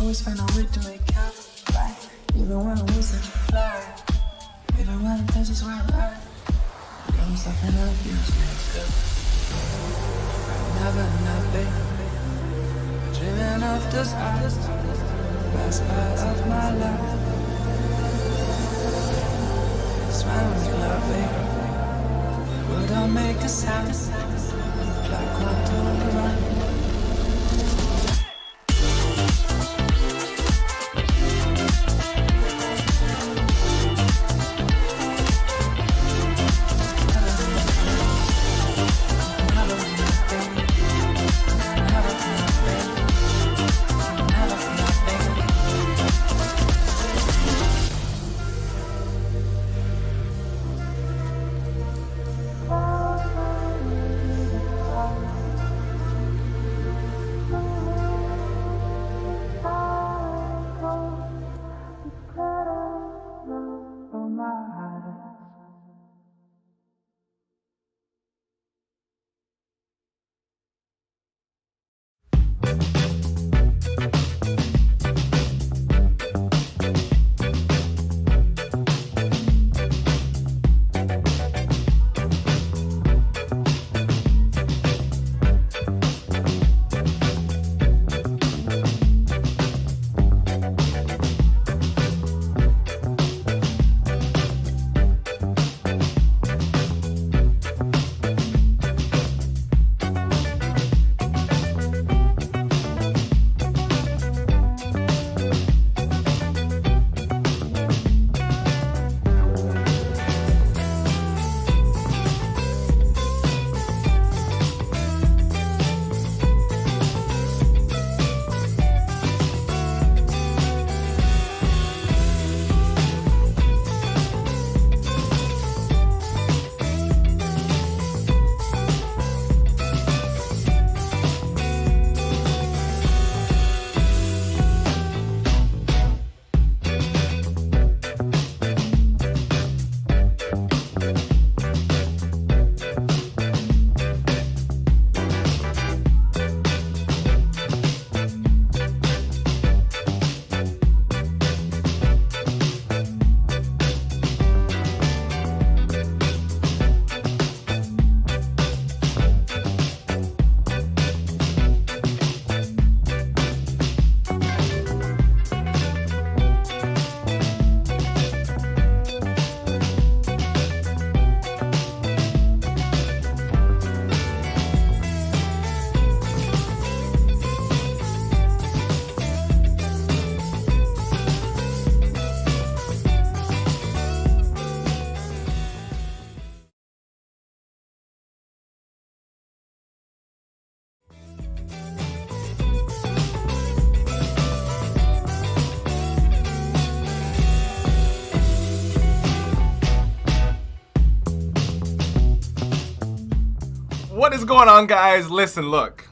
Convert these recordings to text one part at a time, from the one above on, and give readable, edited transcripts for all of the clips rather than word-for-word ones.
always find a way to make out right. Even when I'm losing to fly, even when this is where I'm at. Don't stop and abuse me, girl. Never, never, dreaming of this eyes, best part of my life. Smiling with love, baby. Would I make a sound like what to run? What is going on, guys? Listen, look.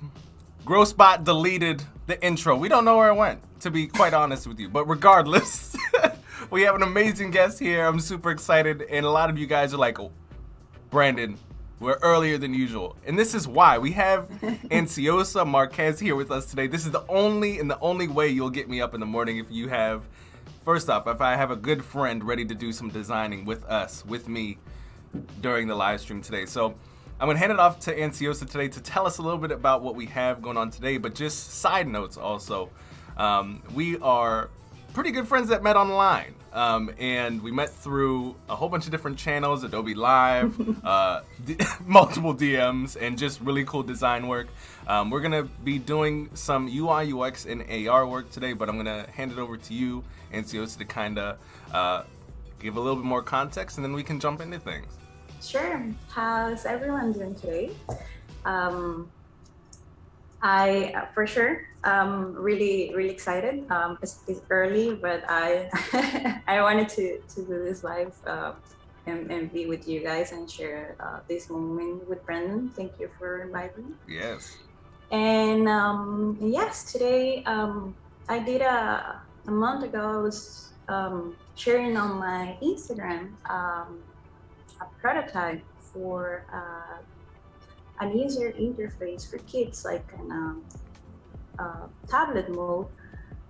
Grocebot deleted the intro. We don't know where it went, to be quite honest with you. But regardless, we have an amazing guest here. I'm super excited. And a lot of you guys are like, oh, Brandon, we're earlier than usual. And this is why. We have Andsiosa Marquez here with us today. This is the only way you'll get me up in the morning if you have, first off, if I have a good friend ready to do some designing with us, with me, during the live stream today. So I'm gonna hand it off to Andsiosa today to tell us a little bit about what we have going on today, but just side notes also. We are pretty good friends that met online, and we met through a whole bunch of different channels, Adobe Live, multiple DMs, and just really cool design work. We're gonna be doing some UI, UX, and AR work today, but I'm gonna hand it over to you, Andsiosa, to kinda give a little bit more context, and then we can jump into things. Sure. How's everyone doing today? I for sure really excited. It's early, but I I wanted to do this live and be with you guys and share this moment with Brendan. Thank you for inviting me. Yes. And yes, today I did a month ago. I was sharing on my Instagram a prototype for an user interface for kids, like an tablet mode,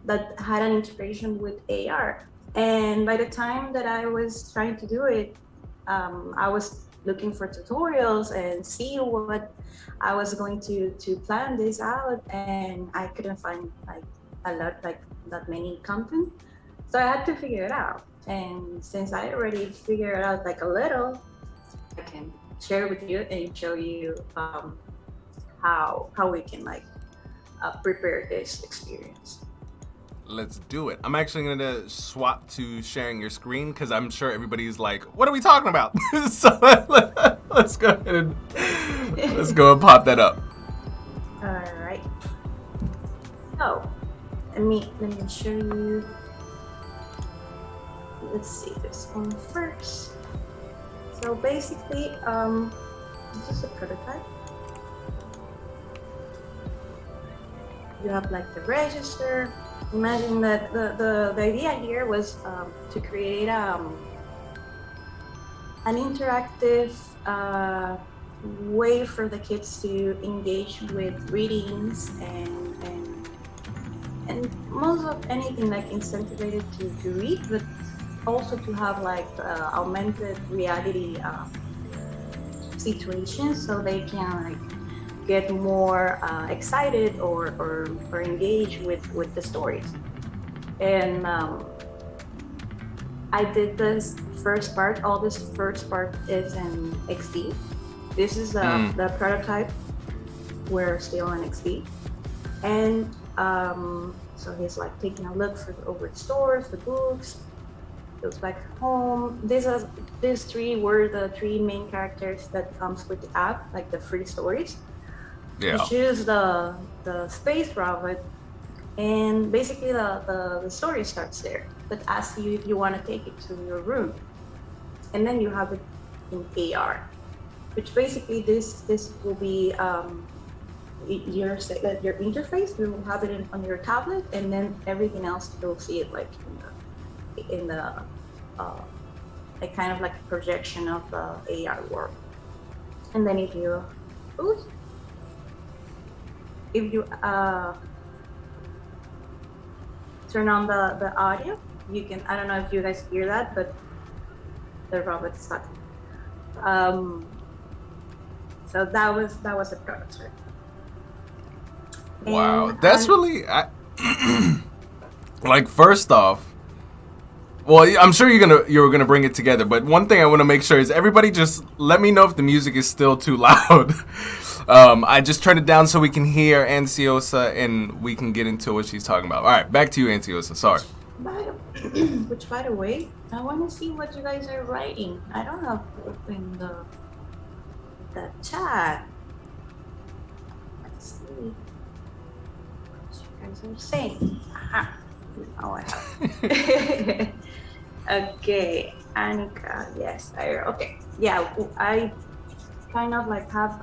that had an integration with AR. And by the time that I was trying to do it, I was looking for tutorials and see what I was going to plan this out, and I couldn't find like a lot, like that many content. So I had to figure it out. And since I already figured it out like a little, I can share with you and show you how we can like prepare this experience. Let's do it. I'm actually gonna swap to sharing your screen because I'm sure everybody's like, what are we talking about? So let's go ahead and pop that up. All right. So let me show you. Let's see this one first. So basically, this is a prototype. You have like the register. Imagine that the idea here was to create an interactive way for the kids to engage with readings and most of anything like incentivized to read, but also to have like augmented reality situations so they can like get more excited or engage with the stories. And I did this first part. All this first part is in XD. This is the prototype. We're still in XD. And so he's like taking a look over the stores, the books, goes back home. These three were the three main characters that comes with the app, like the free stories. Yeah. You choose the space robot, and basically the story starts there. But asks you if you want to take it to your room, and then you have it in AR, which basically this will be your interface. You will have it on your tablet, and then everything else you'll see it like in the a kind of like a projection of the AR world. And then if you turn on the audio, you can, I don't know if you guys hear that, but the robot is talking. So that was a prototype. Wow, that's really like, first off, well, I'm sure you're gonna bring it together, but one thing I want to make sure is everybody just let me know if the music is still too loud. I just turned it down so we can hear Andsiosa and we can get into what she's talking about. All right, back to you, Andsiosa. Sorry. Which, by the way, I want to see what you guys are writing. I don't have to open the chat. Let's see what you guys are saying. Aha. Now I have. Okay, Annika. Yes, okay. Yeah, I kind of like have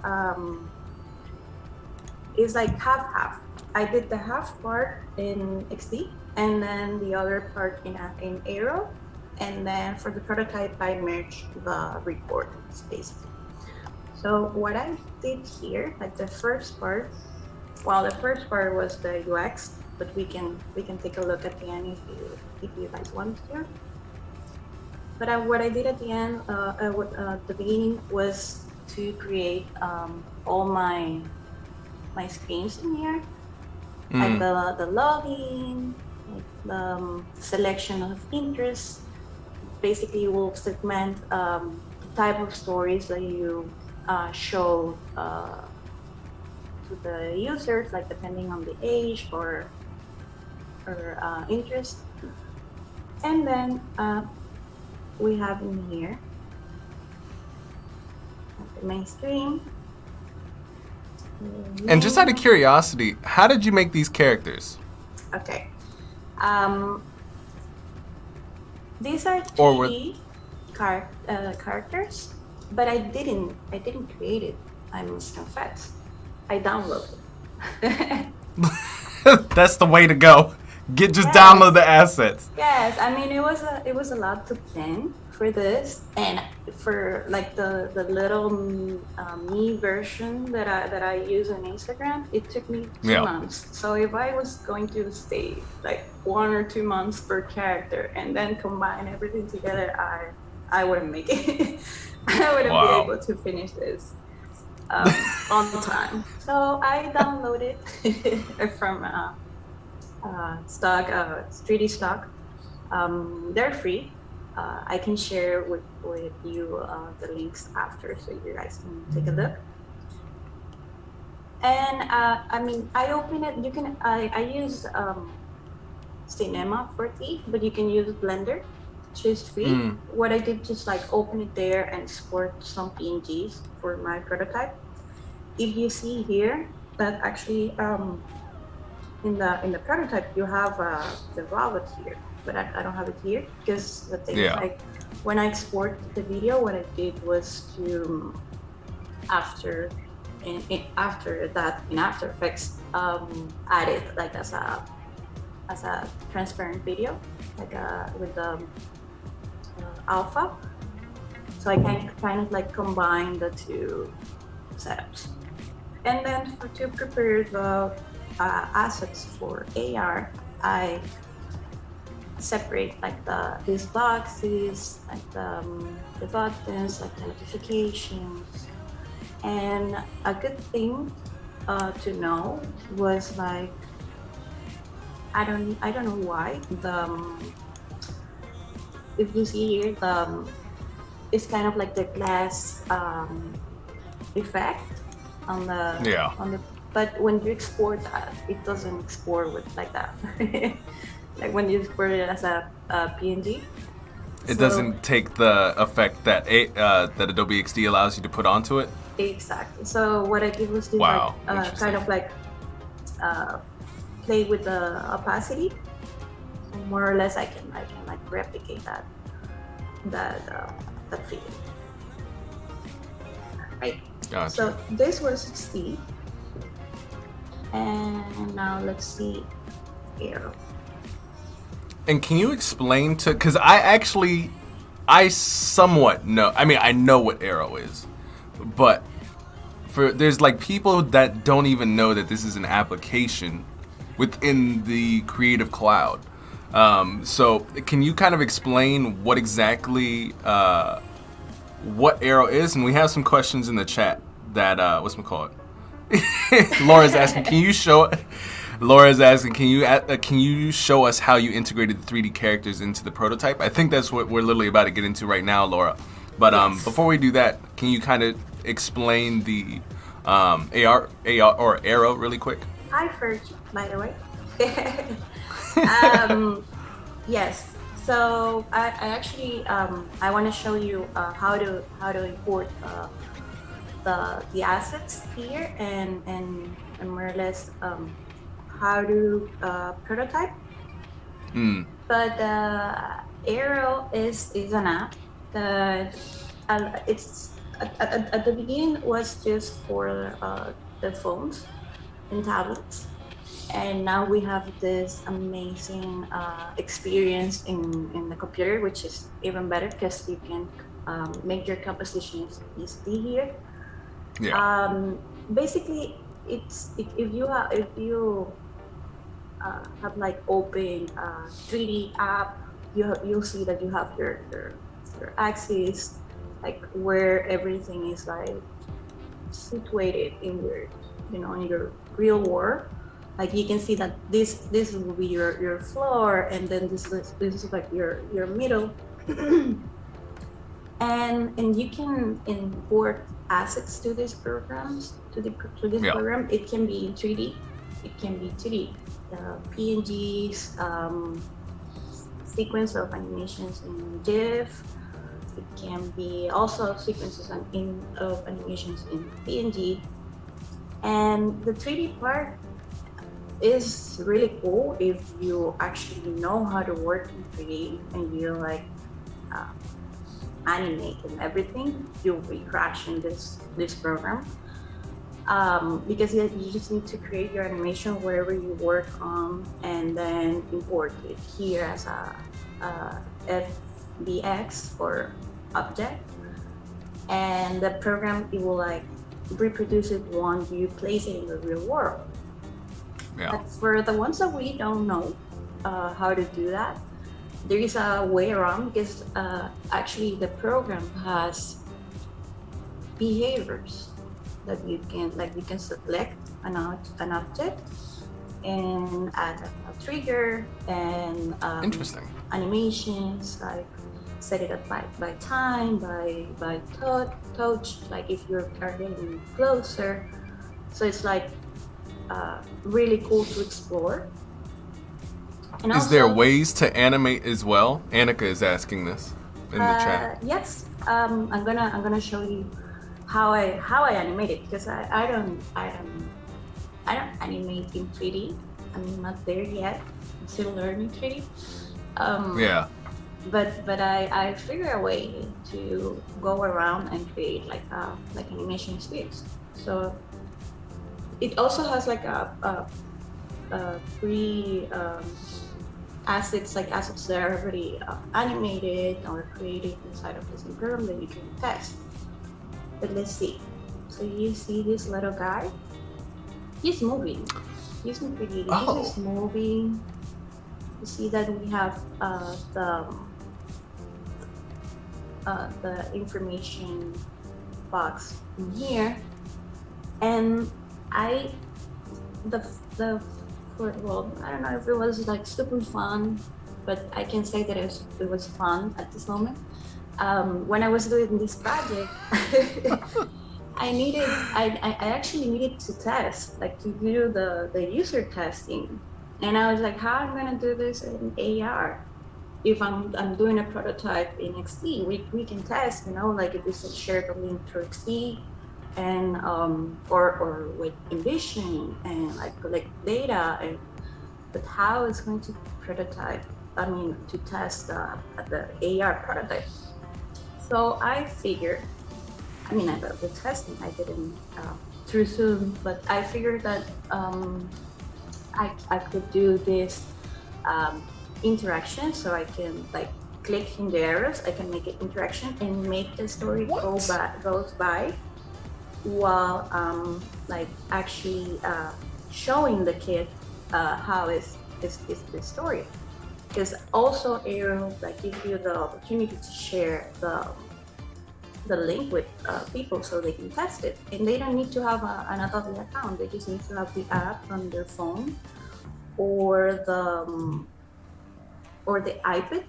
it's like half. I did the half part in XD, and then the other part in Aero, and then for the prototype I merged the recordings basically. So what I did here, like the first part, well, the first part was the UX, but we can take a look at the end if you guys want to. But what I did at the end, at the beginning, was to create all my screens in here, like the login, like the selection of interests. Basically, you will segment the type of stories that you show to the users, like depending on the age or interest. And then we have in here the main screen. And just out of curiosity, how did you make these characters? Okay. These are 3D characters, but I didn't create it. I must confess. I downloaded it. That's the way to go. Just Yes. download the assets. Yes, I mean it was a lot to plan for this, and for like the little me version that I use on Instagram, it took me 2 months. So if I was going to stay like 1 or 2 months per character and then combine everything together, I wouldn't make it. I wouldn't be able to finish this on time. So I downloaded from stock, 3D stock. They're free. I can share with you the links after, so you guys can take a look. And I mean, I open it. You can. I use Cinema 4D, but you can use Blender. Just free. What I did, just like open it there and export some PNGs for my prototype. If you see here, that actually in the prototype you have the robot here, but I don't have it here because the thing is, like, when I export the video, what I did was to after that in After Effects add it like as a transparent video, like with the alpha. So I kind of like combine the two setups. And then to prepare the assets for AR, I separate like these boxes, like the buttons, like the notifications. And a good thing to know was, like, I don't know why if you see here, it's kind of like the glass effect on the but when you export that, it doesn't export with like that. Like when you export it as a PNG, it doesn't take the effect that that Adobe XD allows you to put onto it. Exactly. So what I did was to kind of like play with the opacity, and more or less I can like replicate that feeling. Right. Gotcha. So this was 60, and now let's see Aero. And can you explain because I somewhat know, I mean, I know what Aero is, but there's like people that don't even know that this is an application within the Creative Cloud. So can you kind of explain what exactly what Aero is? And we have some questions in the chat that Laura's asking, can you show us how you integrated the 3D characters into the prototype? I think that's what we're literally about to get into right now, Laura. But yes. Before we do that, can you kind of explain the AR or Aero really quick? Hi, Fergie, by the way. Yes. So I actually I want to show you how to import the assets here and more or less how to prototype. But Aero is an app that it's at the beginning was just for the phones and tablets. And now we have this amazing experience in the computer, which is even better because you can make your compositions easily here. Yeah. Basically, it's if you have like open 3D app, you'll see that you have your axis, like where everything is like situated in your in your real world. Like you can see that this will be your floor, and then this is like your middle, and you can import assets to these programs program. It can be in 3D, it can be 2D, PNGs, sequence of animations in GIF. It can be also sequences of animations in PNG, and the 3D part is really cool if you actually know how to work in 3D and you like animate and everything. You'll be crashing this program. because you just need to create your animation wherever you work on, and then import it here as a FBX or object, and the program, it will like reproduce it once you place it in the real world. Yeah. But for the ones that we don't know how to do that, there is a way around, because actually the program has behaviors that you can select an object and add a trigger and Interesting. animations, like set it up by time, by touch, like if you're getting closer. So it's like really cool to explore. And Is there also, ways to animate as well? Annika is asking this in the chat. yes, I'm gonna show you how I animate it, because I don't animate in 3D. I'm not there yet. I'm still learning 3D. Yeah. But I figure a way to go around and create like animation experience. So it also has like a pre assets, like assets that are already animated or created inside of this program that you can test. But let's see. So you see this little guy? He's moving. He's not really. Oh. He's just moving. You see that we have the information box in here, and well, I don't know if it was like super fun, but I can say that it was fun at this moment. When I was doing this project, I actually needed to test, like to do the user testing, and I was like, how am I gonna do this in AR? If I'm doing a prototype in XD, we can test, like if we share the link through XD, and or with Envision and like collect data, but how it's going to prototype? To test the AR prototype. So I figured, the testing I didn't through Zoom, but I figured that I could do this interaction, so I can like click in the arrows, I can make it interaction and make the story goes by while like actually showing the kid how is the story. Because also Aero like gives you the opportunity to share the link with people so they can test it, and they don't need to have an Adobe account. They just need to have the app on their phone or the iPad.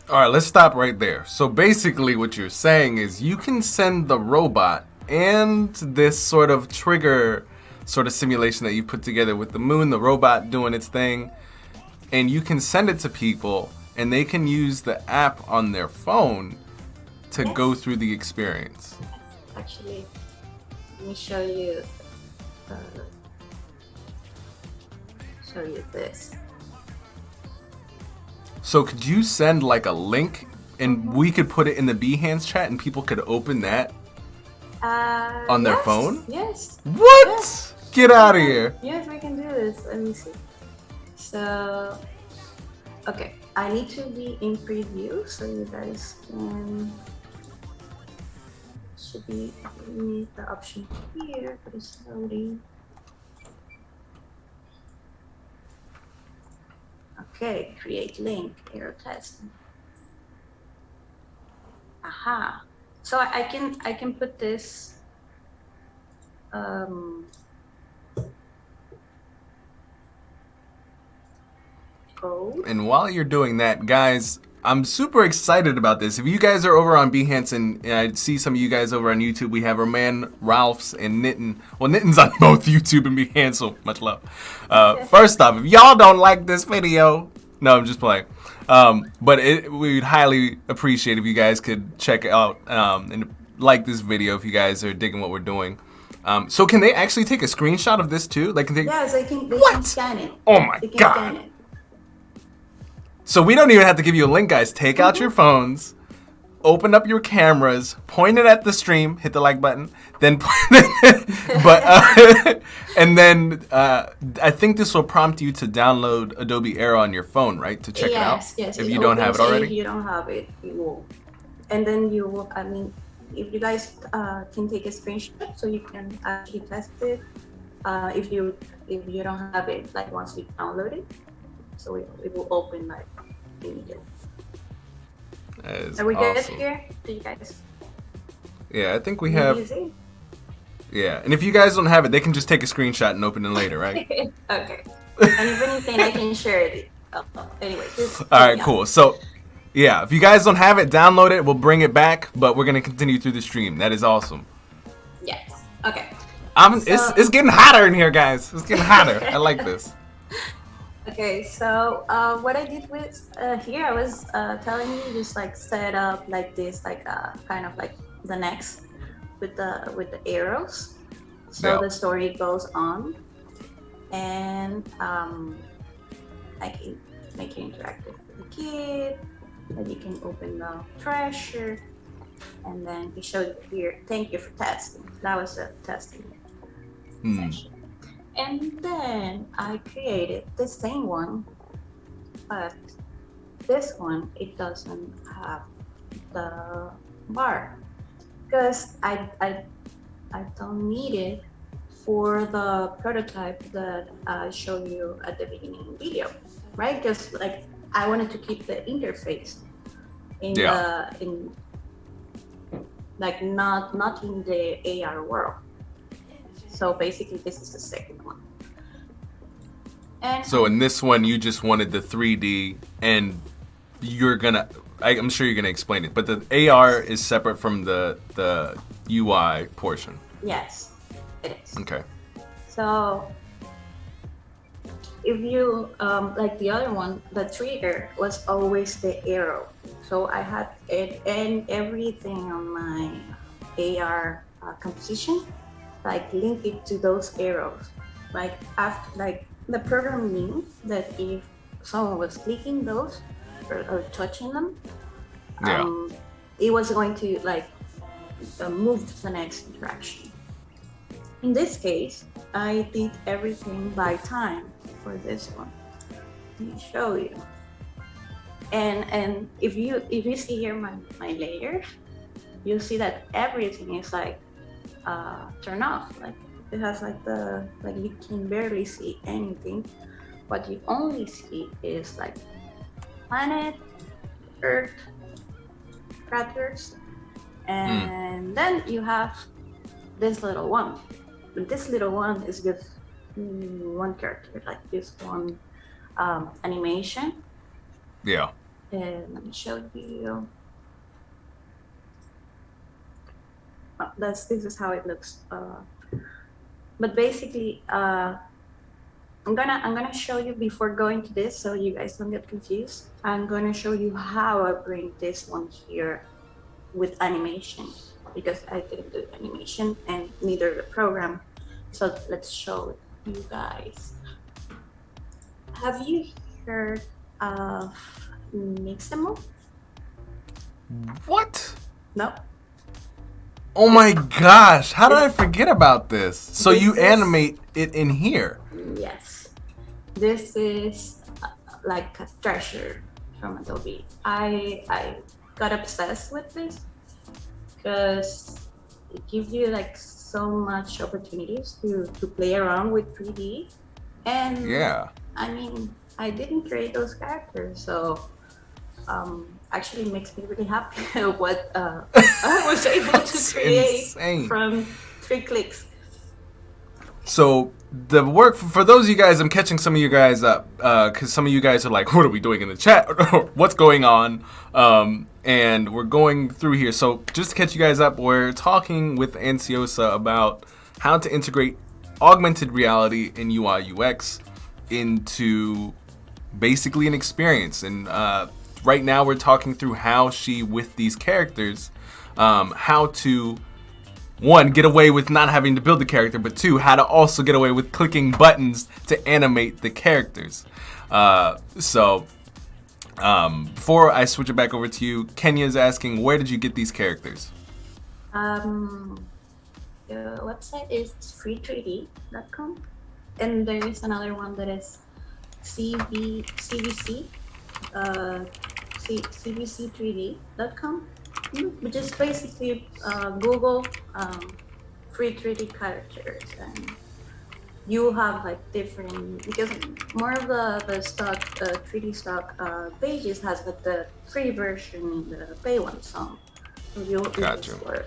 All right, let's stop right there. So basically what you're saying is you can send the robot and this sort of trigger sort of simulation that you put together with the moon, the robot doing its thing, and you can send it to people and they can use the app on their phone to go through the experience. Actually, let me show you this. So could you send like a link and we could put it in the Behance chat and people could open that on their phone? Yes. What? Yes. Get out of here. Yes, we can do this. Let me see. So, okay, I need to be in preview so you guys can. Should be the option here, but it's loading. Okay, create link, Aero test. Aha. So I can put this code. And while you're doing that, guys, I'm super excited about this. If you guys are over on Behance, and I see some of you guys over on YouTube, we have our man Ralph's and Nitin. Well, Nitin's on both YouTube and Behance, so much love. First off, if y'all don't like this video, no, I'm just playing. But we'd highly appreciate if you guys could check out and like this video if you guys are digging what we're doing. So can they actually take a screenshot of this too? Like, Yes, they can scan it. Oh my God. So we don't even have to give you a link, guys. Take out your phones, open up your cameras, point it at the stream, hit the like button, then and then I think this will prompt you to download Adobe Aero on your phone, right? To check it out. Yes. If you don't have it already. If you don't have it, you will. And then you will, I mean, if you guys can take a screenshot so you can actually test it. If you don't have it, like once you download it, so it will open like immediately. Are we good here? Do you guys? Yeah, I think we have. Easy? Yeah, and if you guys don't have it, they can just take a screenshot and open it later, right? Okay. And if anything, I can share it. Anyway. All right, cool. So, yeah, if you guys don't have it, download it. We'll bring it back, but we're gonna continue through the stream. That is awesome. Yes. Okay. It's getting hotter in here, guys. It's getting hotter. I like this. Okay, so what I did with here, I was telling you just like set up like this, like kind of like the next with the arrows. So the story goes on, and I can make it interactive with the kid. Then you can open the treasure, and then it shows here. Thank you for testing. That was the testing session. And then I created the same one, but this one, it doesn't have the bar because I don't need it for the prototype that I showed you at the beginning of the video, right? Because like I wanted to keep the interface in like not in the AR world. So basically, this is the second one. And so in this one, you just wanted the 3D, and I'm sure you're gonna explain it, but the AR is separate from the UI portion. Yes, it is. Okay. So if you like the other one, the trigger was always the arrow. So I had it and everything on my AR composition. Like link it to those arrows. Like after, like the program knew that if someone was clicking those or touching them, it was going to like move to the next interaction. In this case, I did everything by time for this one. Let me show you. And if you see here my layer, you'll see that everything is like turn off. Like it has like you can barely see anything. What you only see is like planet, Earth, craters, and then you have this little one. But this little one is just one character, like this one animation. Yeah. And let me show you. This is how it looks. But basically, I'm gonna show you before going to this, so you guys don't get confused. I'm gonna show you how I bring this one here with animation, because I didn't do animation and neither the program. So let's show you guys. Have you heard of Maximo? What? No. Oh my gosh, how did I forget about this? So you animate it in here? Yes. This is like a treasure from Adobe. I got obsessed with this because it gives you like so much opportunities to play around with 3D. And yeah, I mean, I didn't create those characters, so actually makes me really happy what I was able to create from 3 clicks. So the work, for those of you guys, I'm catching some of you guys up, because some of you guys are like, what are we doing in the chat? What's going on? And we're going through here. So just to catch you guys up, we're talking with Andsiosa about how to integrate augmented reality in UI UX into basically an experience. And right now we're talking through how she, with these characters, how to, one, get away with not having to build the character, but two, how to also get away with clicking buttons to animate the characters. So Before I switch it back over to you, Kenya is asking, where did you get these characters? The website is free3d.com, and there is another one that is CVC, CVC3D.com, which is basically Google free 3D characters, and you have like different, because more of the stock 3D stock pages has like the free version, the pay one, so you Gotcha. for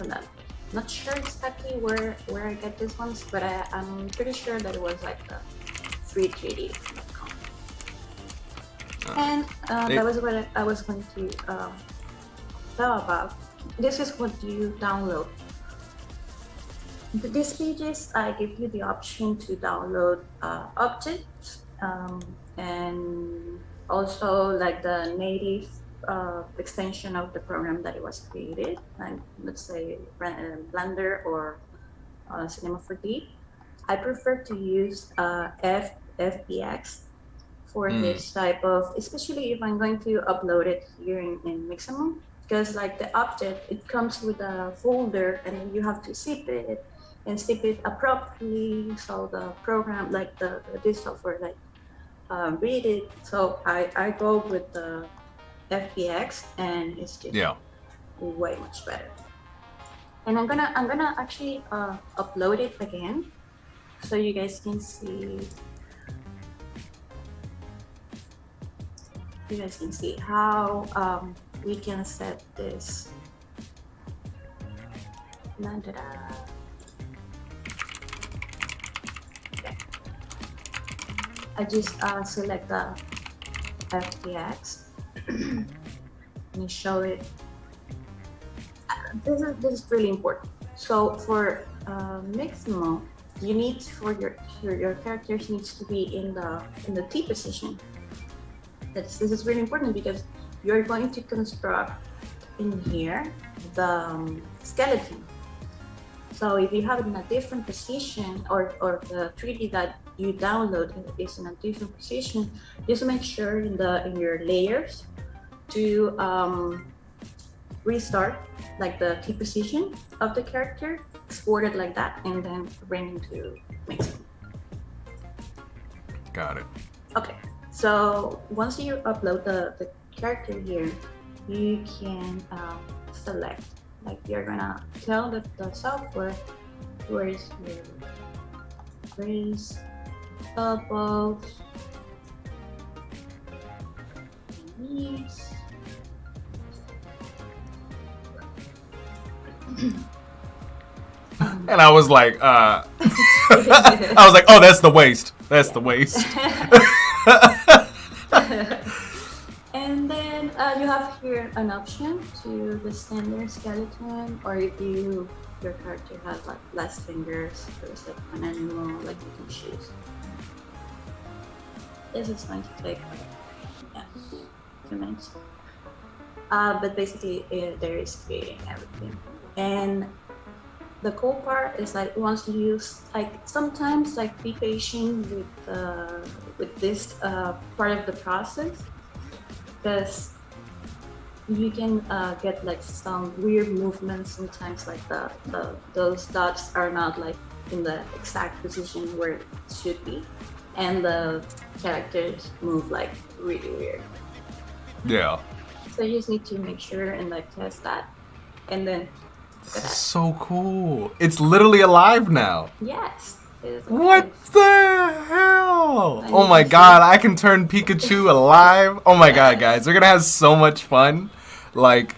that. Not sure exactly where I get these ones, but I'm pretty sure that it was like the free3d.com. And that was what I was going to tell about. This is what you download. These pages, I give you the option to download objects and also like the native extension of the program that it was created, like let's say Blender or Cinema 4D. I prefer to use FBX for this type of, especially if I'm going to upload it here in Maximo, because like the object, it comes with a folder and then you have to zip it and zip it appropriately so the program, like this software, like read it. So I go with the FBX, and it's just way much better. And I'm gonna actually upload it again so you guys can see. You guys can see how we can set this. Okay. I just select the FBX and show it. This is really important. So for Maximo, you need for your characters needs to be in the T position. This is really important because you're going to construct in here the skeleton. So if you have it in a different position, or the 3D that you download is in a different position, just make sure in your layers to restart like the T position of the character, export it like that, and then bring into Maximo. Got it. Okay. So once you upload the character here, you can select, like you're gonna tell the software where is your elbows, knees. And I was like, I was like, oh, that's the waist. That's the waist. And then you have here an option to the standard skeleton, or if your character has like less fingers, there's like an animal, like you can choose. This is going to take 2 minutes. But basically there is creating everything. And the cool part is like once you use, like sometimes like be patient with this part of the process, because you can get like some weird movements sometimes, like those dots are not like in the exact position where it should be, and the characters move like really weird. Yeah. So you just need to make sure and like test that, and then so cool. It's literally alive now. Yes. What the hell? Oh my god, I can turn Pikachu alive. Oh my god, guys, we're gonna have so much fun. Like,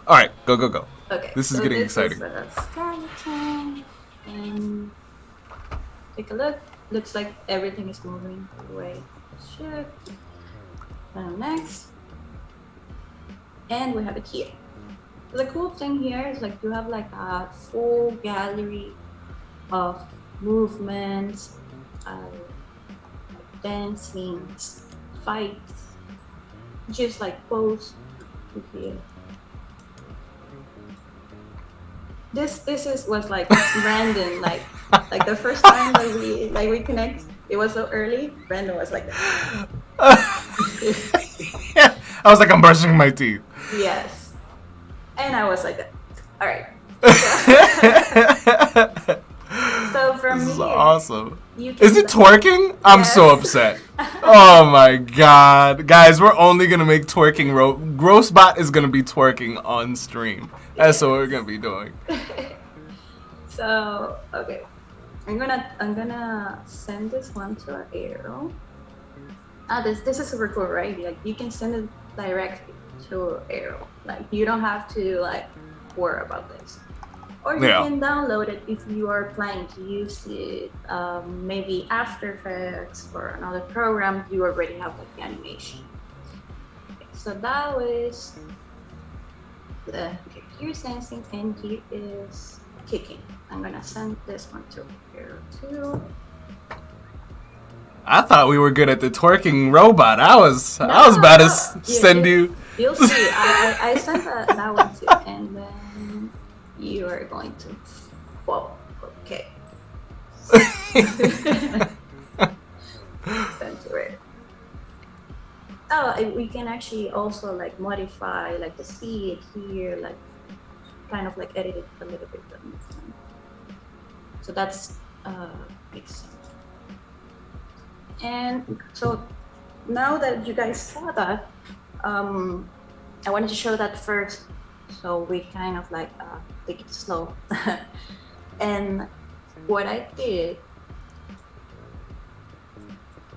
alright, go. Okay. This is getting exciting. Is a skeleton, and take a look. Looks like everything is moving the way it should. Next. And we have it here. The cool thing here is like you have like a full gallery of movements, dancing, fights, just like pose here. This was like Brandon, like the first time that we connect, it was so early. Brandon was like that. I was like, I'm brushing my teeth. Yes. And I was like, all right. So from This is here, awesome. you can Is it twerking? I'm so Yes. upset. Oh my god. Guys, we're only gonna make twerking Grossbot is gonna be twerking on stream. That's what we're gonna be doing. So okay. I'm gonna send this one to Aero. This is super cool, right? Like you can send it directly to Aero. Like you don't have to like worry about this. Or you can download it if you are planning to use it, maybe After Effects or another program. You already have like the animation. Okay, so that was the here sensing, and here is kicking. I'm gonna send this one to Aero too. I thought we were good at the twerking robot. I was about to send you. You'll see. I sent that one too, and then you are going to. Whoa. Okay. Send to it. Oh, we can actually also like modify like the seed here, like kind of like edit it a little bit. So that's makes sense. And so now that you guys saw that, I wanted to show that first, so we kind of like take it slow. And what I did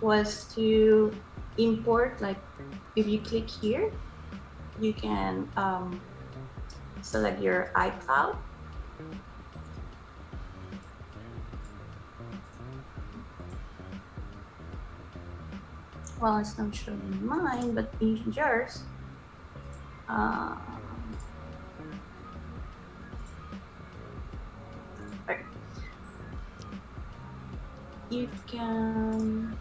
was to import, like if you click here, you can select your iCloud. Well, it's not showing mine, but in yours, okay. You can.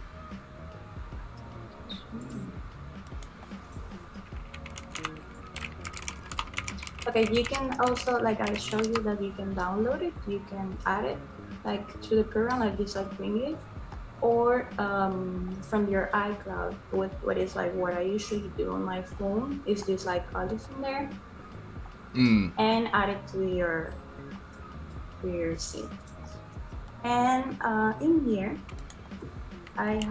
Okay, you can also, like I showed you, that you can download it, you can add it like to the program, like this, like bring it, or from your iCloud. With what is like what I usually do on my phone is this like olive in there, and add it to your scene. And in here, I'm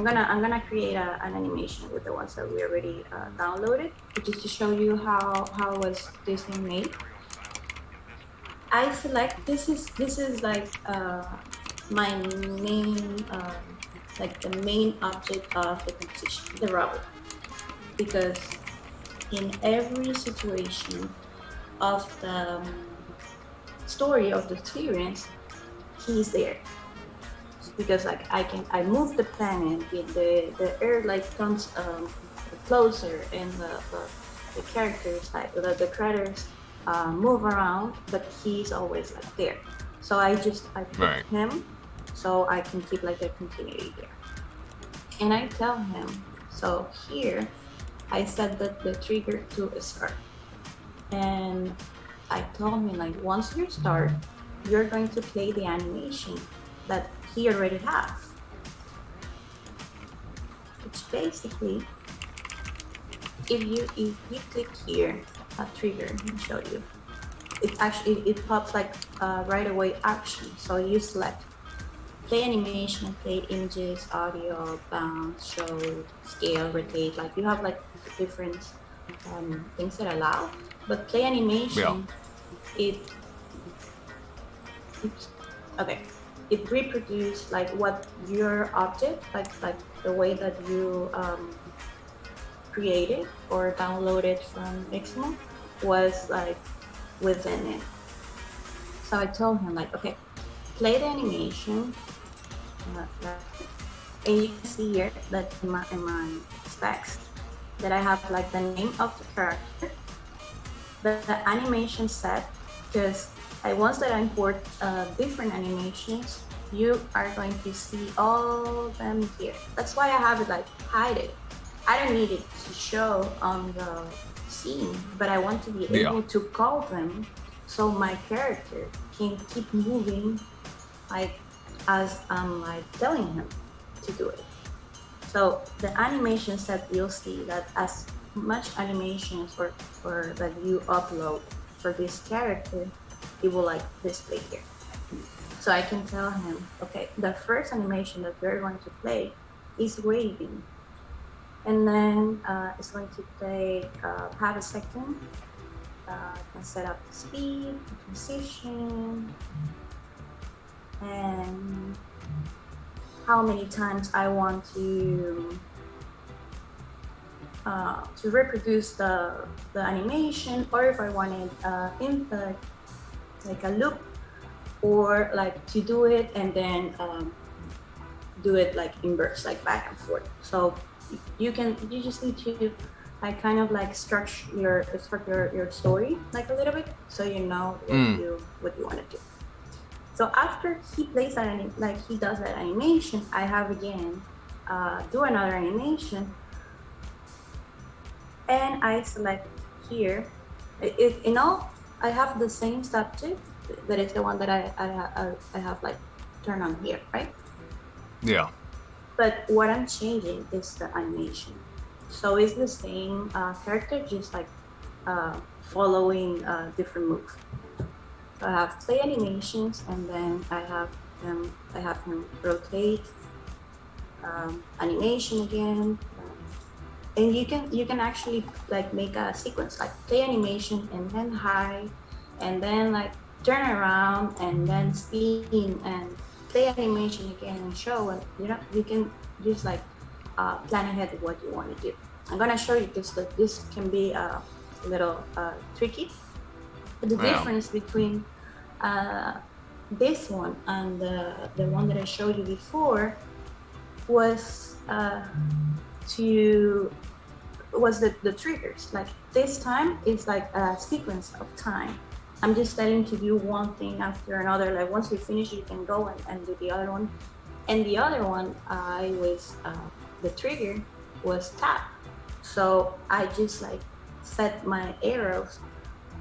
gonna create an animation with the ones that we already downloaded, just to show you how was this thing made. I select this is like my main like the main object of the composition, the robot, because in every situation of the story of the experience, he's there. Because like I move the planet, the air like comes closer, and the characters, like the creators move around, but he's always like there. So I put him, so I can keep like the continuity there. And I tell him, so here I set the trigger to start, and I told him, like, once you start, you're going to play the animation that he already has. It's basically, if you click here, trigger, let me show you. It pops like right away action. So you select play animation, play images, audio, bounce, show, scale, rotate. Like you have like different things that allow. But play animation, it reproduces like what your object, like the way that you created or downloaded from Maximo was like within it. So I told him, like, okay, play the animation, and you can see here that in my specs that I have like the name of the character, the animation set, because once that I import different animations, you are going to see all of them here. That's why I have it like hide it. I don't need it to show on the scene, but I want to be able to call them so my character can keep moving, like as I'm like telling him to do it. So the animations that you'll see, that as much animations or that you upload for this character, it will like display here. So I can tell him, okay, the first animation that we're going to play is waving. And then it's going to take half a second. I can set up the speed, the transition, and how many times I want to reproduce the animation, or if I wanted like a loop, or like to do it and then do it like inverse, like back and forth. So you just need to like kind of like structure your story like a little bit, so you know what you want to do. So after he plays that, like he does that animation, I have again do another animation, and I select here. In all, I have the same subject. That is the one that I have like turned on here, right? Yeah. But what I'm changing is the animation. So it's the same character, just like following different moves. So I have play animations, and then I have him rotate, animation again, and you can actually like make a sequence, like play animation and then high, and then like turn around and then spin and play animation again and show, and you can just like plan ahead of what you want to do. I'm gonna show you this, that this can be a little tricky. But the difference between this one and the one that I showed you before was the triggers. Like this time it's like a sequence of time. I'm just starting to do one thing after another. Like once you finish, you can go and do the other one. And the other one, the trigger was tap. So I just like set my arrows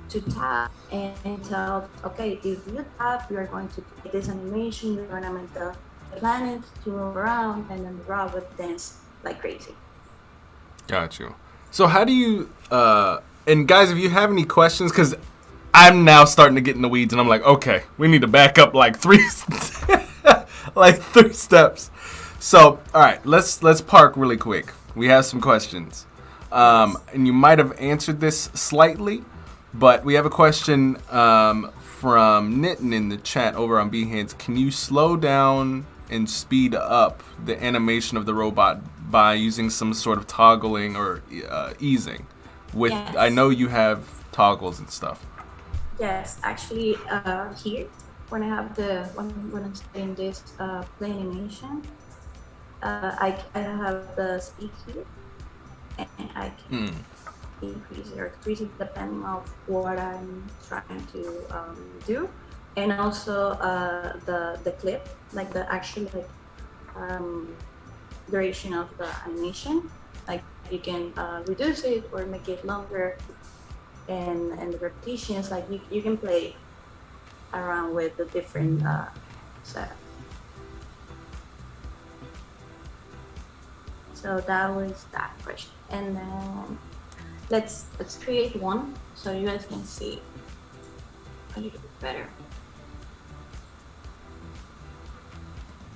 to tap and tell, okay, if you tap, you're going to take this animation, you're gonna make the planet to move around, and then the robot dance like crazy. Got you. So how do you, and guys, if you have any questions, because I'm now starting to get in the weeds, and I'm like, okay, we need to back up like three steps. So, all right, let's park really quick. We have some questions. And you might have answered this slightly, but we have a question from Nitin in the chat over on Behance. Can you slow down and speed up the animation of the robot by using some sort of toggling or easing? Yes. I know you have toggles and stuff. Yes, actually, here when I have when I'm saying this play animation, I have the speed here, and I can increase or decrease it depending on what I'm trying to do, and also the clip, like the actual duration of the animation. Like you can reduce it or make it longer, and the repetitions, like you can play around with the different setup. So that was that question, and then let's create one so you guys can see a little bit better.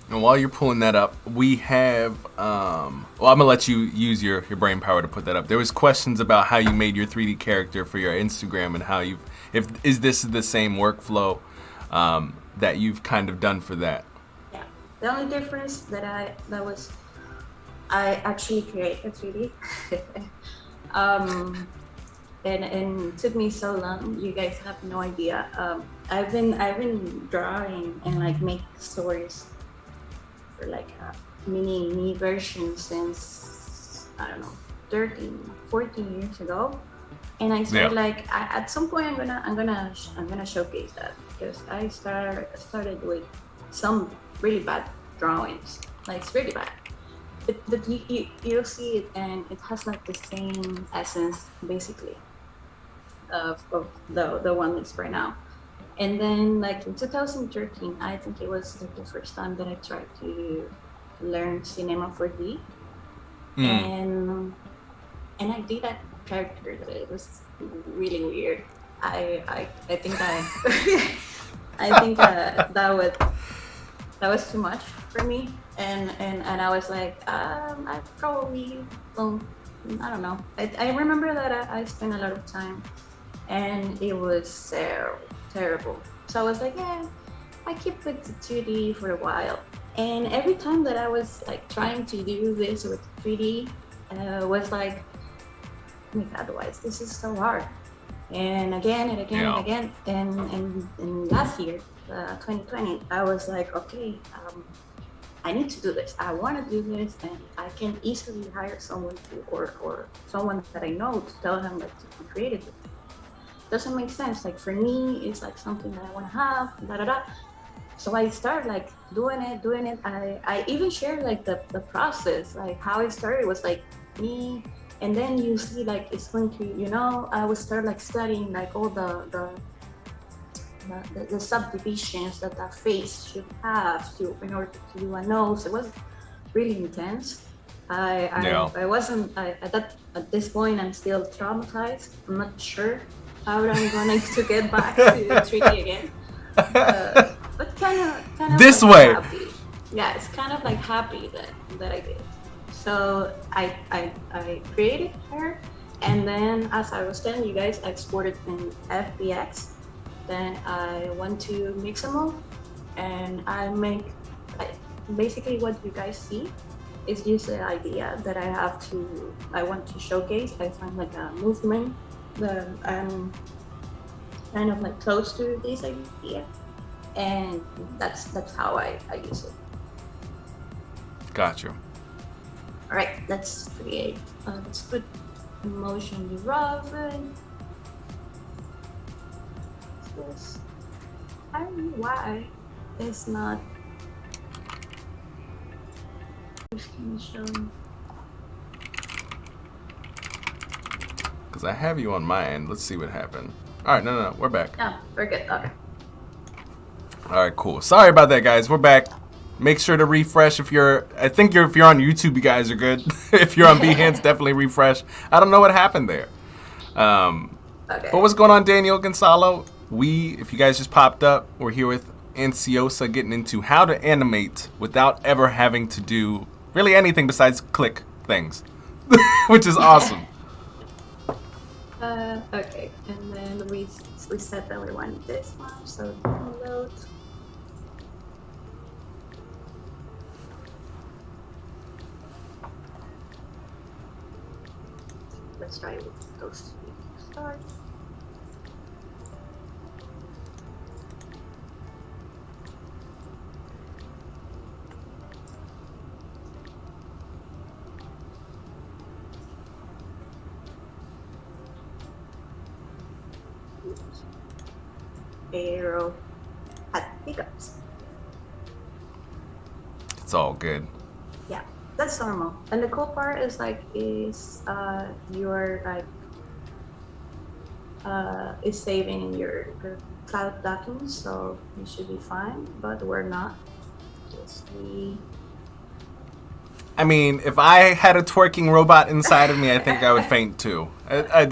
And while you're pulling that up, we have, well, I'm going to let you use your brain power to put that up. There was questions about how you made your 3D character for your Instagram and how is this the same workflow that you've kind of done for that? Yeah, the only difference that I actually created 3D. And it took me so long. You guys have no idea. I've been drawing and like make stories for like mini version since I don't know 14 years ago, and I said like at some point I'm gonna showcase that, because I started with some really bad drawings, like it's really bad, but you'll see it, and it has like the same essence basically of the one that's right now. And then like in 2013, I think it was like the first time that I tried to learn Cinema 4D. and I did a character that it was really weird. I think I think that was too much for me, and I was like, I probably don't. I don't know. I remember that I spent a lot of time, and it was terrible. So I was like, yeah, I keep with the 2D for a while. And every time that I was like trying to do this with 3D, was like, oh my God, why is this is so hard? And again and again and again. And last year, 2020, I was like, okay, I need to do this. I want to do this, and I can easily hire someone or someone that I know to tell them like to be creative. Doesn't make sense. Like for me, it's like something that I want to have. Da da da. So I started like doing it. I even shared like the process, like how it started was like me, and then you see like it's going to, I would start like studying like all the subdivisions that a face should have to in order to do a nose. It was really intense. I wasn't at this point. I'm still traumatized. I'm not sure how I'm going to get back to 3D again. But kind of this like way. happy. Yeah, it's kind of like happy that I did. So I created her, and then as I was telling you guys, I exported in FBX. Then I went to Maximo, and basically what you guys see is just the idea that I want to showcase. I find like a movement that I'm kind of like close to this idea, and that's how I use it. Got you. All right, let's create. Let's put motion development. This. I don't know why it's not. Because I have you on my end. Let's see what happened. All right, no, we're back. No, we're good. Okay. All right, cool. Sorry about that, guys. We're back. Make sure to refresh if you're. If you're on YouTube, you guys are good. If you're on Behance, definitely refresh. I don't know what happened there. Okay. But what's going on, Daniel Gonzalo? If you guys just popped up, we're here with Andsiosa getting into how to animate without ever having to do really anything besides click things, which is awesome. Okay, and then we said that we want this one, so download. Let's try with those three. Start. Aero at hiccups. It's all good. Yeah, that's normal. And the cool part is you're like is saving in your cloud documents, so you should be fine. But we're not. I mean, if I had a twerking robot inside of me, I think I would faint too. I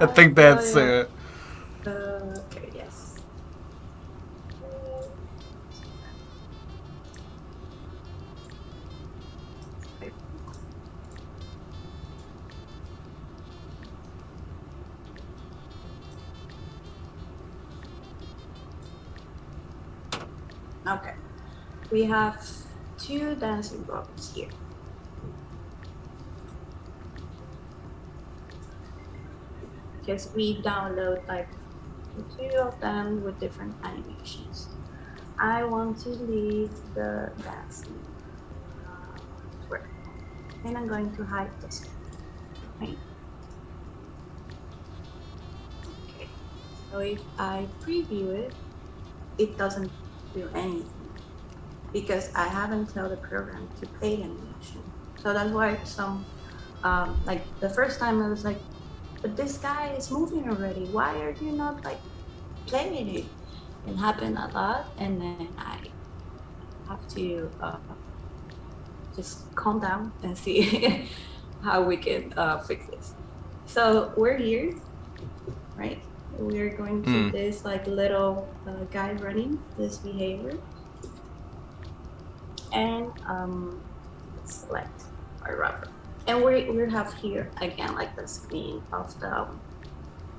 think that's it. Okay, yes. Okay, we have 2 dancing robots here. Because we download like 2 of them with different animations. I want to leave the dancing twerk, and I'm going to hide this one. Okay, so if I preview it, it doesn't do anything because I haven't told the program to play animation. So that's why some, like the first time I was like, but this guy is moving already. Why are you not like playing it? It happened a lot, and then I have to just calm down and see how we can fix this. So we're here, right? We're going to this like little guy running this behavior, and select our wrapper. And we have here again like the screen of the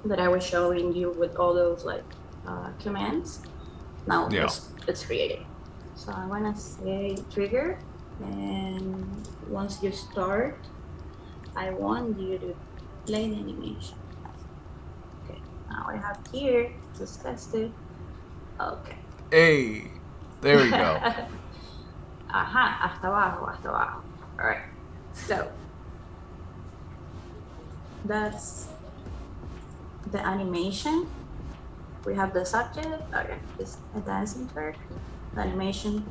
that I was showing you with all those like commands. Now it's creating. So I want to say trigger, and once you start, I want you to play the animation. Okay, now I have here, just test it. Okay. Hey, there we go. Ajá, hasta abajo, hasta abajo. All right, so that's the animation. We have the subject, okay, this a dancing bird. The animation,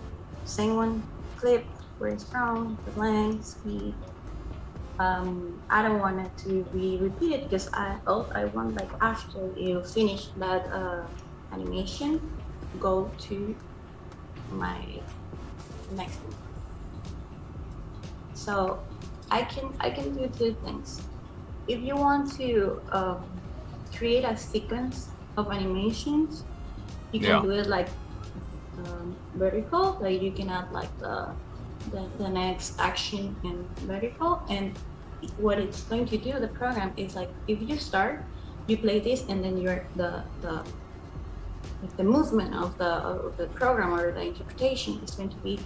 same one, clip, where it's from, the length, speed. I don't want it to be repeated because I want like after you finish that animation, go to my next one. So I can do two things. If you want to create a sequence of animations, you can do it like vertical, like you can add like the next action in vertical, and what it's going to do, the program is like if you start, you play this, and then you're the movement of the program or the interpretation is going to be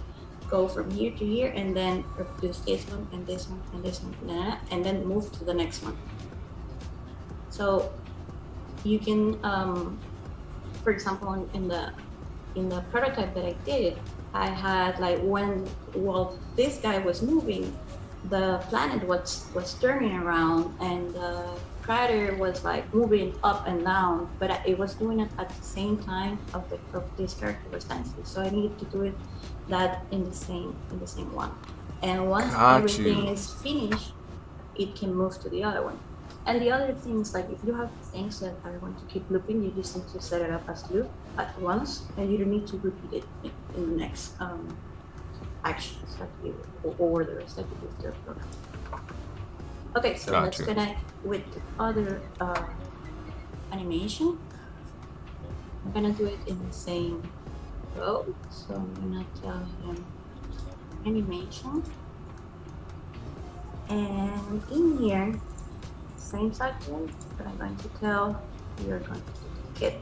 go from here to here, and then reproduce this one and this one and this one, and then move to the next one. So you can, for example, in the prototype that I did, I had like while this guy was moving, the planet was turning around, and the crater was like moving up and down, but it was doing it at the same time of this character was dancing. So I needed to do it that in the same one. And once everything is finished, it can move to the other one. And the other thing is like if you have things that are going to keep looping, you just need to set it up as loop at once, and you don't need to repeat it in the next actions that you or orders that you do to the program. Okay, so let's connect with the other animation. I'm gonna do it in the same row, so I'm gonna tell him animation, and in here, same subject, but I'm going to tell you're going to do kit.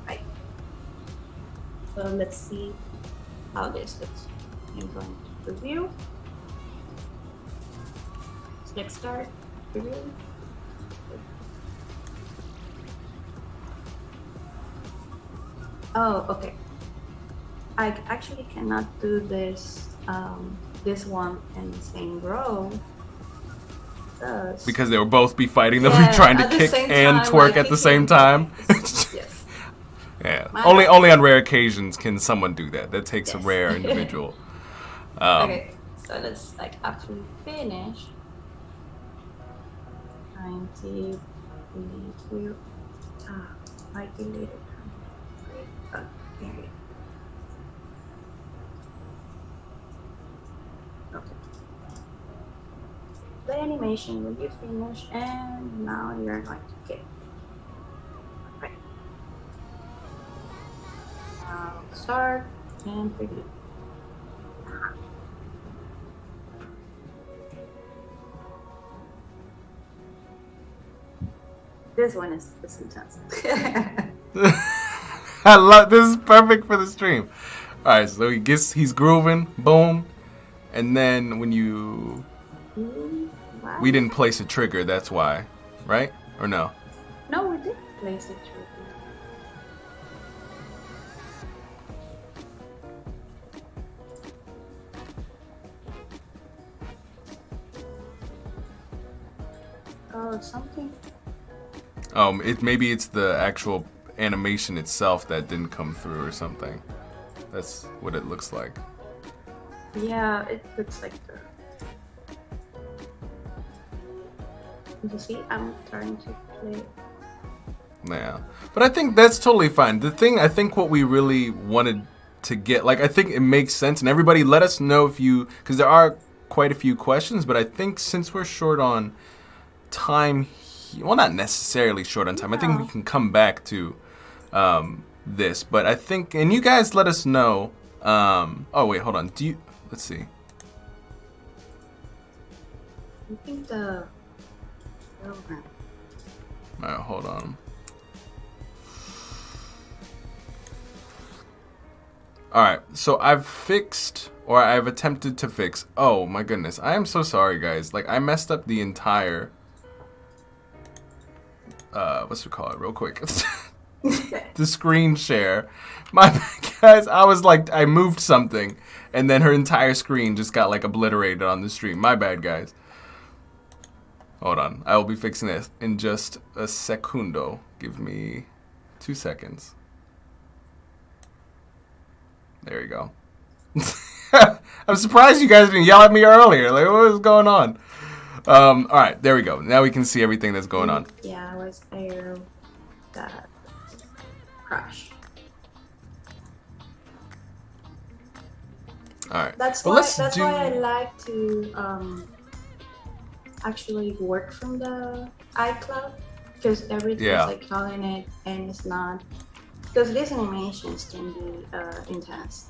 Right. So let's see how this looks. I'm going to preview. Select start, preview. Oh, okay. I actually cannot do this this one in the same row. Because they will both be fighting. They'll be trying to kick and twerk at the same time. Yes. Yeah. Only on rare occasions can someone do that. That takes a rare individual. Okay. So let's like after we finish, trying to I deleted it. Oh, there we go. Okay. The animation will be finished, and now you're going to kick. Right. Now start and preview. This one is intense. I love this. Is perfect for the stream. All right, so he's grooving, boom, and then when you we didn't place a trigger, that's why, right? Or no? No, we did place a trigger. Oh, something. Maybe it's the actual animation itself that didn't come through or something. That's what it looks like. Yeah, it looks like the. You see, I'm trying to play. Yeah, but I think that's totally fine. The thing, I think what we really wanted to get. Like, I think it makes sense, and everybody let us know if you, because there are quite a few questions, but I think since we're short on time, well, not necessarily short on time, I think we can come back to this, but I think, and you guys let us know. Oh wait, hold on. Let's see. I think the program. All right, hold on. All right, so I've fixed, or I've attempted to fix. Oh my goodness, I am so sorry, guys. Like, I messed up the entire. What's we call it, real quick? The screen share. My bad, guys. I was like, I moved something, and then her entire screen just got like obliterated on the stream. My bad, guys. Hold on, I will be fixing this in just a secundo. Give me 2 seconds. There you go. I'm surprised you guys didn't yell at me earlier. Like, what was going on? All right, there we go. Now we can see everything that's going on. Yeah, it was Aero that crashed. All right. That's well, why I like to actually work from the iCloud, because everything's like calling it, and it's not, because these animations can be intense.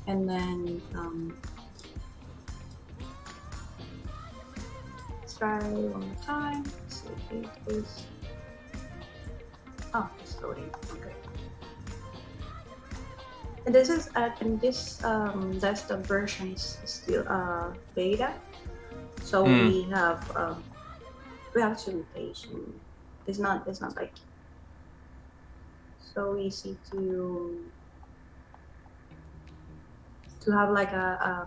And then let's try one more time. See if it is. Oh, it's loading. Okay. And this is that's the version is still beta. So we have to be patient. It's not like so easy to have like a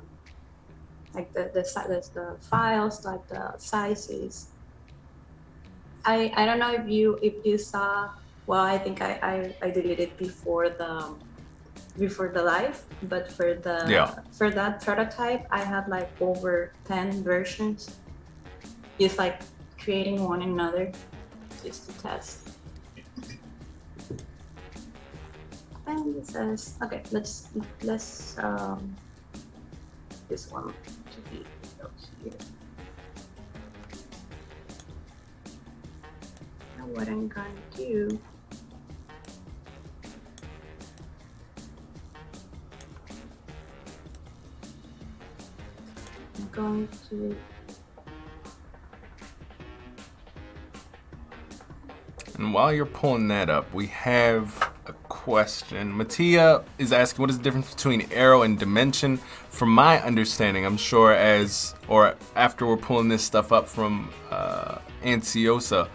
like the files, like the sizes. I don't know if you saw. Well, I think I deleted before the live, but for that prototype, I had like over 10 versions, just like creating one another, just to test. And it says, okay, let's this one to be here. Now what I'm gonna do. I'm going to. And while you're pulling that up, we have a question. Mattia is asking, what is the difference between Aero and Dimension? From my understanding, I'm sure after we're pulling this stuff up from Andsiosa,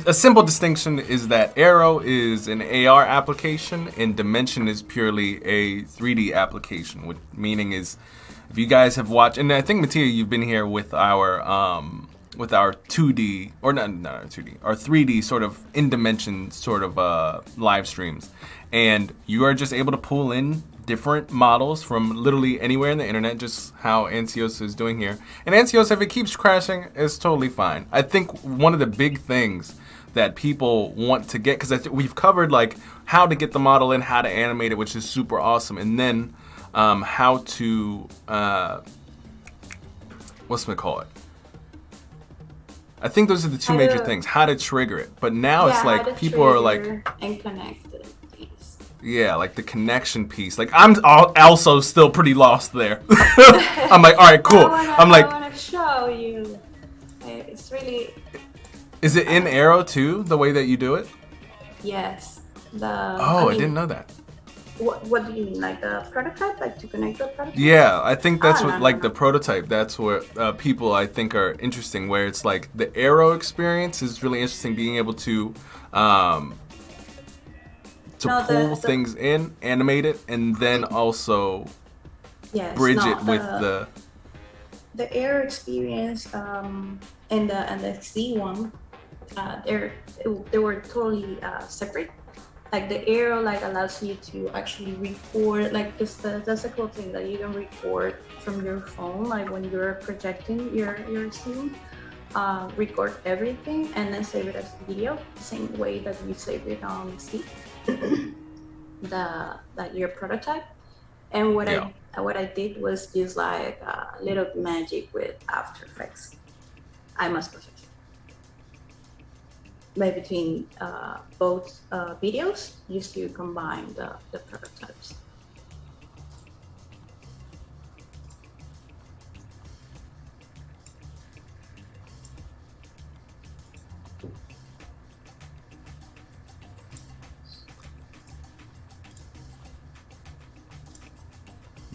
a simple distinction is that Aero is an AR application and Dimension is purely a 3D application, which meaning is, if you guys have watched, and I think Mattia, you've been here with our 2D, or not our 2D, our 3D sort of in Dimension sort of live streams, and you are just able to pull in different models from literally anywhere in the internet, just how Andsiosa is doing here. And Andsiosa, if it keeps crashing, it's totally fine. I think one of the big things that people want to get, because we've covered like how to get the model in, how to animate it, which is super awesome, and then how to what's we call it? I think those are the two major things. How to trigger it, but now it's like people are like and connect the piece. Yeah, like the connection piece. Like I'm also still pretty lost there. I'm like, all right, cool. I want to show you. It's really. Is it in Aero too? The way that you do it? Yes. I didn't know that. What do you mean, like the prototype, like to connect the prototype? Yeah, I think that's the prototype. That's what people I think are interesting. Where it's like the Aero experience is really interesting, being able to pull things in, animate it, and then also bridge it with the Aero experience and the C one. They were totally separate. Like the Aero allows you to actually record, that's a cool thing that you can record from your phone, like when you're projecting your scene, record everything and then save it as video, the same way that you save it on C. your prototype. And Yeah. what I did was use like a little magic with After Effects. I must confess. Like between both videos, used to combine the prototypes.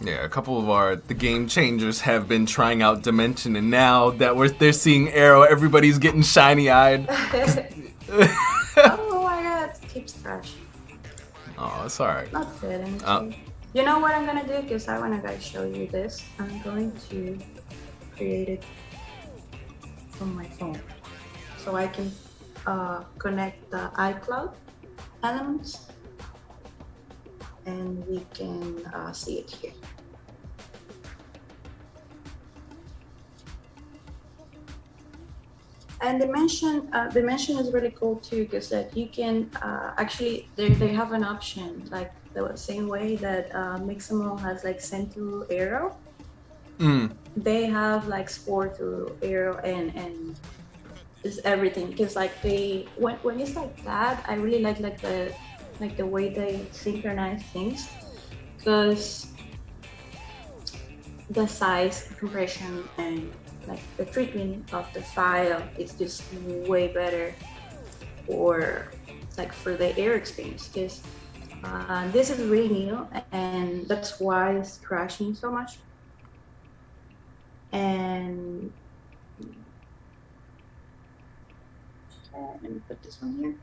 Yeah, a couple of the game changers have been trying out Dimension, and now that they're seeing Aero, everybody's getting shiny eyed. Oh my god, it keeps crashing. Oh, it's alright. Not fitting. You know what I'm gonna do? Because I wanna guys show you this. I'm going to create it from my phone, so I can connect the iCloud elements, and we can see it here. And dimension is really cool too, because that you can actually they have an option like the same way that Maximo has like send to Aero. They have like sport to Aero and just everything, because like when it's like that, I really like the way they synchronize things, because the size, compression, and like the treatment of the file is just way better for the Aero experience, because this is really new, and that's why it's crashing so much. And let me put this one here.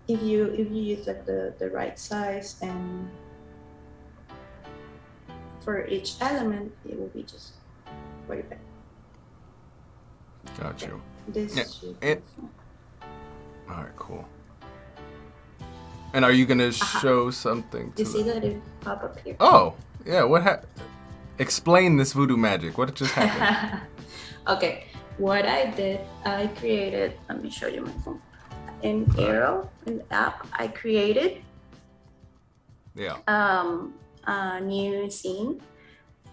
If you use like the right size, and for each element, it will be just way better. Got you. This All right, cool. And are you gonna show something? You see that it pop up here? Oh, yeah. Explain this voodoo magic. What just happened? Okay, what I did, I created. Let me show you my phone. In Aero, in the app, I created a new scene,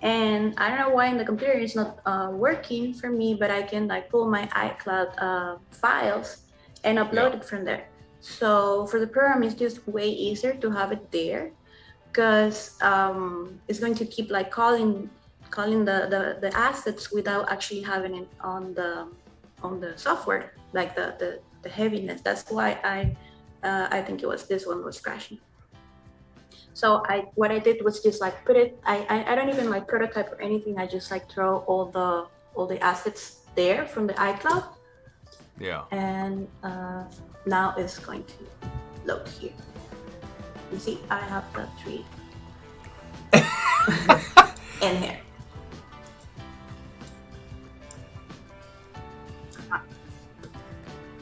and I don't know why in the computer it's not working for me, but I can like pull my iCloud files and upload it from there. So for the program, it's just way easier to have it there, because it's going to keep like calling the assets without actually having it on the software, like the heaviness. That's why I think it was this one was crashing. So what I did was just like put it. I don't even like prototype or anything. I just like throw all the assets there from the iCloud. Yeah. And now it's going to load here. You see, I have the 3 in here.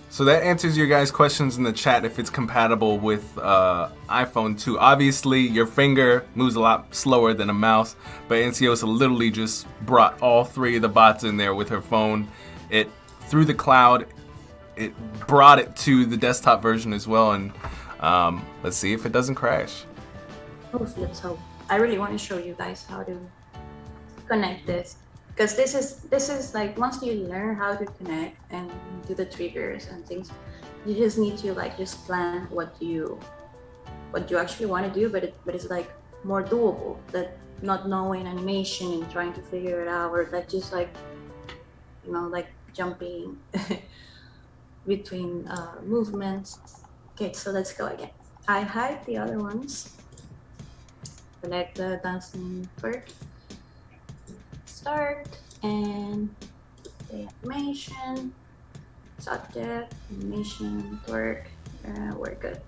So that answers your guys' questions in the chat if it's compatible with iPhone 2. Obviously, your finger moves a lot slower than a mouse, but Andsiosa literally just brought all 3 of the bots in there with her phone. It through the cloud, it brought it to the desktop version as well, and let's see if it doesn't crash. Oh, let's hope. I really want to show you guys how to connect this, because this is like, once you learn how to connect and do the triggers and things, you just need to like just plan what you actually want to do, but it's like more doable than not knowing animation and trying to figure it out, or that just like, you know, like jumping between movements. Okay, so let's go again. I hide the other ones. Select the dancing twerk. Start, and the animation, subject, animation, twerk. We're good.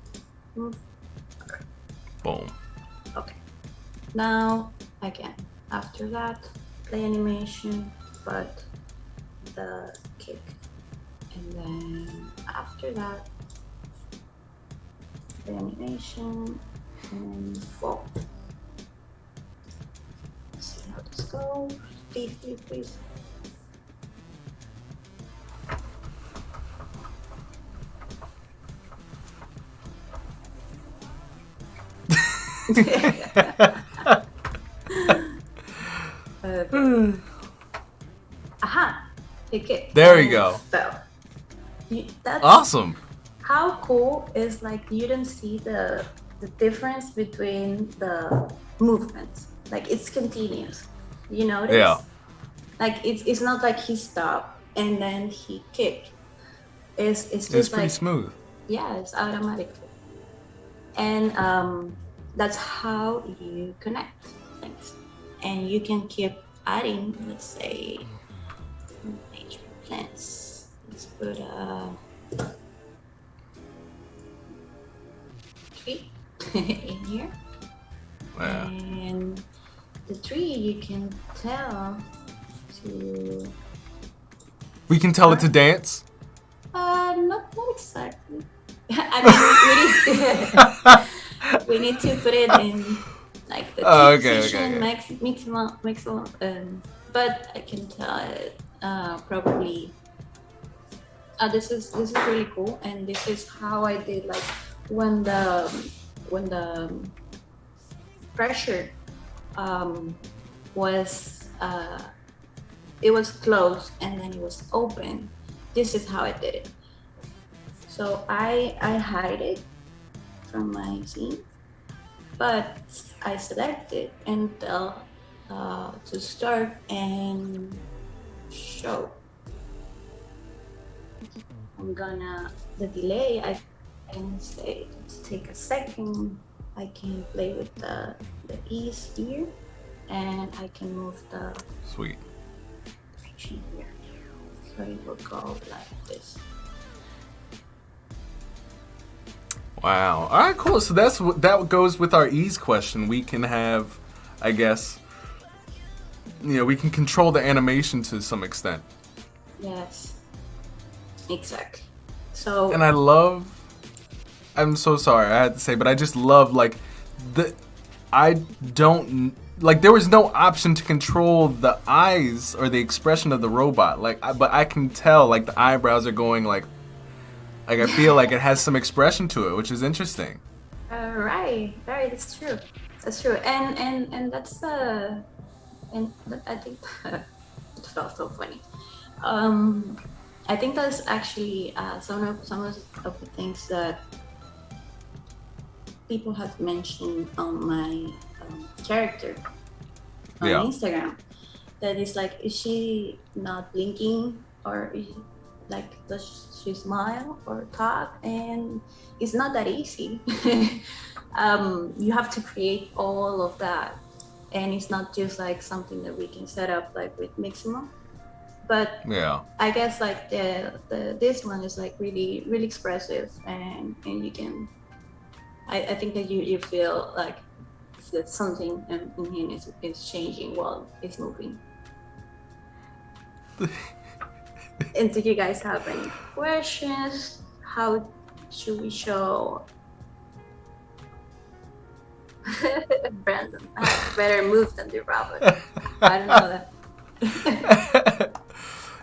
Move. Okay. Boom. Okay. Now again, after that, play animation, but the kick. And then after that, the animation and fall. Let's see how this goes. Please. Aha! It kicked. There you and go. Fell. That's Awesome. how cool is like you don't see the difference between the movements. Like it's continuous. You notice? Yeah. Like it's not like he stopped and then he kicked. It's It's just pretty like smooth. yeah, it's automatic. And that's how you connect things. And you can keep adding, let's say, nature plants. Let's put a tree in here. Yeah. And the tree you can tell to We can tell it to dance. not exactly. I mean, we need to put it in like the position, maximum. But I can tell it probably. This is really cool, and this is how I did like when the pressure was it was closed and then it was open. This is how I did it. So I hide it from my scene, but I select it and tell to start and show. I'm gonna, the delay, I can say, let's take a second. I can play with the ease here and I can move the Sweet. direction here. So it will go like this. Wow. All right, cool. So that goes with our ease question. We can have, I guess, we can control the animation to some extent. Yes, exactly. So And I'm so sorry, I had to say, but I just love I don't like there was no option to control the eyes or the expression of the robot. But I can tell like the eyebrows are going like I feel like it has some expression to it, which is interesting. right, that's true. That's true, and that's and I think it felt so funny. I think that's actually some of the things that people have mentioned on my character on Yeah. Instagram. That is like, is she not blinking or like does she smile or talk? And it's not that easy. You have to create all of that, and it's not just like something that we can set up like with Maximo. But Yeah. I guess like this one is like really expressive, and you can. I think that you feel like that something in him is changing while it's moving. And do you guys have any questions? How should we show? Brandon has better move than the robot. I don't know that.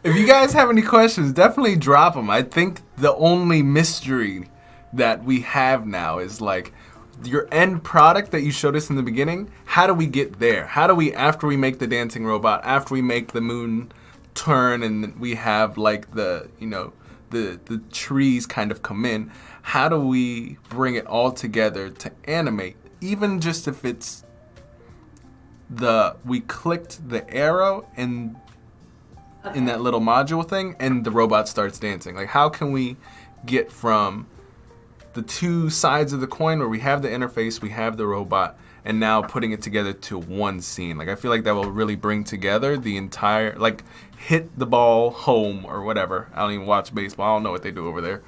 If you guys have any questions, definitely drop them. I think the only mystery that we have now is like your end product that you showed us in the beginning. How do we get there? How do we, after we make the dancing robot, after we make the moon turn and we have like the trees kind of come in, how do we bring it all together to animate? Even just if it's we clicked the arrow and in that little module thing and the robot starts dancing. Like how can we get from the two sides of the coin where we have the interface, we have the robot, and now putting it together to one scene? Like I feel like that will really bring together the entire, like hit the ball home or whatever. I don't even watch baseball. I don't know what they do over there.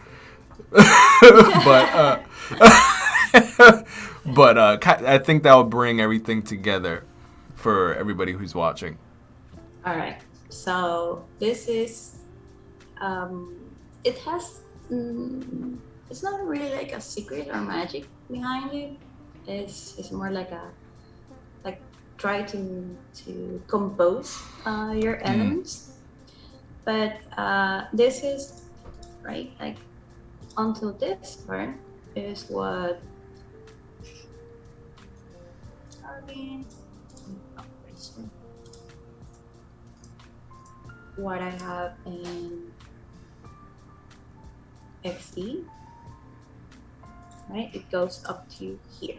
But I think that will bring everything together for everybody who's watching. All right. So this is, it has, it's not really like a secret or magic behind it. It's more like try to compose your elements. But this is, right, like until this part is what plugin, what I have in XD, right? It goes up to here.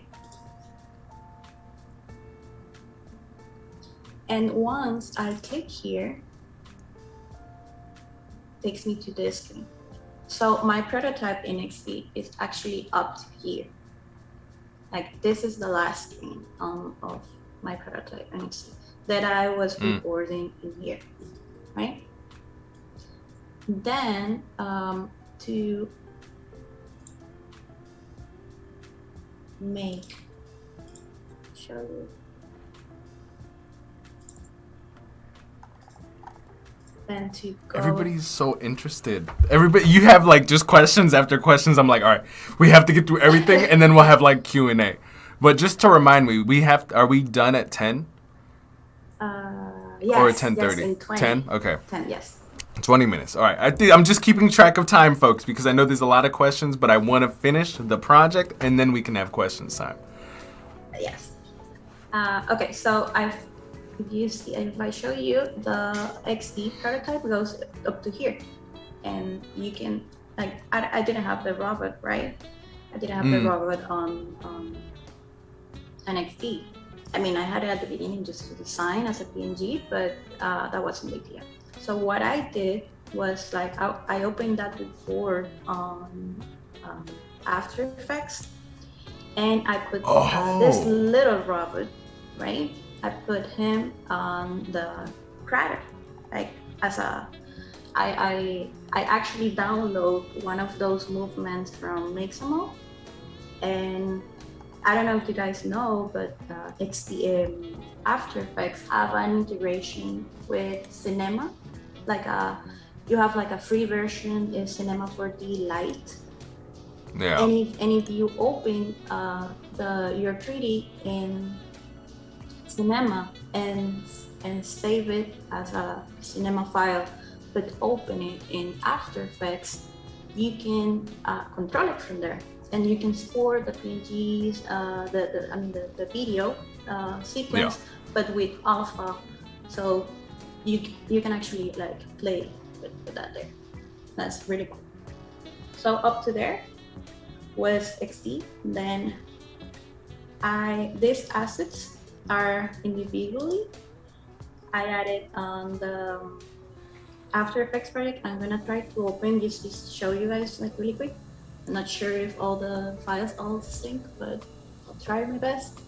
And once I click here, it takes me to this screen. So my prototype in XD is actually up to here. Like this is the last screen of my prototype in XD that I was recording in here, right? Then to show you. Then to go. Everybody's so interested. Everybody, you have like just questions after questions. I'm like, all right, we have to get through everything, and then we'll have like Q&A. But just to remind me, are we done at 10? Yes, or at 10:30? Yes, 10? Okay. 10, yes. 20 minutes. All right. I'm just keeping track of time, folks, because I know there's a lot of questions, but I want to finish the project, and then we can have questions time. Yes. Okay, so if I show you the XD prototype goes up to here, and you can, like, I didn't have the robot, right? I didn't have the robot on NXT. I mean, I had it at the beginning just to design as a PNG, but that wasn't the idea. So what I did was like, I opened that before on After Effects, and I put this little robot, right? I put him on the crater, like as a, I actually download one of those movements from Maximo, and I don't know if you guys know, but it's the After Effects have an integration with Cinema, like you have like a free version is Cinema 4D Lite. Yeah. And if you open your 3D in Cinema and save it as a Cinema file, but open it in After Effects, you can control it from there, and you can store the PNGs, the video sequence, but with alpha, so you can actually like play with that there. That's really cool. So up to there was XD. Then these assets are individually. I added on the After Effects project. I'm gonna try to open just to show you guys like really quick. I'm not sure if all the files all sync, but I'll try my best.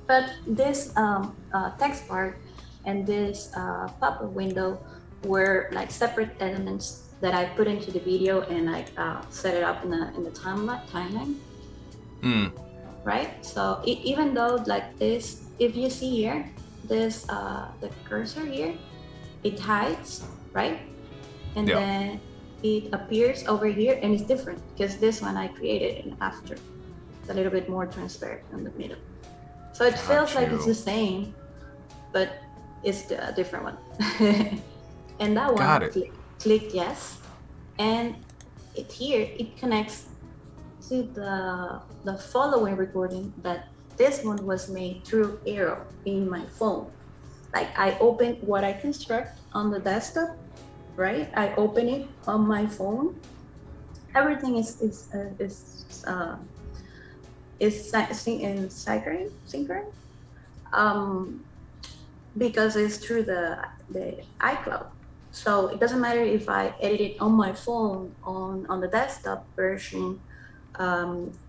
But this text bar and this pop-up window were like separate elements that I put into the video and I set it up in the timeline. Right? So even though like this, if you see here, this the cursor here, it hides, right? And then it appears over here and it's different because this one I created in After. It's a little bit more transparent in the middle. So it feels like it's the same, but it's a different one. And that one, click yes. And it connects to the following recording that this one was made through Aero in my phone. Like I open what I construct on the desktop, right? I open it on my phone. Everything is synchronous, because it's through the iCloud. So it doesn't matter if I edit it on my phone on the desktop version,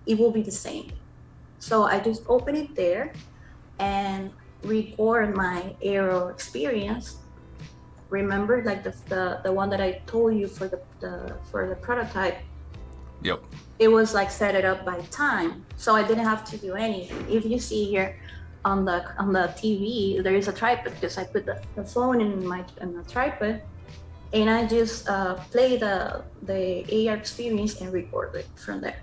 it will be the same. So I just open it there and record my Aero experience. Remember, like the one that I told you for the prototype. Yep. It was like set it up by time, so I didn't have to do anything. If you see here on the TV, there is a tripod because I put the phone in the tripod, and I just play the AR experience and record it from there.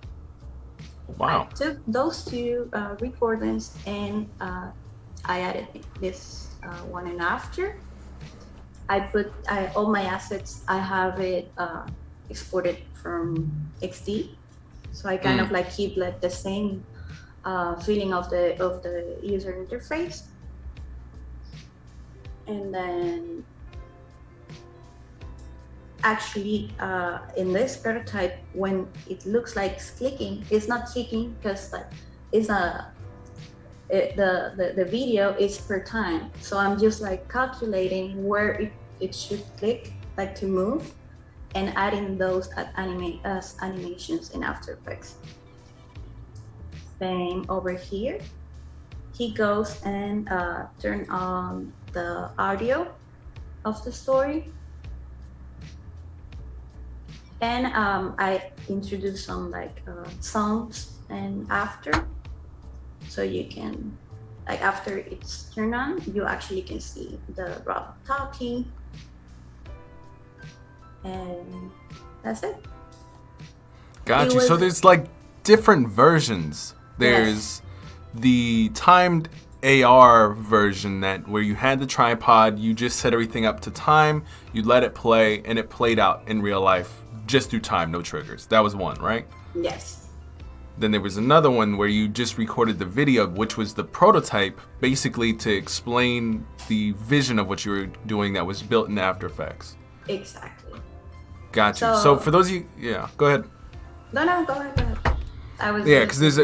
Wow. I took those two recordings and I added this one in After. I put all my assets. I have it exported from XD, so I kind of like keep like the same feeling of the user interface. And then actually in this prototype, when it looks like it's clicking, it's not clicking because like it's the video is per time. So I'm just like calculating where it should click, like to move, and adding those as animations in After Effects. Same over here. He goes and turn on the audio of the story. And I introduce some like songs and after, so you can, like after it's turned on, you actually can see the robot talking, and that's it. Got you. So there's like different versions. There's the timed AR version where you had the tripod, you just set everything up to time, you let it play, and it played out in real life just through time, no triggers. That was one, right? Yes. Then there was another one where you just recorded the video, which was the prototype, basically to explain the vision of what you were doing that was built in After Effects. Exactly. Gotcha. So for those of you, go ahead. No, go ahead. Because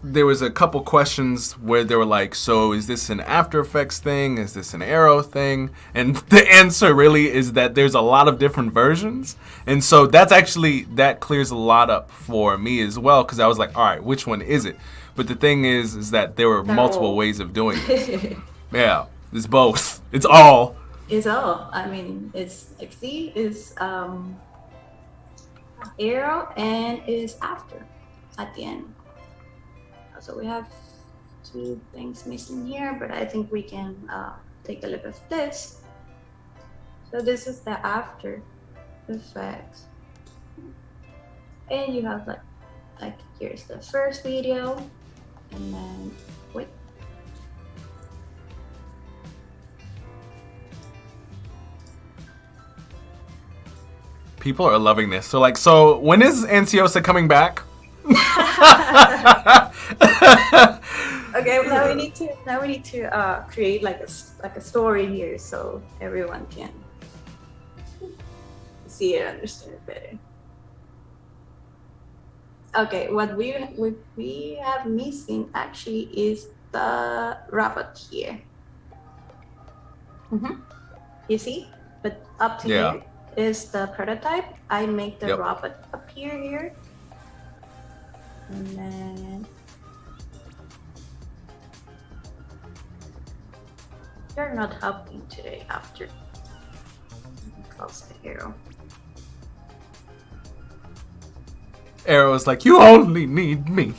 there was a couple questions where they were like, so is this an After Effects thing? Is this an Aero thing? And the answer really is that there's a lot of different versions. And so that clears a lot up for me as well, because I was like, all right, which one is it? But the thing is that there were multiple ways of doing it. Yeah, it's both. It's all. It's all. I mean, it's XD, it's Aero, and it's After at the end. So we have two things missing here, but I think we can take a look at this. So this is the After Effects, and you have like here's the first video, and then wait. People are loving this. So when is Andsiosa coming back? Okay, now we need to create like a story here so everyone can see it, understand it better. Okay, what we have missing actually is the robot here. You see, but up to here is the prototype. I make the robot appear here. And then you're not helping today After. Close the Aero. Aero is like, you only need me.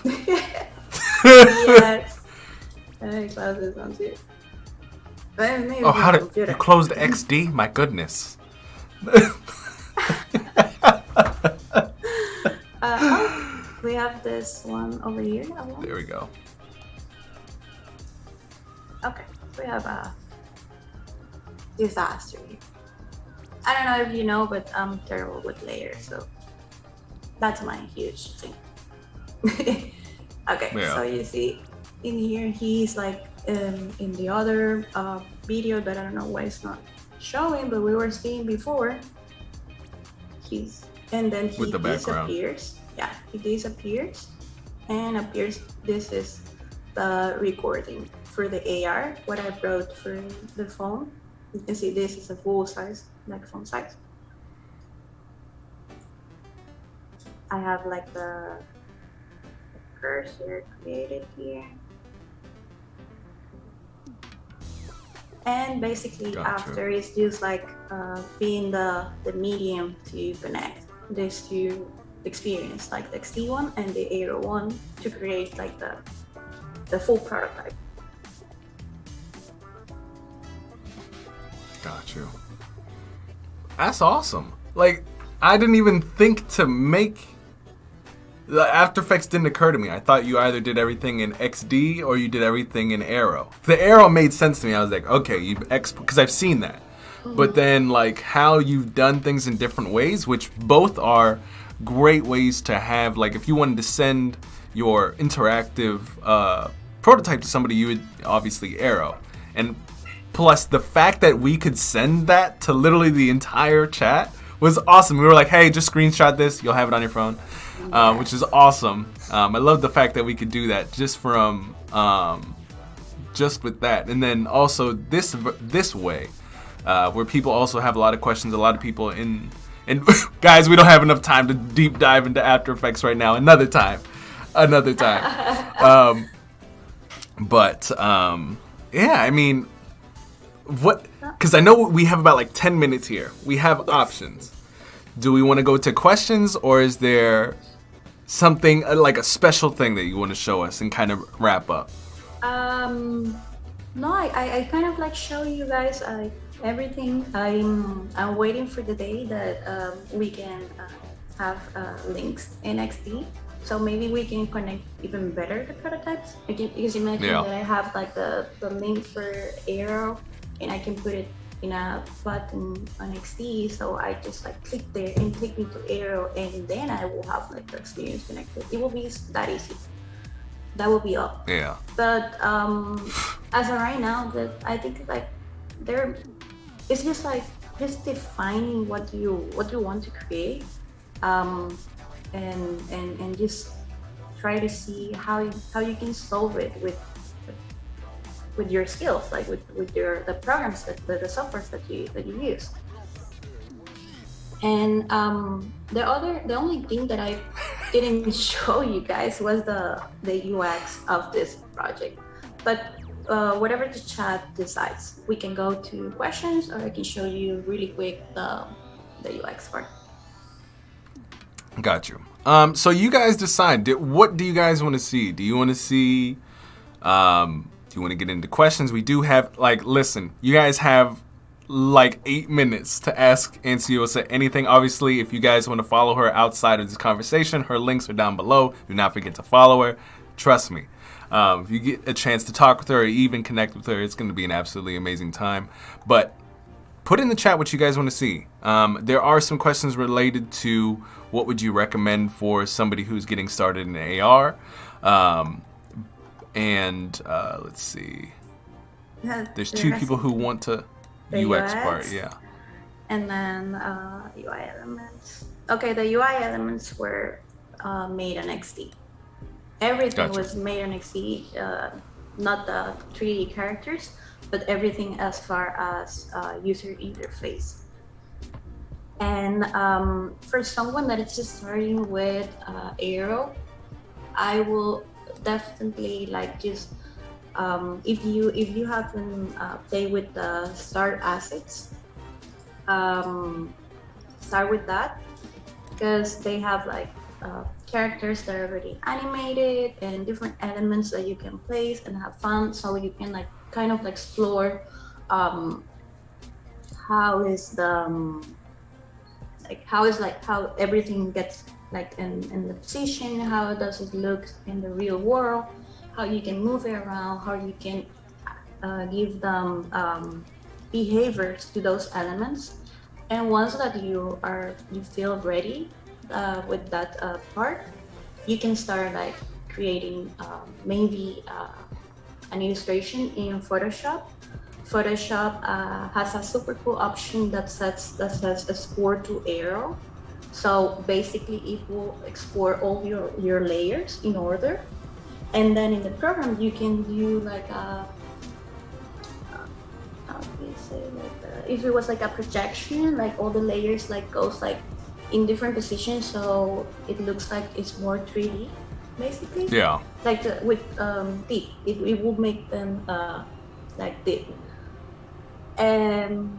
Yes. I close this one too. Oh, how did you close the XD? My goodness. We have this one over here. There we go. Okay, we have a disaster here. I don't know if you know, but I'm terrible with layers, so that's my huge thing. Okay, so you see in here, he's like in the other video that I don't know why it's not showing, but we were seeing before. And then he disappears. Yeah, he disappears and appears. This is the recording for the AR, what I brought for the phone. You can see this is a full size, like phone size. I have like the cursor created here. And basically After is just like being the medium to connect these two experience, like the XD one and the Aero one, to create like the full prototype. Got you. That's awesome. Like, I didn't even think to make the After Effects didn't occur to me. I thought you either did everything in XD or you did everything in Aero. The Aero made sense to me. I was like, okay, because I've seen that. But then like how you've done things in different ways, which both are great ways to have, like if you wanted to send your interactive prototype to somebody, you would obviously Aero. And plus, the fact that we could send that to literally the entire chat was awesome. We were like, hey, just screenshot this. You'll have it on your phone, which is awesome. I love the fact that we could do that just from just with that. And then also this way, where people also have a lot of questions. A lot of people and guys, we don't have enough time to deep dive into After Effects right now. Another time. Yeah, I mean, what? Because I know we have about like 10 minutes here. We have options. Do we want to go to questions, or is there something like a special thing that you want to show us and kind of wrap up? No, I kind of like show you guys everything. I'm waiting for the day that we can have links in XD. So maybe we can connect even better the prototypes. Because imagine that I have like the link for Aero, and I can put it in a button on XD. So I just like click there and take me to Aero, and then I will have like the experience connected. It will be that easy. That will be all. Yeah. But as of right now, that I think like it's just like just defining what you want to create. And just try to see how you can solve it with your skills, like with the programs the softwares that you use. And the only thing that I didn't show you guys was the UX of this project. But whatever the chat decides, we can go to questions, or I can show you really quick the UX part. Got you. So you guys decide. What do you guys want to see? Do you want to see? Do you want to get into questions? We do have listen. You guys have like 8 minutes to ask Andsiosa anything. Obviously, if you guys want to follow her outside of this conversation, her links are down below. Do not forget to follow her. Trust me. If you get a chance to talk with her or even connect with her, it's going to be an absolutely amazing time. But put in the chat what you guys want to see. There are some questions related to what would you recommend for somebody who's getting started in AR. Let's see. There's two people who want to UX part, yeah. And then UI elements. Okay, the UI elements were made on XD. Everything was made on XD, not the 3D characters, but everything as far as user interface. And for someone that is just starting with Aero, I will definitely just if you haven't played with the start assets, start with that, because they have characters that are already animated and different elements that you can place and have fun, so you can kind of explore how everything gets in the position, how does it look in the real world, how you can move it around, how you can give them behaviors to those elements. And once that you feel ready with that part, you can start creating maybe an illustration in Photoshop. Photoshop has a super cool option that says export to Aero. So basically it will export all your layers in order. And then in the program you can do if it was a projection, all the layers goes in different positions, so it looks like it's more 3D basically. Yeah. With deep, it will make them deep. And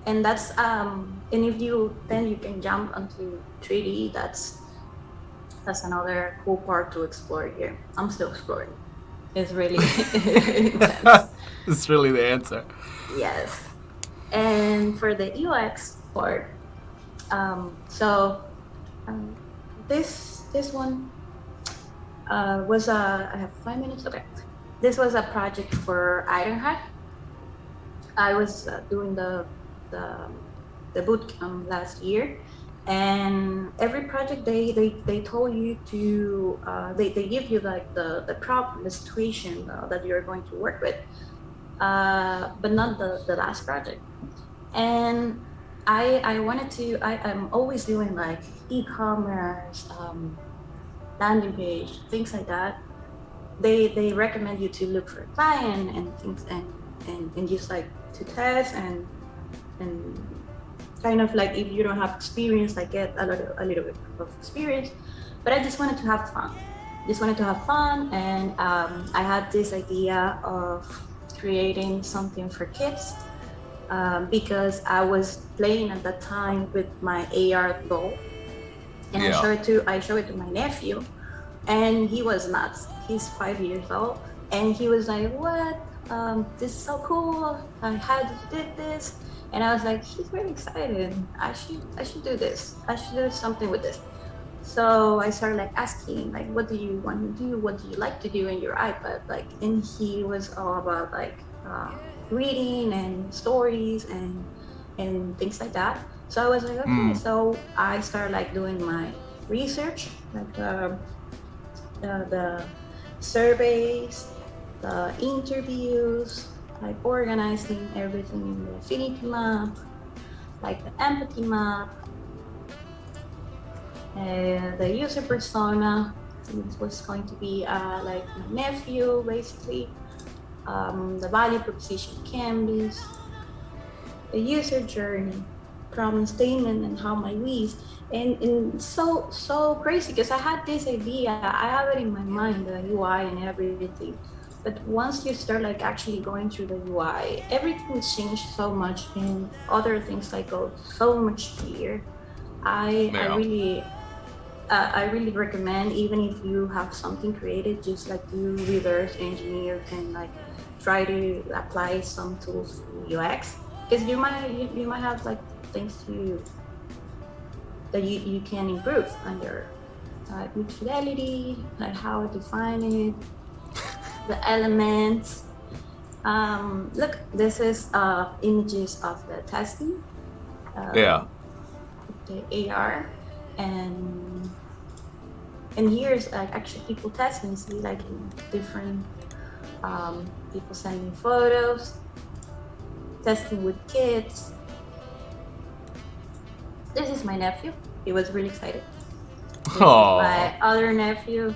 that's and if you can jump onto 3D. That's another cool part to explore here. I'm still exploring. It's really intense. It's really the answer. Yes. And for the UX part, this one was I have 5 minutes. Okay, this was a project for Ironhack. I was doing the boot camp last year, And every project they told you to they give you like the problem, the situation that you're going to work with, but not the last project. And I wanted to, I'm always doing like e-commerce, landing page, things like that. They recommend you to look for a client and things, and just like to test and kind of like, if you don't have experience, like get a little bit of experience. But I just wanted to have fun. And I had this idea of creating something for kids, because I was playing at that time with my AR doll, and Yeah. I showed it to my nephew, and he was nuts. He's 5 years old, and he was like, "What? This is so cool! How did you did this?" And I was like, "He's really excited. I should do this. I should do something with this." So I started like asking, like, "What do you want to do? What do you like to do in your iPad?" Like, and he was all about like reading and stories and things like that. So I was like, okay. So I started like doing my research, like the surveys, the interviews, like organizing everything in the affinity map, like the empathy map, the user persona. This was going to be like my nephew, basically. The value proposition canvas, the user journey, problem statement, and how my we's. And so crazy, because I had this idea, I have it in my mind, the UI and everything. But once you start like actually going through the UI, everything's changed so much, and other things like go so much clearer. I really recommend, even if you have something created, just like do reverse engineer and like try to apply some tools to UX, because you might have like things that you can improve on your mid fidelity, like how to define it, the elements. Look, this is images of the testing. Yeah. The AR, and here's like actually people testing. See, like in different people sending photos, testing with kids. This is my nephew. He was really excited. My other nephew,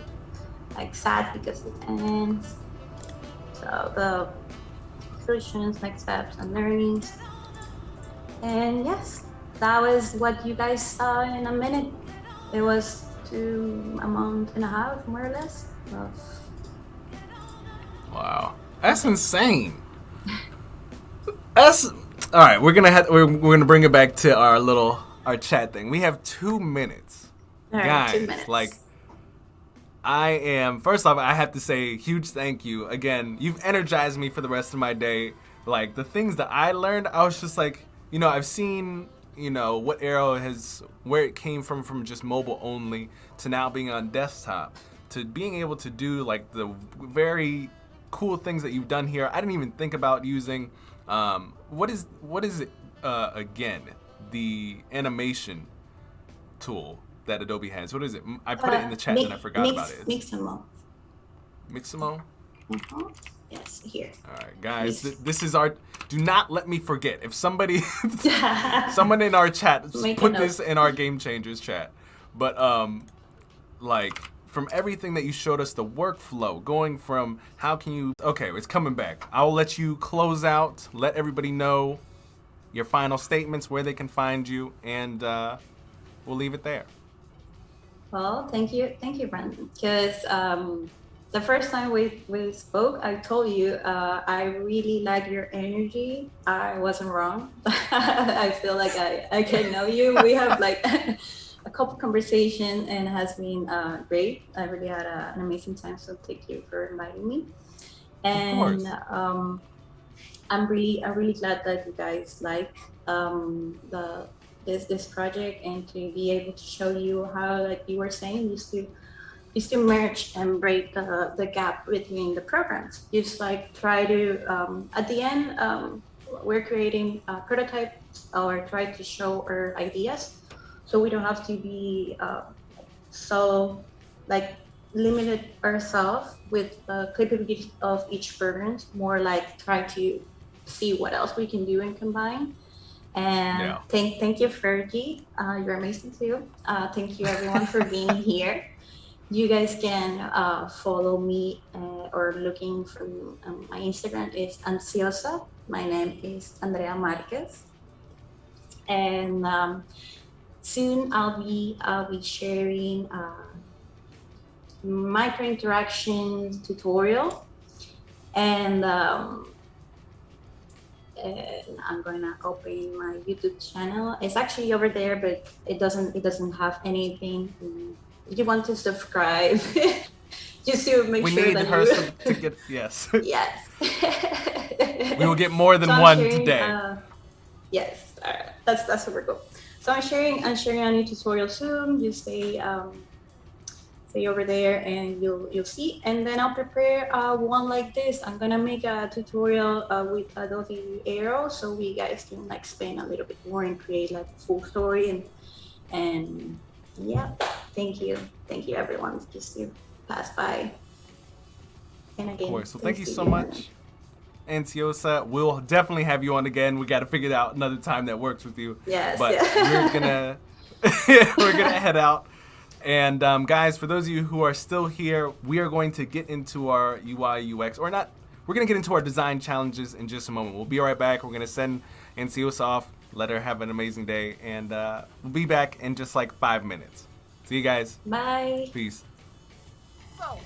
like sad because it ends. So the solutions, next steps, and learnings. And yes, that was what you guys saw in a minute. It was a month and a half, more or less. Wow, that's insane. That's all right. We're gonna bring it back to our chat thing. We have 2 minutes, All right, guys. 2 minutes. Like, first off, I have to say huge thank you again. You've energized me for the rest of my day. Like, the things that I learned, I was just like, I've seen, what Aero where it came from just mobile only to now being on desktop, to being able to do like the very cool things that you've done here. I didn't even think about using, what is it again? The animation tool that Adobe has. What is it? I put it in the chat and I forgot about it. Maximo. Maximo? Yes, here. All right, guys, this is our. Do not let me forget. If someone in our chat put this in our Game Changers chat, but like from everything that you showed us, the workflow going from how can you? Okay, it's coming back. I'll let you close out. Let everybody know your final statements, where they can find you, and we'll leave it there. Well, thank you, Brandon. Because the first time we spoke, I told you I really like your energy. I wasn't wrong. I feel like I can know you. We have like a couple conversations, and it has been great. I really had an amazing time. So thank you for inviting me. And I'm really glad that you guys like this project, and to be able to show you how, like you were saying, is to merge and break the gap between the programs. Just like try to, at the end, we're creating prototypes or try to show our ideas, so we don't have to be so like limited ourselves with capabilities of each program. More like try to see what else we can do and combine. And Yeah. thank you, Fergie. You're amazing too. Thank you everyone for being here. You guys can follow me or looking from my Instagram is Andsiosa. My name is Andrea Marquez, and soon I'll be sharing micro interaction tutorial, and I'm gonna open my YouTube channel. It's actually over there, but it doesn't have anything. If you want to subscribe, just to make We sure need that her you to get, yes. yes. We will get more than So I'm one sharing. today. Yes, that's super cool. So I'm sharing a new tutorial soon. Just stay over there and you'll see. And then I'll prepare one like this. I'm gonna make a tutorial with Adobe Aero, so we guys can like spend a little bit more and create like a full story. And yeah, thank you everyone just to pass by. And Of again, course. Well, thank thanks you to so you. much, Andsiosa. We'll definitely have you on again. We got to figure out another time that works with you. Yes, But yeah. we're gonna head out. And guys, for those of you who are still here, we are going to get into our UI UX, or not. We're gonna get into our design challenges in just a moment. We'll be right back. We're gonna send Andsiosa off, let her have an amazing day, and we'll be back in just like 5 minutes. See you guys. Bye. Peace. So.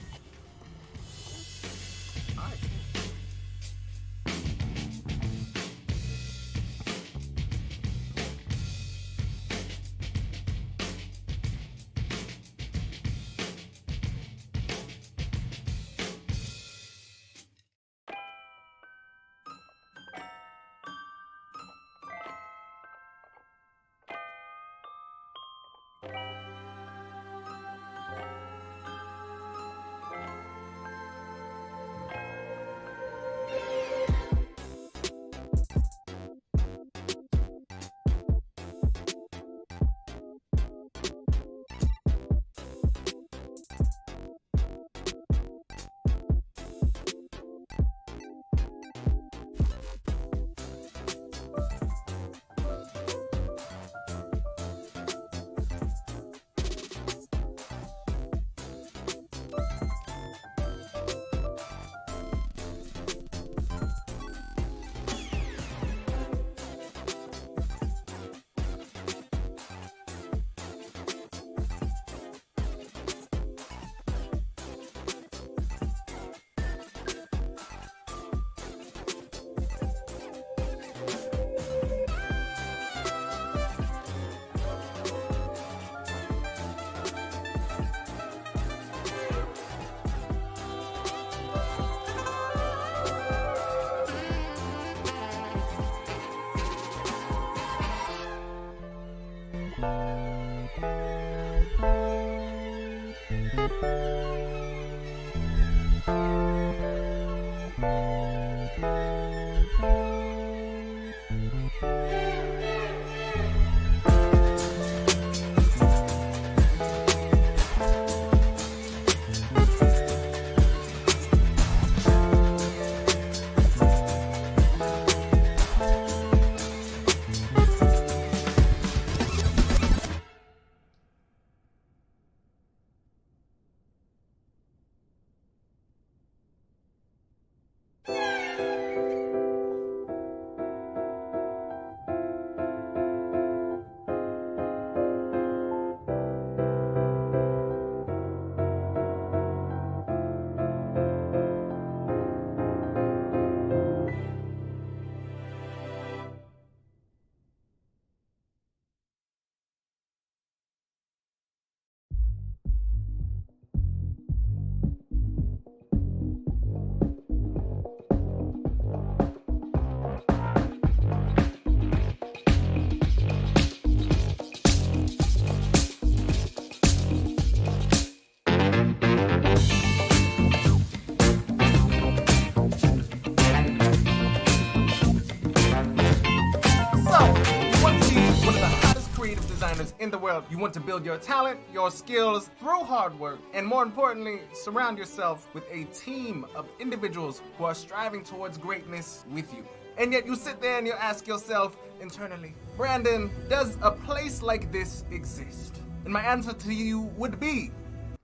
world. You want to build your talent, your skills through hard work, and more importantly, surround yourself with a team of individuals who are striving towards greatness with you. And yet you sit there and you ask yourself internally, Brandon, does a place like this exist? And my answer to you would be,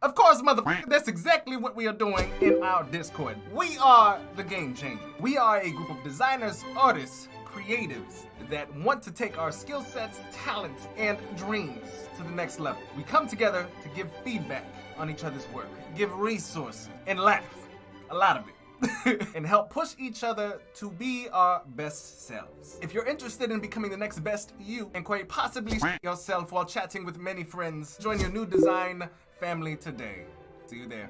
of course, motherfucker, that's exactly what we are doing in our Discord. We are the Game Changer. We are a group of designers, artists, creatives that want to take our skill sets, talents, and dreams to the next level. We come together to give feedback on each other's work, give resources, and laugh, a lot of it. And help push each other to be our best selves. If you're interested in becoming the next best you and quite possibly yourself while chatting with many friends, join your new design family today. See you there.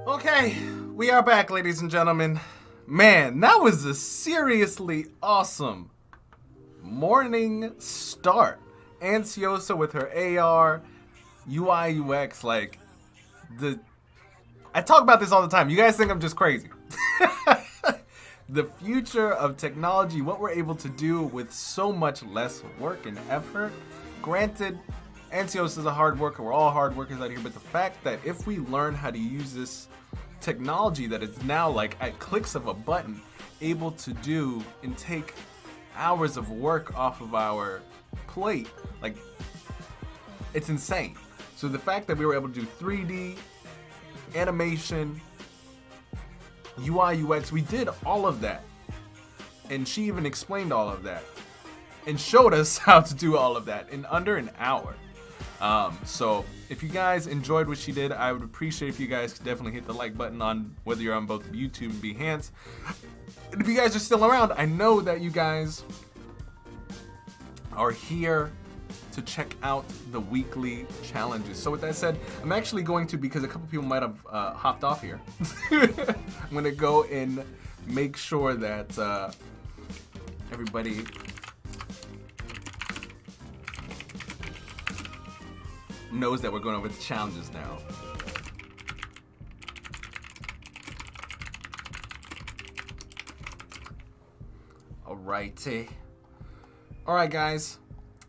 Okay, we are back, ladies and gentlemen. Man, that was a seriously awesome morning start. Andsiosa with her AR, UI, UX, like, I talk about this all the time. You guys think I'm just crazy. The future of technology, what we're able to do with so much less work and effort. Granted, Andsiosa is a hard worker. We're all hard workers out here, but the fact that if we learn how to use this technology that is now like at clicks of a button able to do and take hours of work off of our plate, like, it's insane. So the fact that we were able to do 3D animation, UI, UX, we did all of that, and she even explained all of that and showed us how to do all of that in under an hour. So if you guys enjoyed what she did, I would appreciate if you guys could definitely hit the like button on whether you're on both YouTube and Behance. And if you guys are still around, I know that you guys are here to check out the weekly challenges. So with that said, I'm actually going to, because a couple people might have hopped off here, I'm gonna go and make sure that everybody knows that we're going over the challenges now. Alrighty. Alright, guys.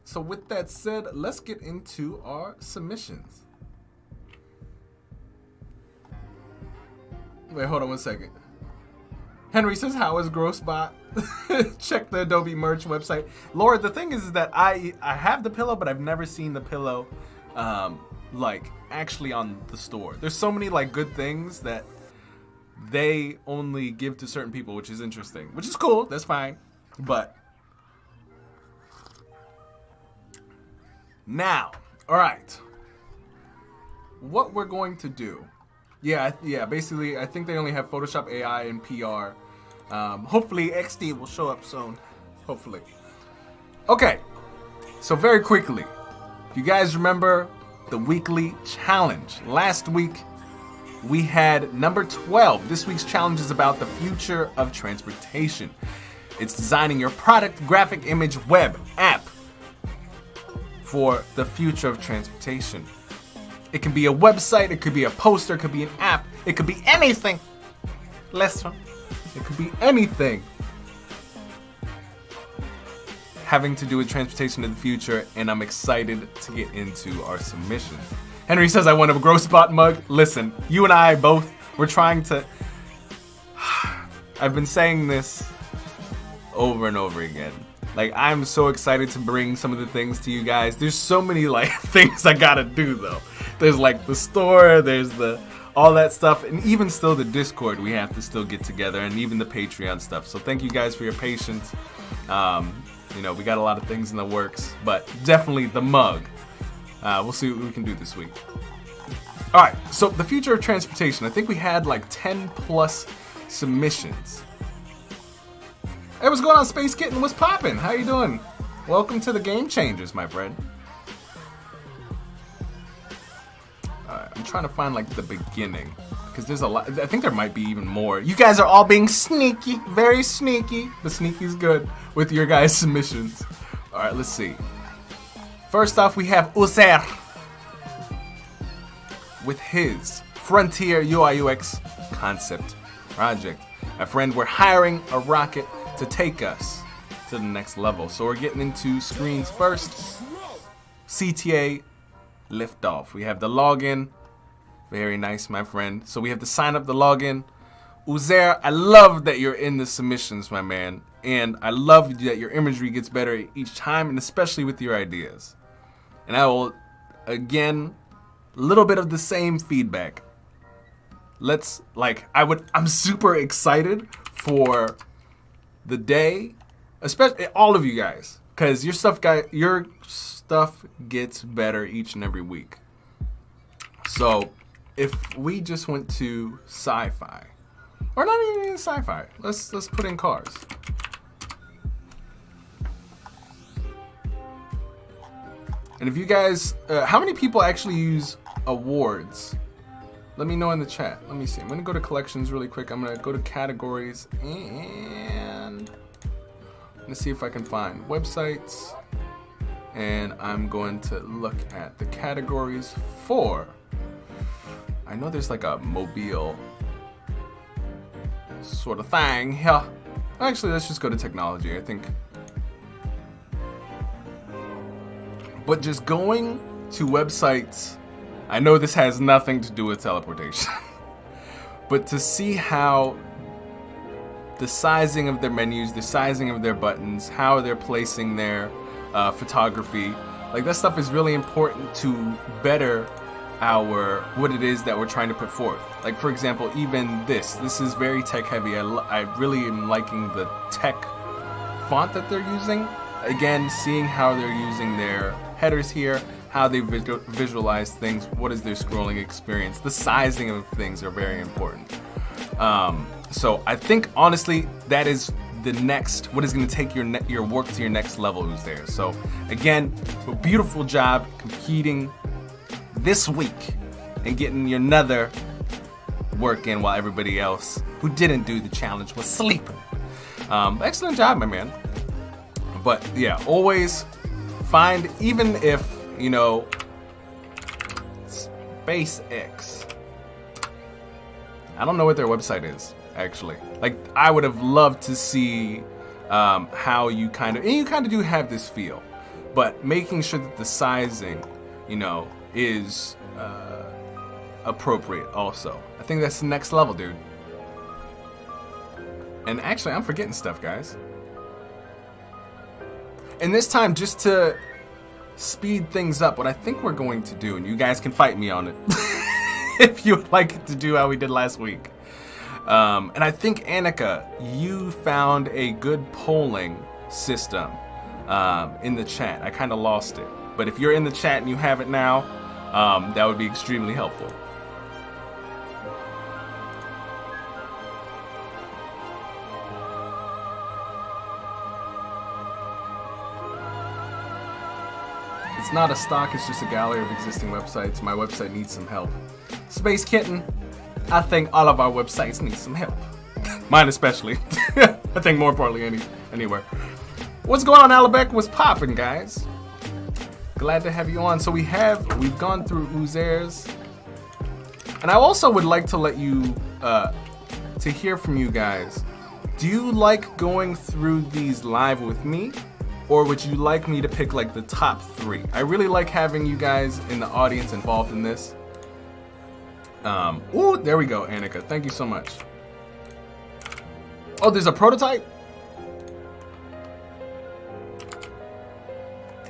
So with that said, let's get into our submissions. Wait, hold on 1 second. Henry says, how is GroceBot? Check the Adobe merch website. Laura, the thing is that I have the pillow, but I've never seen the pillow like actually on the store. There's so many like good things that they only give to certain people, which is interesting, which is cool. That's fine. But now, all right, what we're going to do. Yeah, basically, I think they only have Photoshop AI and PR. Hopefully, XD will show up soon. Hopefully. Okay, so very quickly, if you guys remember the weekly challenge, last week we had number 12. This week's challenge is about the future of transportation. It's designing your product, graphic, image, web app for the future of transportation. It can be a website, it could be a poster, it could be an app, it could be anything. Listen, it could be anything having to do with transportation in the future, and I'm excited to get into our submissions. Henry says I want a GroceBot mug. Listen, you and I both, we're trying to... I've been saying this over and over again. Like, I'm so excited to bring some of the things to you guys. There's so many like things I gotta do though. There's like the store, there's the all that stuff, and even still the Discord we have to still get together, and even the Patreon stuff. So thank you guys for your patience. You know, we got a lot of things in the works, but definitely the mug. We'll see what we can do this week. All right, so the future of transportation. I think we had like 10 plus submissions. Hey, what's going on, Space Kitten? What's poppin'? How you doing? Welcome to the Game Changers, my friend. Alright, I'm trying to find like the beginning, because there's a lot. I think there might be even more. You guys are all being sneaky, very sneaky, but sneaky's good with your guys' submissions. Alright, let's see. First off, we have Uzer with his Frontier UI UX concept project. My friend, we're hiring a rocket to take us to the next level. So we're getting into screens first. CTA liftoff. We have the login. Very nice, my friend. So we have to sign up the login. Uzair, I love that you're in the submissions, my man. And I love that your imagery gets better each time, and especially with your ideas. And I will, again, a little bit of the same feedback. I'm super excited for the day, especially all of you guys, because your stuff gets better each and every week. So if we just went to sci-fi, or not even sci-fi, let's put in cars. And if you guys, how many people actually use awards? Let me know in the chat. Let me see. I'm gonna go to collections really quick. I'm gonna go to categories, and let's see if I can find websites. And I'm going to look at the categories for, I know there's like a mobile sort of thing here. Actually, let's just go to technology, I think. But just going to websites, I know this has nothing to do with teleportation, but to see how the sizing of their menus, the sizing of their buttons, how they're placing their photography, like that stuff is really important to better what it is that we're trying to put forth. Like, for example, even this is very tech heavy. I really am liking the tech font that they're using. Again, seeing how they're using their headers here, how they visualize things, what is their scrolling experience, the sizing of things are very important. So I think honestly that is the next, what is going to take your work to your next level who's there. So again, a beautiful job competing this week and getting your another work in while everybody else who didn't do the challenge was sleeping. Excellent job, my man. But yeah, always find, even if, you know, SpaceX, I don't know what their website is, actually. Like, I would have loved to see how you kind of, and you kind of do have this feel, but making sure that the sizing, you know, is appropriate also. I think that's the next level, dude. And actually, I'm forgetting stuff, guys. And this time, just to speed things up, what I think we're going to do, and you guys can fight me on it if you would like to do how we did last week. And I think, Annika, you found a good polling system in the chat. I kind of lost it. But if you're in the chat and you have it now, that would be extremely helpful. It's not a stock, it's just a gallery of existing websites. My website needs some help. Space Kitten, I think all of our websites need some help. Mine especially. I think more importantly anywhere. What's going on, Alabek? What's poppin', guys? Glad to have you on. So we've gone through Uzairs. And I also would like to let you, to hear from you guys. Do you like going through these live with me? Or would you like me to pick like the top 3? I really like having you guys in the audience involved in this. Ooh, there we go, Annika. Thank you so much. Oh, there's a prototype?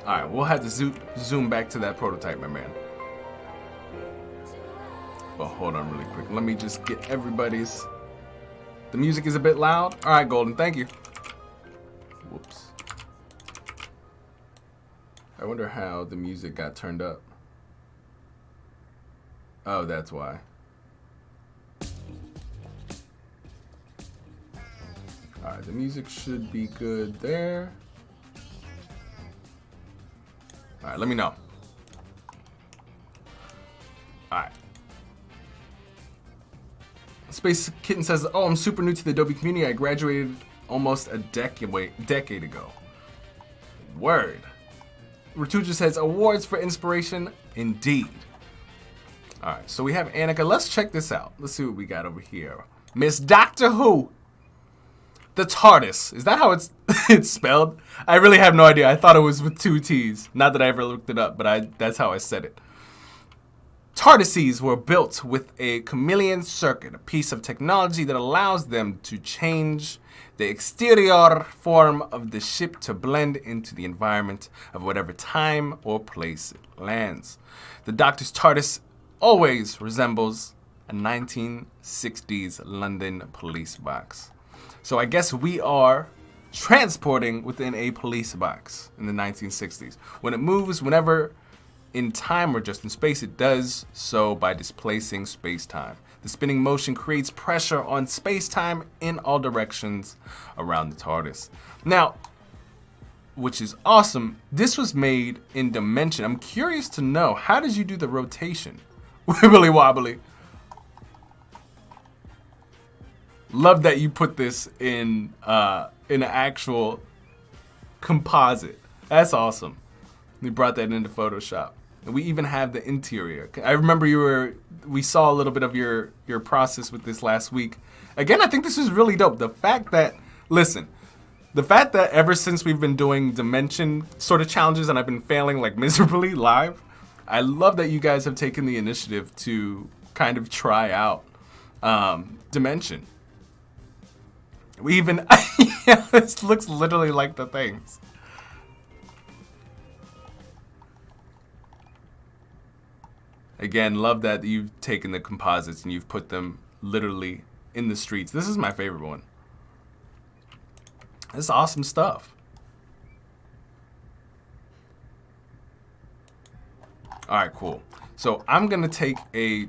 Alright, we'll have to zoom back to that prototype, my man. Well, hold on really quick. Let me just get everybody's... The music is a bit loud. Alright, Golden, thank you. Whoops. I wonder how the music got turned up. Oh, that's why. Alright, the music should be good there. Alright, let me know. Alright. Space Kitten says, oh, I'm super new to the Adobe community. I graduated almost a decade ago. Word. Ratuja says, awards for inspiration, indeed. Alright, so we have Annika. Let's check this out. Let's see what we got over here. Miss Doctor Who. The TARDIS. Is that how it's spelled? I really have no idea. I thought it was with 2 T's. Not that I ever looked it up, but that's how I said it. TARDISes were built with a chameleon circuit, a piece of technology that allows them to change the exterior form of the ship to blend into the environment of whatever time or place it lands. The Doctor's TARDIS always resembles a 1960s London police box. So I guess we are transporting within a police box in the 1960s. When it moves, whenever in time or just in space, it does so by displacing space-time. The spinning motion creates pressure on space-time in all directions around the TARDIS. Now, which is awesome, this was made in Dimension. I'm curious to know, how did you do the rotation? Wibbly wobbly. Love that you put this in an actual composite. That's awesome. We brought that into Photoshop. And we even have the interior. I remember we saw a little bit of your process with this last week. Again, I think this is really dope. The fact that, listen, the fact that ever since we've been doing Dimension sort of challenges and I've been failing like miserably live, I love that you guys have taken the initiative to kind of try out Dimension. We even, yeah, this looks literally like the things. Again, love that you've taken the composites and you've put them literally in the streets. This is my favorite one. This is awesome stuff. All right, cool. So I'm going to take a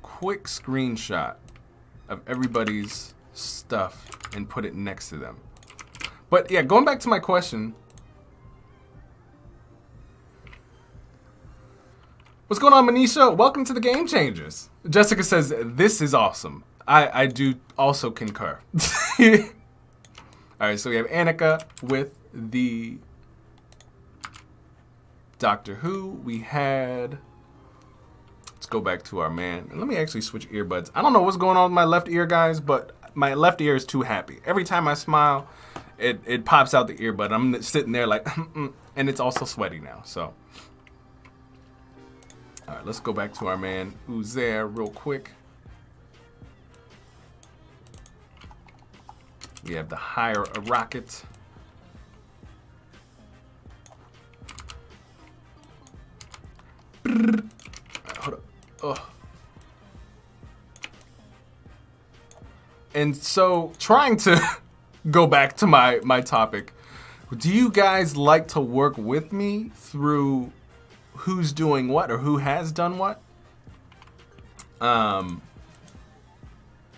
quick screenshot of everybody's stuff and put it next to them. But yeah, going back to my question. What's going on, Manisha? Welcome to the Game Changers. Jessica says, this is awesome. I do also concur. All right, so we have Annika with the Doctor Who. We had, let's go back to our man. And let me actually switch earbuds. I don't know what's going on with my left ear, guys, but my left ear is too happy. Every time I smile, it pops out the earbud. I'm sitting there like, and it's also sweaty now. So, all right, let's go back to our man Uzair real quick. We have the higher rocket. Right, hold up. Oh. And so, trying to go back to my topic, do you guys like to work with me through who's doing what or who has done what?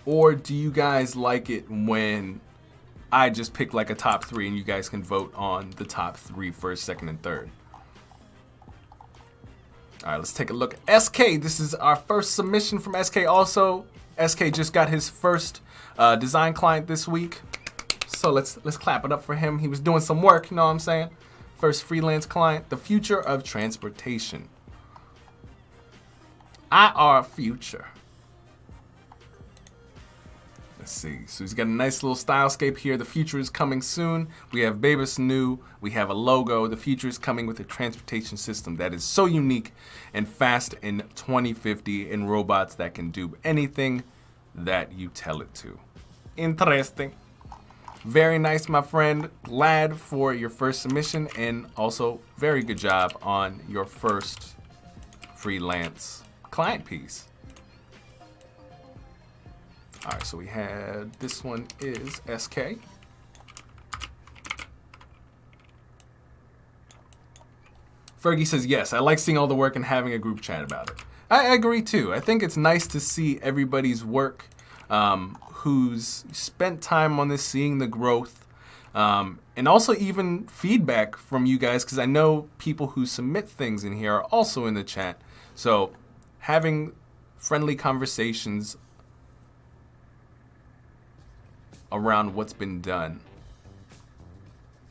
Or do you guys like it when I just pick like a top 3 and you guys can vote on the top 3 first, second, and third? All right, let's take a look. SK, this is our first submission from SK. Also, SK just got his first design client this week. So let's clap it up for him. He was doing some work, you know what I'm saying? First freelance client, the future of transportation. IR future. Let's see. So he's got a nice little stylescape here. The future is coming soon. We have Babus New. We have a logo. The future is coming with a transportation system that is so unique and fast in 2050 and robots that can do anything that you tell it to. Interesting. Very nice, my friend. Glad for your first submission and also very good job on your first freelance client piece. All right, so we had, this one is SK. Fergie says, yes, I like seeing all the work and having a group chat about it. I agree too. I think it's nice to see everybody's work, who's spent time on this, seeing the growth, and also even feedback from you guys, because I know people who submit things in here are also in the chat. So having friendly conversations around what's been done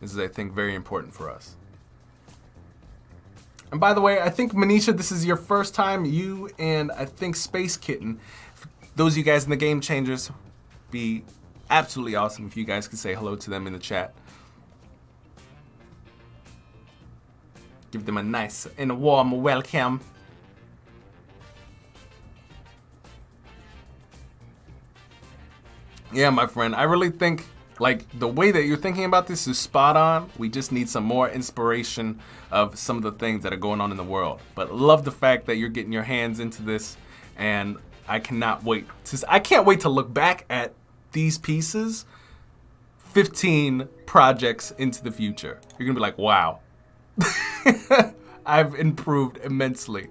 is, I think, very important for us. And by the way, I think, Manisha, this is your first time. You and I think Space Kitten, those of you guys in the Game Changers, be absolutely awesome if you guys could say hello to them in the chat. Give them a nice and a warm welcome. Yeah, my friend, I really think, like, the way that you're thinking about this is spot on. We just need some more inspiration of some of the things that are going on in the world. But love the fact that you're getting your hands into this, and I cannot wait. I can't wait to look back at these pieces 15 projects into the future. You're gonna be like, wow. I've improved immensely.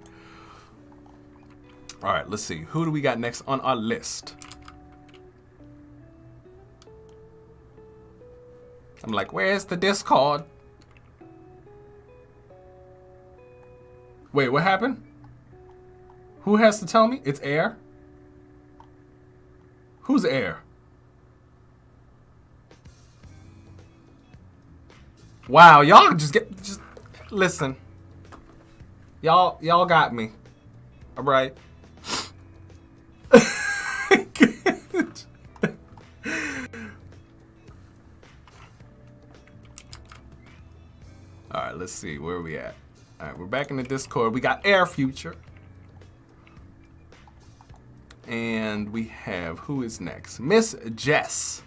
All right, let's see. Who do we got next on our list? I'm like, where's the Discord? Wait, what happened? Who has to tell me? It's Air? Who's Air? Wow, y'all just listen. Y'all got me. All right. All right, let's see, where are we at? All right, we're back in the Discord. We got Air Future. And we have, who is next? Miss Jess.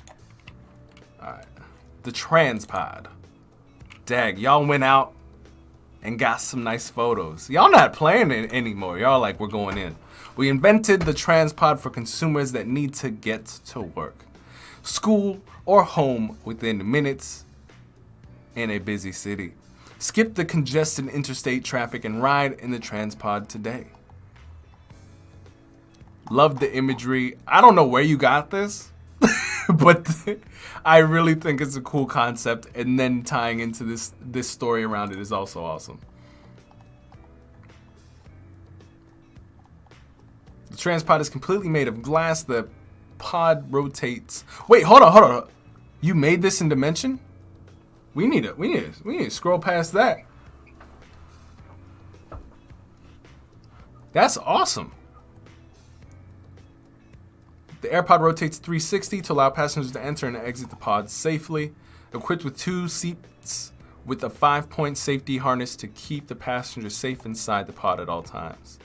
All right, the Transpod. Dag, y'all went out and got some nice photos. Y'all not playing it anymore. Y'all like, we're going in. We invented the Transpod for consumers that need to get to work, school, or home within minutes in a busy city. Skip the congested interstate traffic and ride in the Transpod today. Love the imagery. I don't know where you got this, but I really think it's a cool concept, and then tying into this story around it is also awesome. The Transpod is completely made of glass. The pod rotates. Wait, hold on. You made this in Dimension? We need to scroll past that. That's awesome. The AirPod rotates 360 to allow passengers to enter and exit the pod safely. Equipped with 2 seats with a 5-point safety harness to keep the passenger safe inside the pod at all times.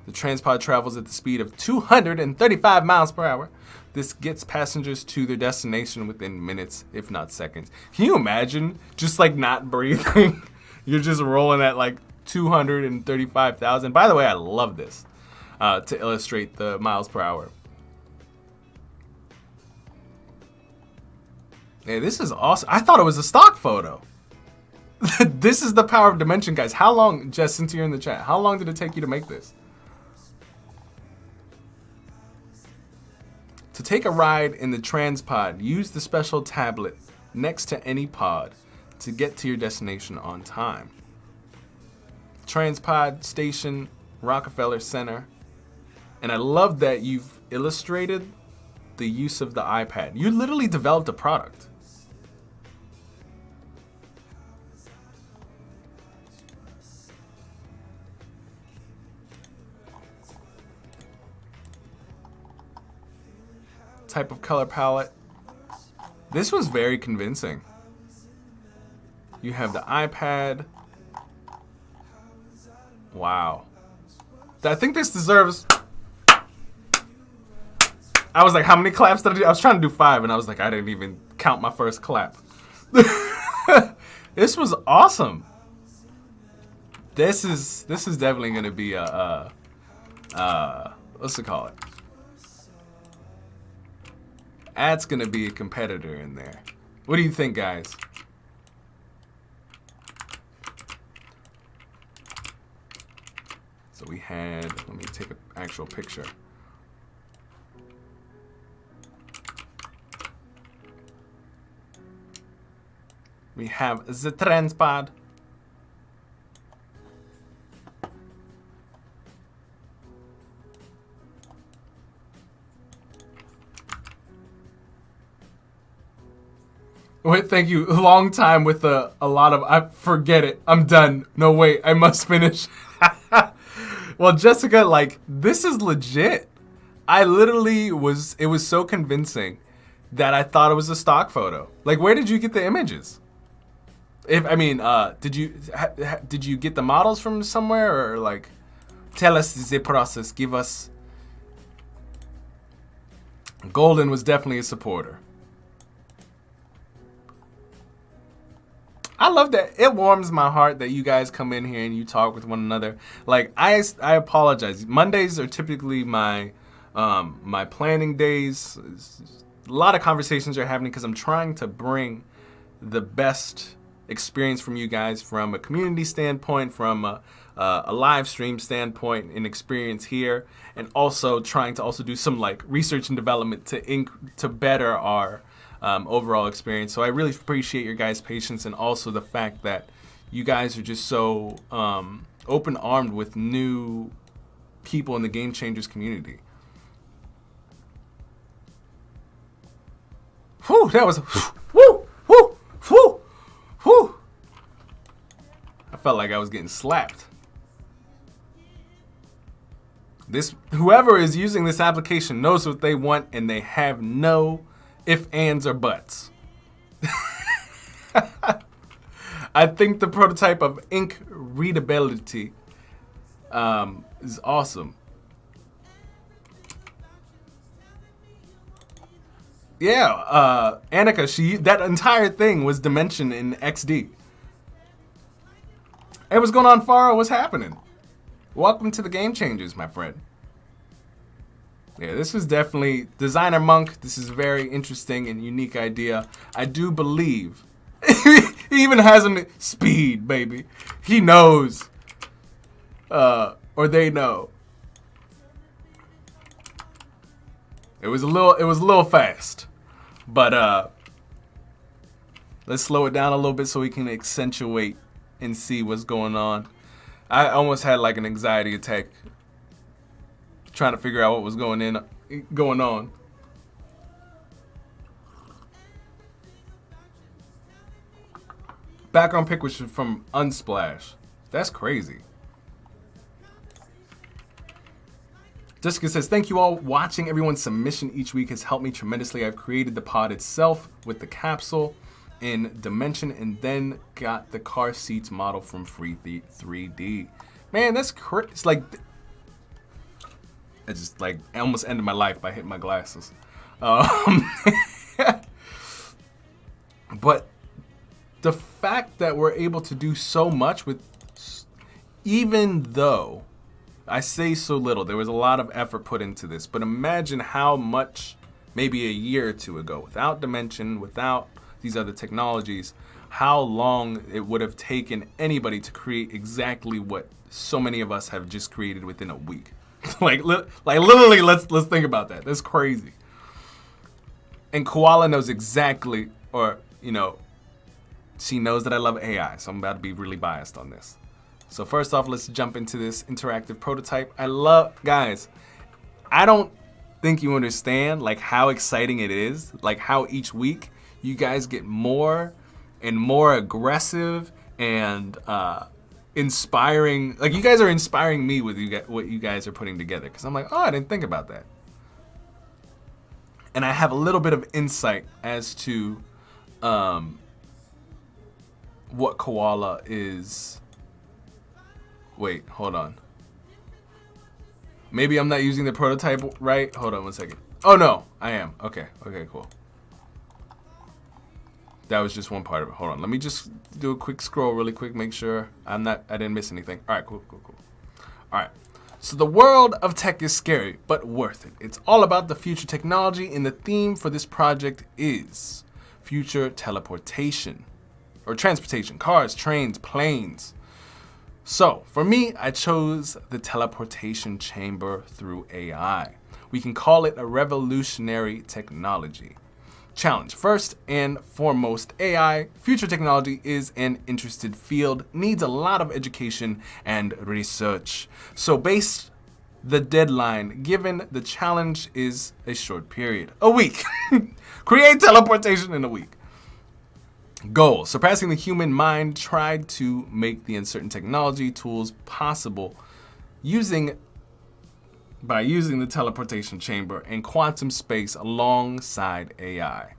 The transpod travels at the speed of 235 miles per hour. This gets passengers to their destination within minutes, if not seconds. Can you imagine just like not breathing? You're just rolling at like 235,000. By the way, I love this to illustrate the miles per hour. Hey, this is awesome. I thought it was a stock photo. This is the power of dimension, guys. How long, Jess, since you're in the chat, how long did it take you to make this? To take a ride in the transpod, use the special tablet next to any pod to get to your destination on time. Transpod station, Rockefeller Center. And I love that you've illustrated the use of the iPad. You literally developed a product. Type of color palette. This was very convincing. You have the iPad. Wow. I think this deserves... I was like, how many claps did I do? I was trying to do 5, and I was like, I didn't even count my first clap. This was awesome. This is definitely gonna be a what's it call it? That's gonna be a competitor in there. What do you think, guys? So we had, let me take an actual picture. We have the transpod. Wait, thank you. Long time with a lot of, I forget it. I'm done. No, wait, I must finish. Well, Jessica, like, this is legit. I literally was, it was so convincing that I thought it was a stock photo. Like, where did you get the images? If I mean, did you get the models from somewhere, or like, tell us the process, give us. Golden was definitely a supporter. I love that. It warms my heart that you guys come in here and you talk with one another. Like, I apologize. Mondays are typically my my planning days. A lot of conversations are happening because I'm trying to bring the best experience from you guys, from a community standpoint, from a live stream standpoint, and experience here, and also trying to also do some like research and development to better our overall experience. So I really appreciate your guys' patience, and also the fact that you guys are just so open-armed with new people in the Game Changers community. Whew, that was whoo, whoo, whoo, whoo. I felt like I was getting slapped. This, whoever is using this application knows what they want, and they have no if, ands, or buts. I think the prototype of ink readability is awesome. Yeah, Annika, that entire thing was Dimension in XD. Hey, what's going on, Faro? What's happening? Welcome to the Game Changers, my friend. Yeah, this was definitely Designer Monk. This is a very interesting and unique idea. I do believe he even has a speed, baby. He knows, or they know. It was a little fast, but let's slow it down a little bit so we can accentuate and see what's going on. I almost had like an anxiety attack trying to figure out what was going on. Background pic was from Unsplash. That's crazy. Jessica says, thank you all. Watching everyone's submission each week has helped me tremendously. I've created the pod itself with the capsule. in Dimension and then got the car seats model from Free 3D. Man, that's crazy. It's like, I just like I almost ended my life by hitting my glasses. But the fact that we're able to do so much with, even though I say so little, there was a lot of effort put into this, but imagine how much maybe a year or two ago, without Dimension, without these other technologies, how long it would have taken anybody to create exactly what so many of us have just created within a week. like literally, let's think about that. That's crazy. And Koala knows exactly, or you know, she knows that I love AI, so I'm about to be really biased on this. So first off, let's jump into this interactive prototype. Guys, I don't think you understand like how exciting it is, like how each week you guys get more and more aggressive and inspiring. Like you guys are inspiring me with what you guys are putting together, because I'm like, oh, I didn't think about that. And I have a little bit of insight as to what Koala is. Wait, hold on. Maybe I'm not using the prototype right. Hold on 1 second. Oh no, I am. Okay, cool. That was just one part of it. Hold on, let me just do a quick scroll really quick, make sure I didn't miss anything. All right, cool. All right, so the world of tech is scary, but worth it. It's all about the future technology, and the theme for this project is future teleportation, or transportation, cars, trains, planes. So for me, I chose the teleportation chamber through AI. We can call it a revolutionary technology. Challenge. First and foremost, AI, future technology, is an interested field, needs a lot of education and research. So based the deadline given, the challenge is a short period, a week. Create teleportation in a week. Goal: surpassing the human mind, tried to make the uncertain technology tools possible by using the teleportation chamber and quantum space alongside AI.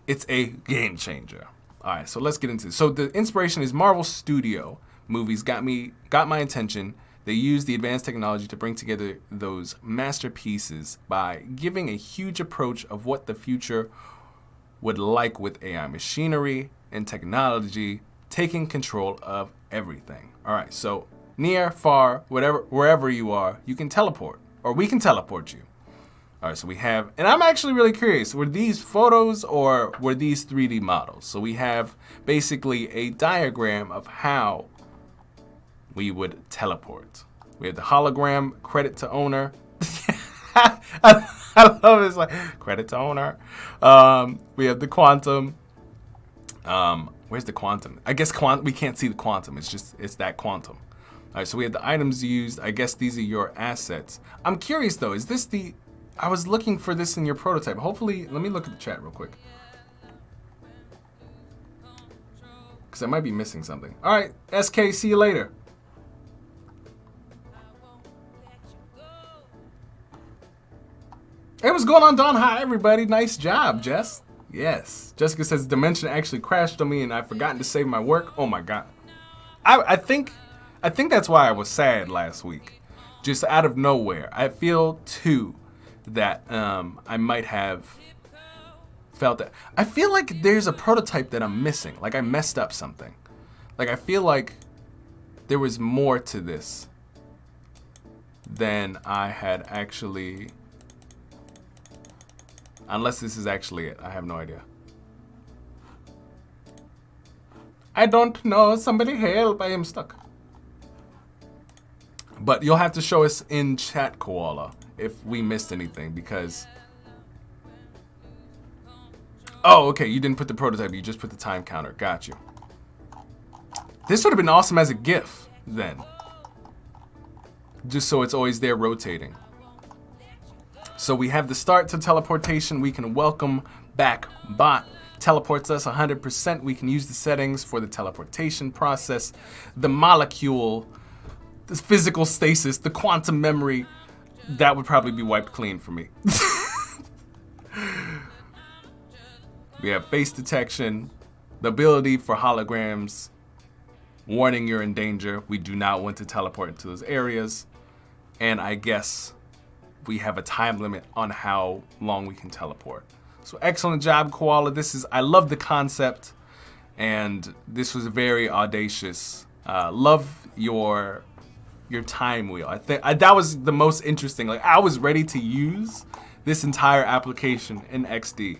It's a game changer. All right, so let's get into this. So the inspiration is Marvel Studio movies got my attention. They used the advanced technology to bring together those masterpieces by giving a huge approach of what the future would like with AI machinery and technology taking control of everything. All right, so near, far, wherever you are, you can teleport, or we can teleport you. All right, so we have, and I'm actually really curious, were these photos or were these 3D models? So we have basically a diagram of how we would teleport. We have the hologram, credit to owner. I love this, like credit to owner. We have the quantum. Where's the quantum? I guess we can't see the quantum. It's that quantum. All right, so we have the items used. I guess these are your assets. I'm curious though, is this I was looking for this in your prototype. Hopefully, let me look at the chat real quick, because I might be missing something. All right, SK, see you later. Hey, what's going on, Don? Hi, everybody. Nice job, Jess. Yes. Jessica says Dimension actually crashed on me and I've forgotten to save my work. Oh my God. I think that's why I was sad last week. Just out of nowhere. I feel too that I might have felt that. I feel like there's a prototype that I'm missing. Like I messed up something. Like I feel like there was more to this than I had actually. Unless this is actually it. I have no idea. I don't know. Somebody help. I am stuck. But you'll have to show us in chat, Koala, if we missed anything, because... Oh, okay. You didn't put the prototype. You just put the time counter. Got you. This would have been awesome as a GIF, then. Just so it's always there rotating. So we have the start to teleportation. We can welcome back bot. Teleports us 100%. We can use the settings for the teleportation process. The molecule, the physical stasis, the quantum memory. That would probably be wiped clean for me. We have face detection. The ability for holograms, warning you're in danger. We do not want to teleport into those areas. And I guess we have a time limit on how long we can teleport. So excellent job, Koala. I love the concept, and this was very audacious. Love your time wheel. I think that was the most interesting. Like, I was ready to use this entire application in XD.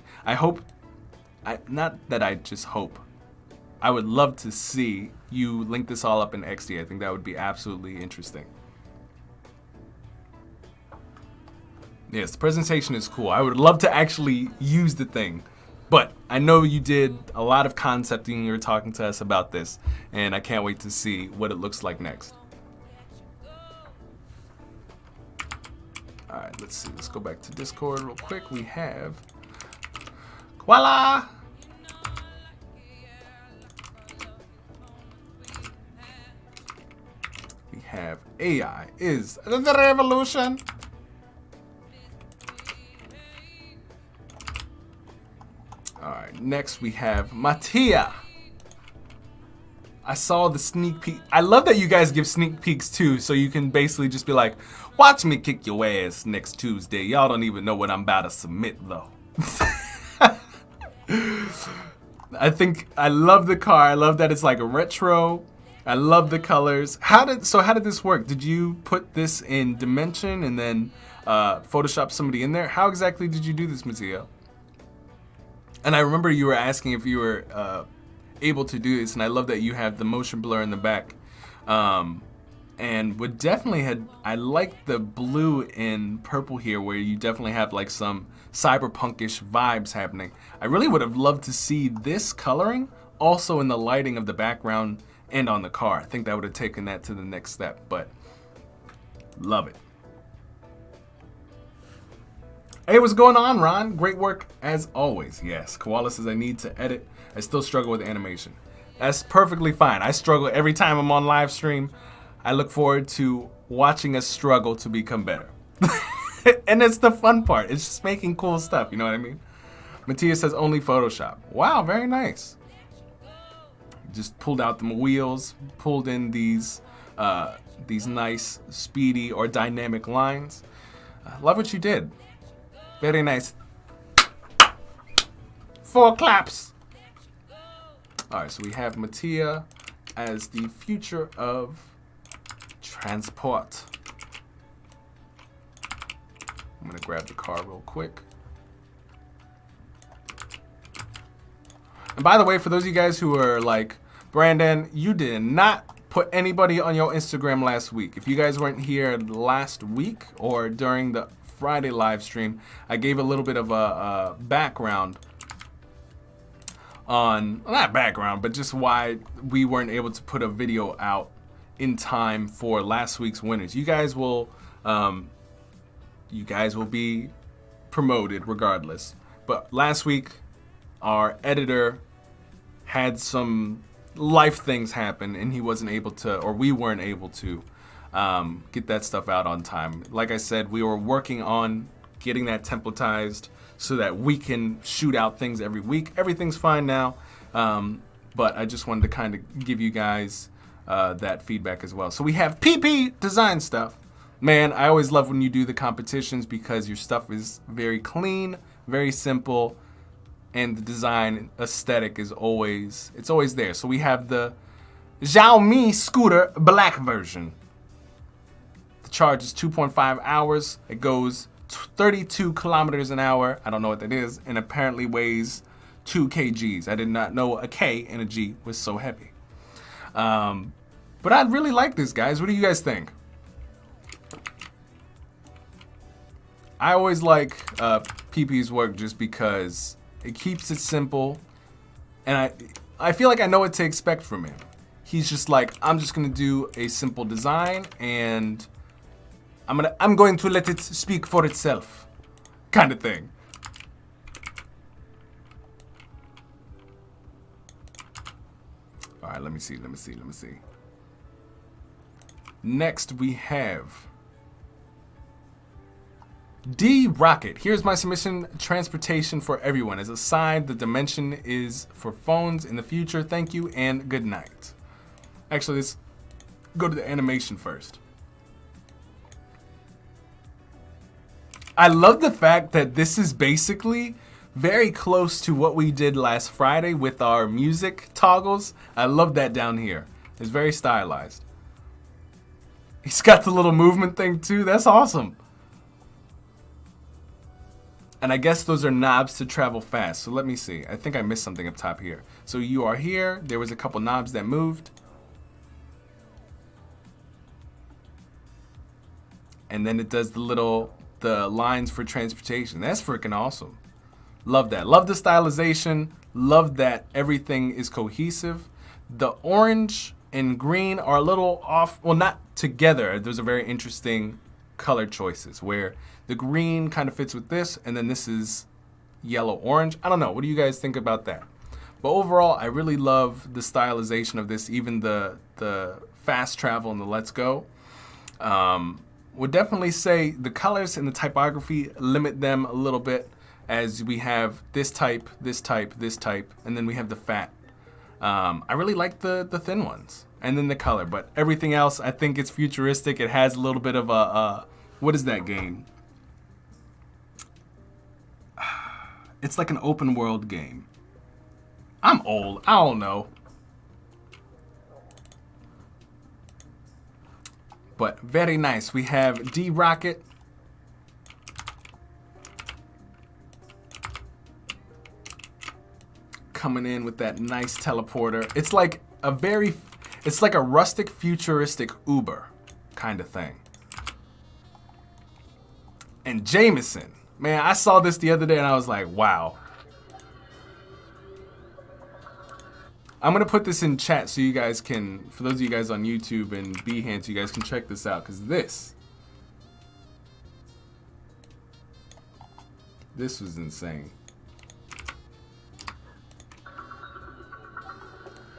Not that I just hope. I would love to see you link this all up in XD. I think that would be absolutely interesting. Yes, the presentation is cool. I would love to actually use the thing. But I know you did a lot of concepting. You were talking to us about this, and I can't wait to see what it looks like next. All right, let's see. Let's go back to Discord real quick. We have voila. We have AI is the revolution. All right, next we have Mattia. I saw the sneak peek. I love that you guys give sneak peeks too, so you can basically just be like, watch me kick your ass next Tuesday. Y'all don't even know what I'm about to submit though. I love the car. I love that it's like a retro. I love the colors. How did this work? Did you put this in Dimension and then Photoshop somebody in there? How exactly did you do this, Mattia? And I remember you were asking if you were able to do this, and I love that you have the motion blur in the back. And would definitely I like the blue and purple here, where you definitely have like some cyberpunkish vibes happening. I really would have loved to see this coloring also in the lighting of the background and on the car. I think that would have taken that to the next step, but love it. Hey, what's going on, Ron? Great work as always. Yes, Koala says I need to edit. I still struggle with animation. That's perfectly fine. I struggle every time I'm on live stream. I look forward to watching us struggle to become better. And it's the fun part. It's just making cool stuff, you know what I mean? Mattia says only Photoshop. Wow, very nice. Just pulled out the wheels, pulled in these nice, speedy or dynamic lines. Love what you did. Very nice. 4 claps. All right, so we have Mattia as the future of transport. I'm gonna grab the car real quick. And by the way, for those of you guys who are like, Brandon, you did not put anybody on your Instagram last week. If you guys weren't here last week or during the Friday live stream, I gave a little bit of a background on, well, not background, but just why we weren't able to put a video out in time for last week's winners. You guys will be promoted regardless. But last week, our editor had some life things happen, and he wasn't able to, or we weren't able to get that stuff out on time. Like I said, we were working on getting that templatized so that we can shoot out things every week. Everything's fine now, but I just wanted to kind of give you guys that feedback as well. So we have PP Design Stuff. Man, I always love when you do the competitions because your stuff is very clean, very simple, and the design aesthetic is always there. So we have the Xiaomi scooter black version. The charge is 2.5 hours. It goes 32 kilometers an hour. I don't know what that is, and apparently weighs 2 kgs. I did not know a K and a G was so heavy. But I really like this, guys. What do you guys think? I always like PP's work just because it keeps it simple, and I feel like I know what to expect from him. He's just like, I'm just gonna do a simple design, and I'm going to let it speak for itself, kind of thing. All right, let me see. Next we have D Rocket. Here's my submission. Transportation for everyone. As a side, the dimension is for phones in the future. Thank you and good night. Actually, let's go to the animation first. I love the fact that this is basically very close to what we did last Friday with our music toggles. I love that down here. It's very stylized. He's got the little movement thing too. That's awesome. And I guess those are knobs to travel fast. So let me see. I think I missed something up top here. So you are here. There was a couple knobs that moved. And then it does the lines for transportation. That's freaking awesome. Love that. Love the stylization. Love that everything is cohesive. The orange and green are a little off. Well, not together. Those are very interesting color choices where the green kind of fits with this, and then this is yellow orange. I don't know. What do you guys think about that? But overall, I really love the stylization of this, even the fast travel and the let's go. Would definitely say the colors and the typography limit them a little bit, as we have this type, this type, this type, and then we have the fat. I really like the thin ones, and then the color, but everything else, I think it's futuristic. It has a little bit of a what is that game? It's like an open world game. I'm old. I don't know. But very nice. We have D Rocket. Coming in with that nice teleporter. It's like a rustic futuristic Uber kind of thing. And Jameson. Man, I saw this the other day and I was like, wow. I'm going to put this in chat so you guys can, for those of you guys on YouTube and Behance, you guys can check this out, because this was insane.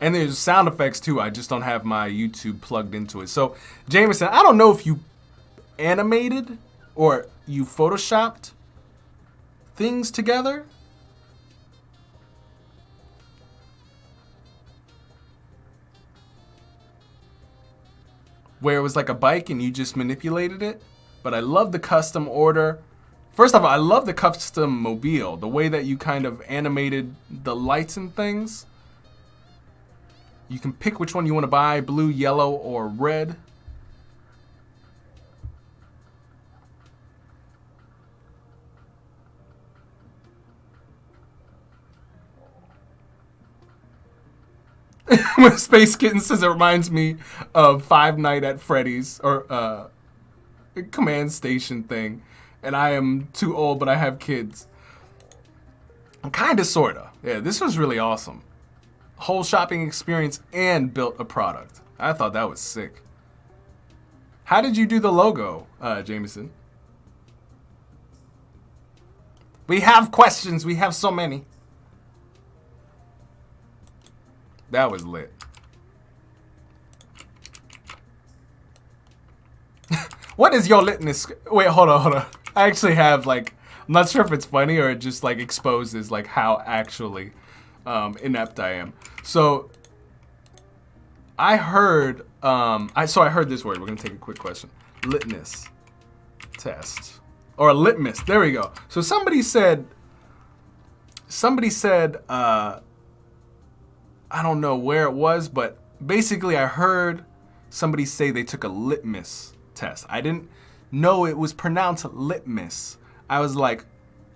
And there's sound effects too. I just don't have my YouTube plugged into it. So, Jameson, I don't know if you animated or you photoshopped things together. Where it was like a bike and you just manipulated it. But I love the custom order. First of all, I love the custom mobile. The way that you kind of animated the lights and things. You can pick which one you want to buy, blue, yellow, or red. When Space Kitten says it reminds me of Five Nights at Freddy's or Command Station thing. And I am too old, but I have kids. Kinda, sorta. Yeah, this was really awesome. Whole shopping experience and built a product. I thought that was sick. How did you do the logo, Jameson? We have questions. We have so many. That was lit. What is your litness? Wait, hold on. I actually have, like, I'm not sure if it's funny or it just, like, exposes, like, how actually inept I am. So, I heard, I heard this word. We're going to take a quick question. Litmus test. Or litmus. There we go. So, somebody said, I don't know where it was, but basically I heard somebody say they took a litmus test. I didn't know it was pronounced litmus. I was like,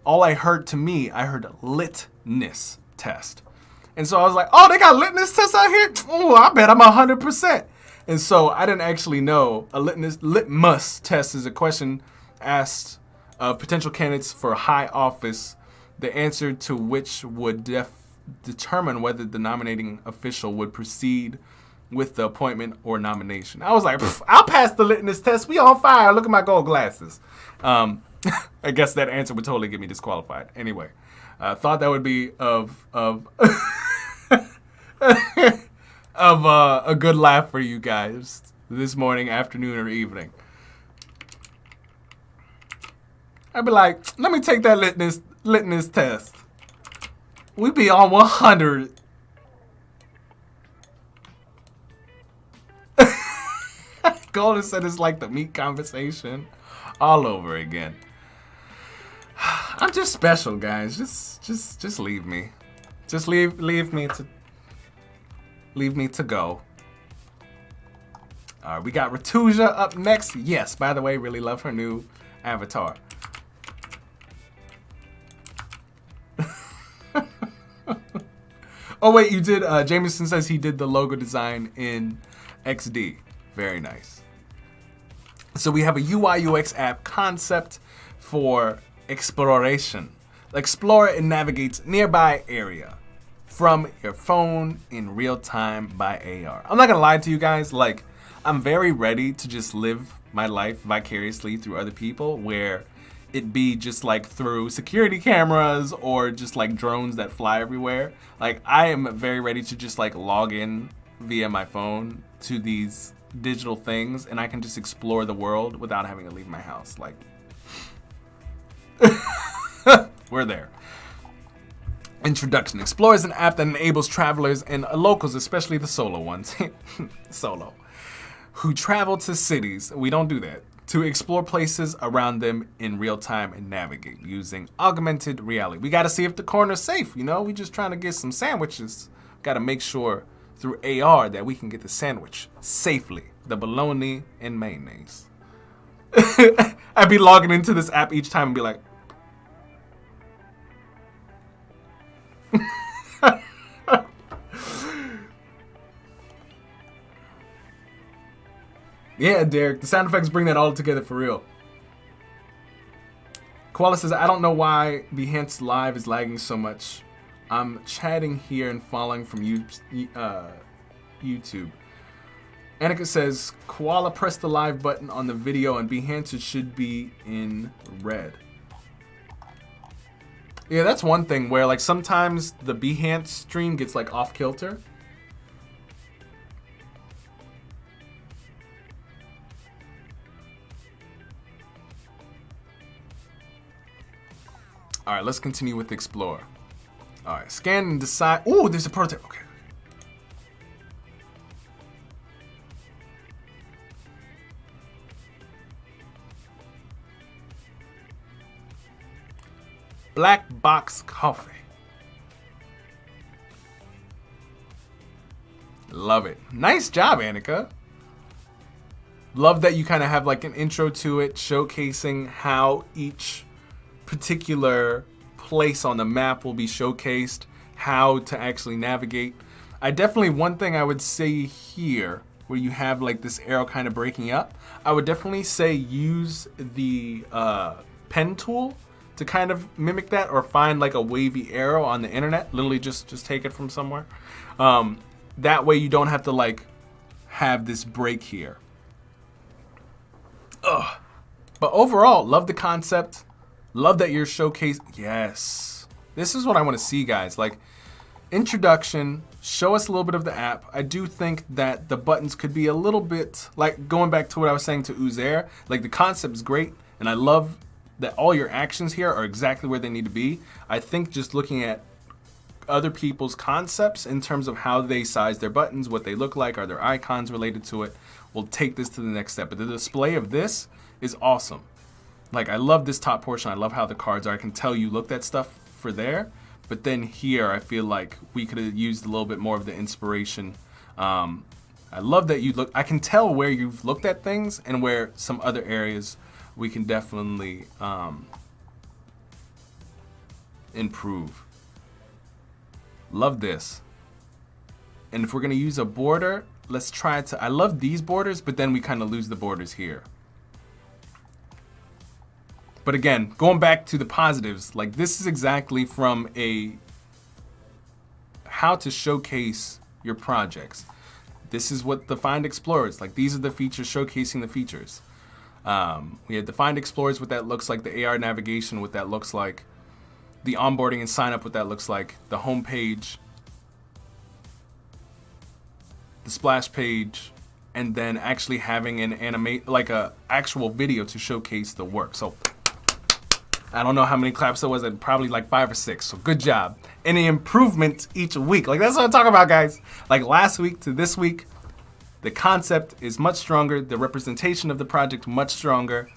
all I heard I heard litness test. And so I was like, oh, they got litmus tests out here? Oh, I bet I'm 100%. And so I didn't actually know a litmus test is a question asked of potential candidates for high office, the answer to which would determine whether the nominating official would proceed with the appointment or nomination. I was like, I'll pass the litmus test. We on fire. Look at my gold glasses. I guess that answer would totally get me disqualified. Anyway, thought that would be of a good laugh for you guys this morning, afternoon, or evening. I'd be like, let me take that litmus test. We be on 100. Golden said it's like the meat conversation all over again. I'm just special, guys. Just leave me. Just leave me to go. All right, we got Ratuja up next. Yes, by the way, really love her new avatar. Oh wait, you did. Jameson says he did the logo design in XD. Very nice. So we have a UI UX app concept for exploration. Explore and navigate nearby area from your phone in real time by AR. I'm not gonna lie to you guys, like I'm very ready to just live my life vicariously through other people, where it be just like through security cameras or just like drones that fly everywhere. Like I am very ready to just like log in via my phone to these digital things and I can just explore the world without having to leave my house. Like we're there. Introduction. Explore is an app that enables travelers and locals, especially the solo ones, solo, who travel to cities, we don't do that, to explore places around them in real time and navigate using augmented reality. We gotta see if the corner's safe, you know? We just trying to get some sandwiches. Gotta make sure through AR that we can get the sandwich safely. The bologna and mayonnaise. I'd be logging into this app each time and be like, yeah, Derek, the sound effects bring that all together for real. Koala says, I don't know why Behance Live is lagging so much. I'm chatting here and following from YouTube. Annika says, Koala, press the live button on the video and Behance should be in red. Yeah, that's one thing where like sometimes the Behance stream gets like off kilter. All right, let's continue with Explore. All right, scan and decide. Oh, there's a prototype. Okay. Black box coffee. Love it. Nice job, Annika. Love that you kind of have like an intro to it, showcasing how each particular place on the map will be showcased, how to actually navigate. I definitely, one thing I would say here, where you have like this arrow kind of breaking up, I would definitely say use the pen tool to kind of mimic that, or find like a wavy arrow on the internet. Literally just take it from somewhere. That way you don't have to like have this break here. Ugh. But overall, love the concept. Love that you're showcasing. Yes. This is what I want to see, guys. Like, introduction, show us a little bit of the app. I do think that the buttons could be a little bit, like going back to what I was saying to Uzair, like the concept is great, and I love that all your actions here are exactly where they need to be. I think just looking at other people's concepts in terms of how they size their buttons, what they look like, are there icons related to it, will take this to the next step. But the display of this is awesome. Like, I love this top portion. I love how the cards are. I can tell you looked at stuff for there, but then here I feel like we could have used a little bit more of the inspiration. I love that you look, I can tell where you've looked at things and where some other areas we can definitely improve. Love this. And if we're gonna use a border, let's try to, I love these borders, but then we kind of lose the borders here. But again, going back to the positives, like this is exactly from a how to showcase your projects. This is what the Find Explorers, like these are the features showcasing the features. We had the Find Explorers, what that looks like, the AR navigation, what that looks like, the onboarding and sign up, what that looks like, the home page, the splash page, and then actually having an animate, like a actual video to showcase the work. So I don't know how many claps there was, probably like 5 or 6. So good job. Any improvement each week. Like that's what I'm talking about, guys. Like last week to this week, the concept is much stronger. The representation of the project much stronger.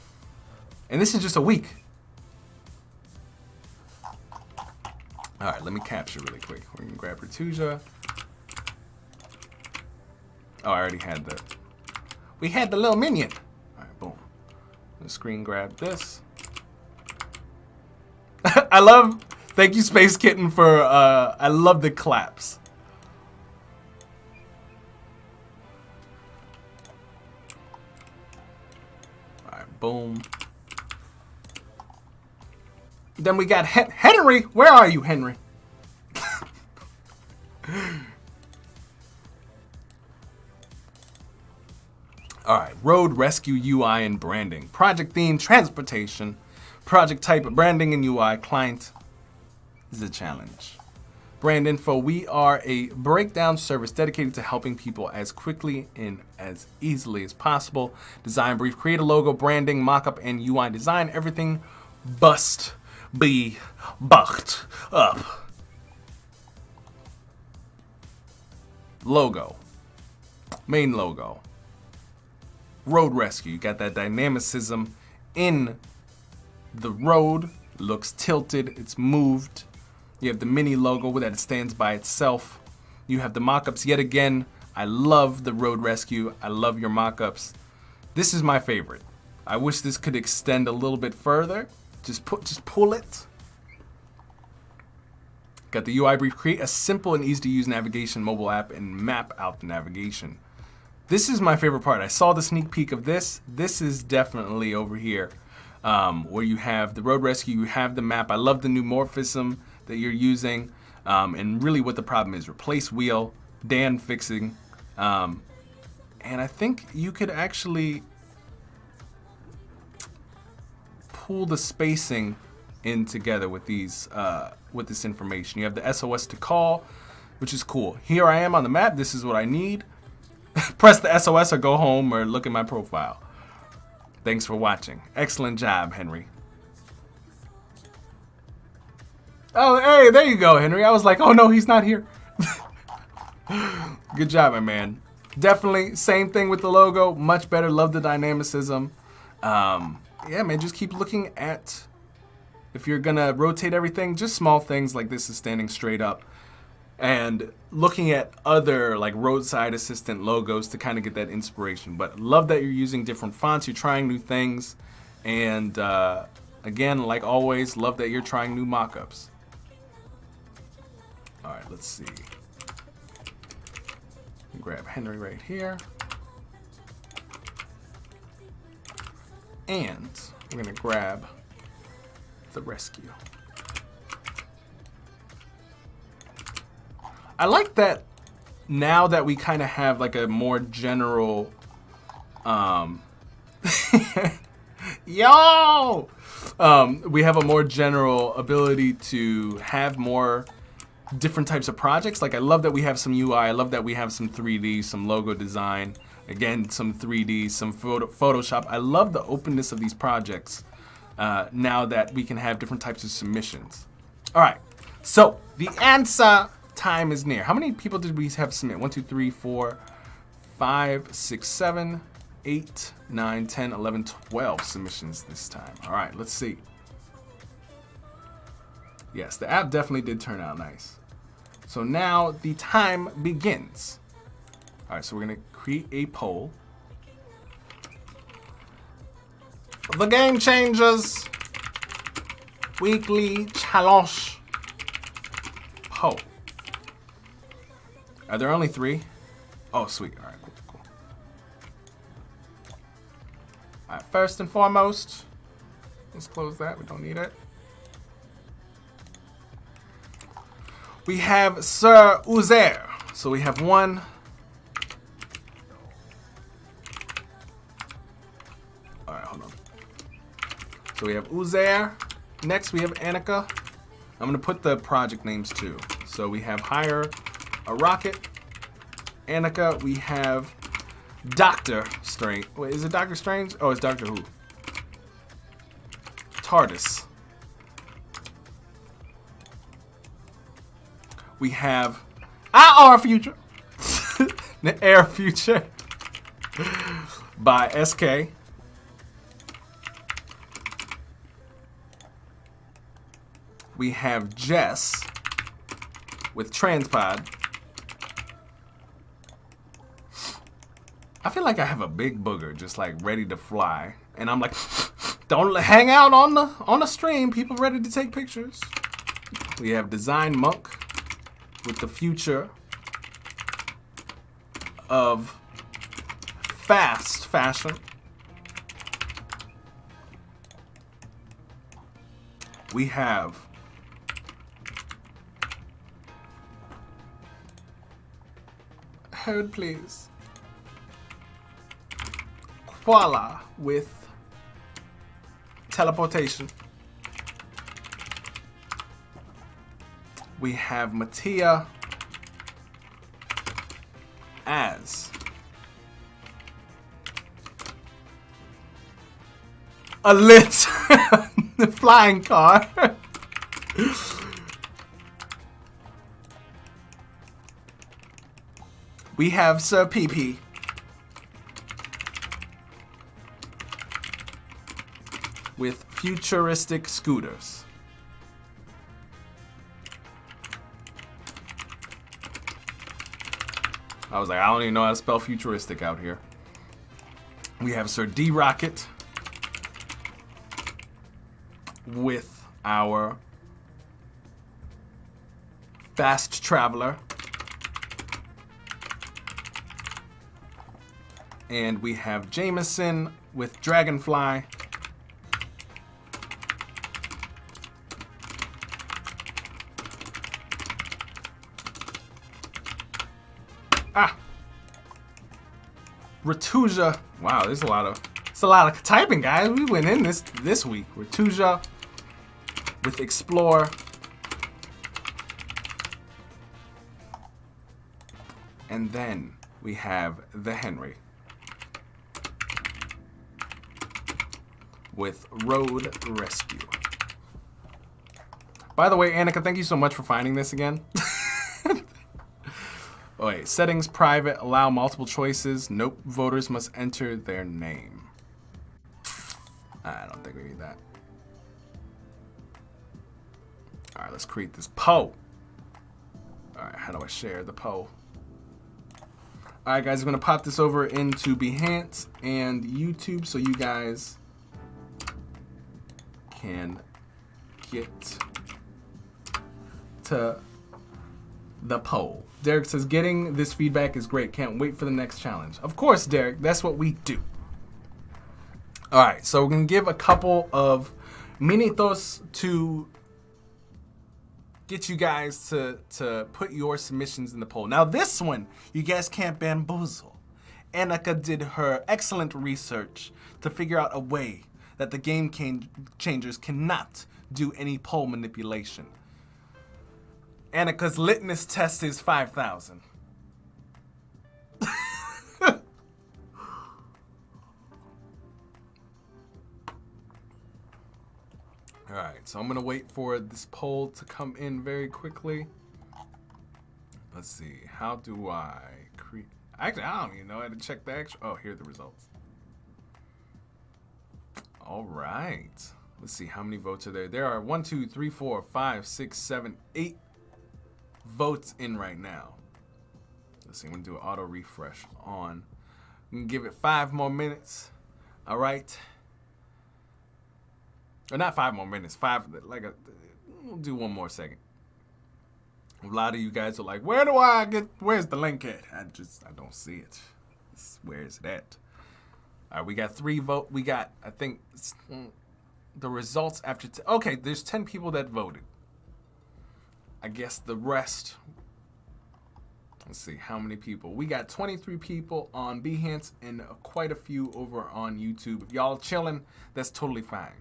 And this is just a week. All right, let me capture really quick. We're gonna grab Retusia. Oh, I already had the. We had the little minion. All right, boom. The screen grab this. I love. Thank you, Space Kitten, for. I love the claps. All right, boom. Then we got Henry. Where are you, Henry? All right, road rescue UI and branding. Project theme, transportation. Project type, branding and UI. Client is a challenge. Brand info, we are a breakdown service dedicated to helping people as quickly and as easily as possible. Design brief, create a logo, branding, mockup, and UI design. Everything bust be bucked up. Logo. Main logo. Road rescue. You got that dynamicism in the road. Looks tilted. It's moved. You have the mini logo that stands by itself. You have the mockups yet again. I love the road rescue. I love your mockups. This is my favorite. I wish this could extend a little bit further. Just pull it. Got the UI brief. Create a simple and easy to use navigation mobile app and map out the navigation. This is my favorite part. I saw the sneak peek of this. This is definitely over here where you have the road rescue, you have the map. I love the new morphism that you're using and really what the problem is. Replace wheel, Dan fixing. And I think you could actually pull the spacing in together with these with this information. You have the SOS to call, which is cool. Here I am on the map. This is what I need. Press the SOS or go home or look at my profile. Thanks for watching. Excellent job, Henry. Oh, hey, there you go, Henry. I was like, oh no, he's not here. Good job, my man. Definitely same thing with the logo. Much better. Love the dynamicism. Yeah, man, just keep looking at, if you're gonna rotate everything, just small things like this is standing straight up. And looking at other like roadside assistant logos to kind of get that inspiration. But love that you're using different fonts, you're trying new things. And again, like always, love that you're trying new mockups. All right, let's see. Grab Henry right here. And we're gonna grab the rescue. I like that now that we kind of have like a more general, we have a more general ability to have more different types of projects. Like I love that we have some UI, I love that we have some 3D, some logo design, again, some 3D, some Photoshop. I love the openness of these projects now that we can have different types of submissions. All right, so the answer time is near. How many people did we have submit? 1, 2, 3, 4, 5, 6, 7, 8, 9, 10, 11, 12 submissions this time. All right, let's see. Yes, the app definitely did turn out nice. So now the time begins. All right, so we're gonna create a poll. The Game Changers Weekly Challenge poll. Are there only 3? Oh, sweet. All right, cool. All right, first and foremost, let's close that. We don't need it. We have Sir Uzair. So we have 1. All right, hold on. So we have Uzair. Next, we have Annika. I'm going to put the project names too. So we have Hire a Rocket. Annika, we have Doctor Strange. Wait, is it Doctor Strange? Oh, it's Doctor Who. TARDIS. We have our future. The Air Future by SK. We have Jess with Transpod. I feel like I have a big booger just like ready to fly. And I'm like, don't hang out on the stream. People ready to take pictures. We have Design Monk with the future of fast fashion. We have hold please. Koala with teleportation. We have Mattia as a lit flying car. We have Sir PP with futuristic scooters. I was like, I don't even know how to spell futuristic out here. We have Sir D Rocket with our fast traveler. And we have Jameson with Dragonfly. Ratuja. Wow, there's a lot of typing, guys. We went in this week. Ratuja with Explore. And then we have the Henry with Road Rescue. By the way, Annika, thank you so much for finding this again. Oh, wait, settings private, allow multiple choices. Nope, voters must enter their name. I don't think we need that. All right, let's create this poll. All right, how do I share the poll? All right, guys, I'm gonna pop this over into Behance and YouTube so you guys can get to the poll. Derek says, getting this feedback is great. Can't wait for the next challenge. Of course, Derek, that's what we do. All right, so we're going to give a couple of minutos to get you guys to put your submissions in the poll. Now, this one, you guys can't bamboozle. Annika did her excellent research to figure out a way that the game changers cannot do any poll manipulation. Annika's litmus test is 5,000. All right, so I'm gonna wait for this poll to come in very quickly. Let's see, how do I create? Actually, I don't even know how to check the extra. Oh, here are the results. All right, let's see how many votes are there. There are 1, 2, 3, 4, 5, 6, 7, 8 votes in right now. Let's see, I'm gonna do an auto refresh on. I'm gonna give it 5 more minutes. All right. Or not 5 more minutes, we'll do 1 more second. A lot of you guys are like, where's the link at? I don't see it. Where is it at? All right, we got 3 votes. We got, I think, the results after, okay, there's 10 people that voted. I guess the rest, let's see, how many people? We got 23 people on Behance and quite a few over on YouTube. If y'all chilling, that's totally fine.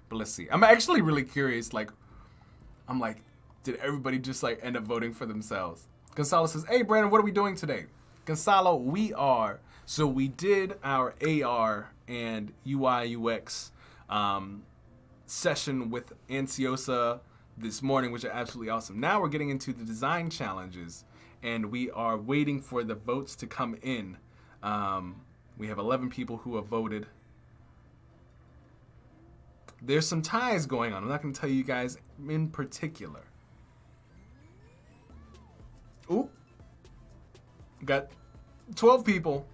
But let's see. I'm actually really curious, I'm like, did everybody just end up voting for themselves? Gonzalo says, hey, Brandon, what are we doing today? Gonzalo, so we did our AR and UI UX session with Andsiosa, this morning, which are absolutely awesome. Now we're getting into the design challenges, and we are waiting for the votes to come in. We have 11 people who have voted. There's some ties going on. I'm not going to tell you guys in particular. Ooh. Got 12 people.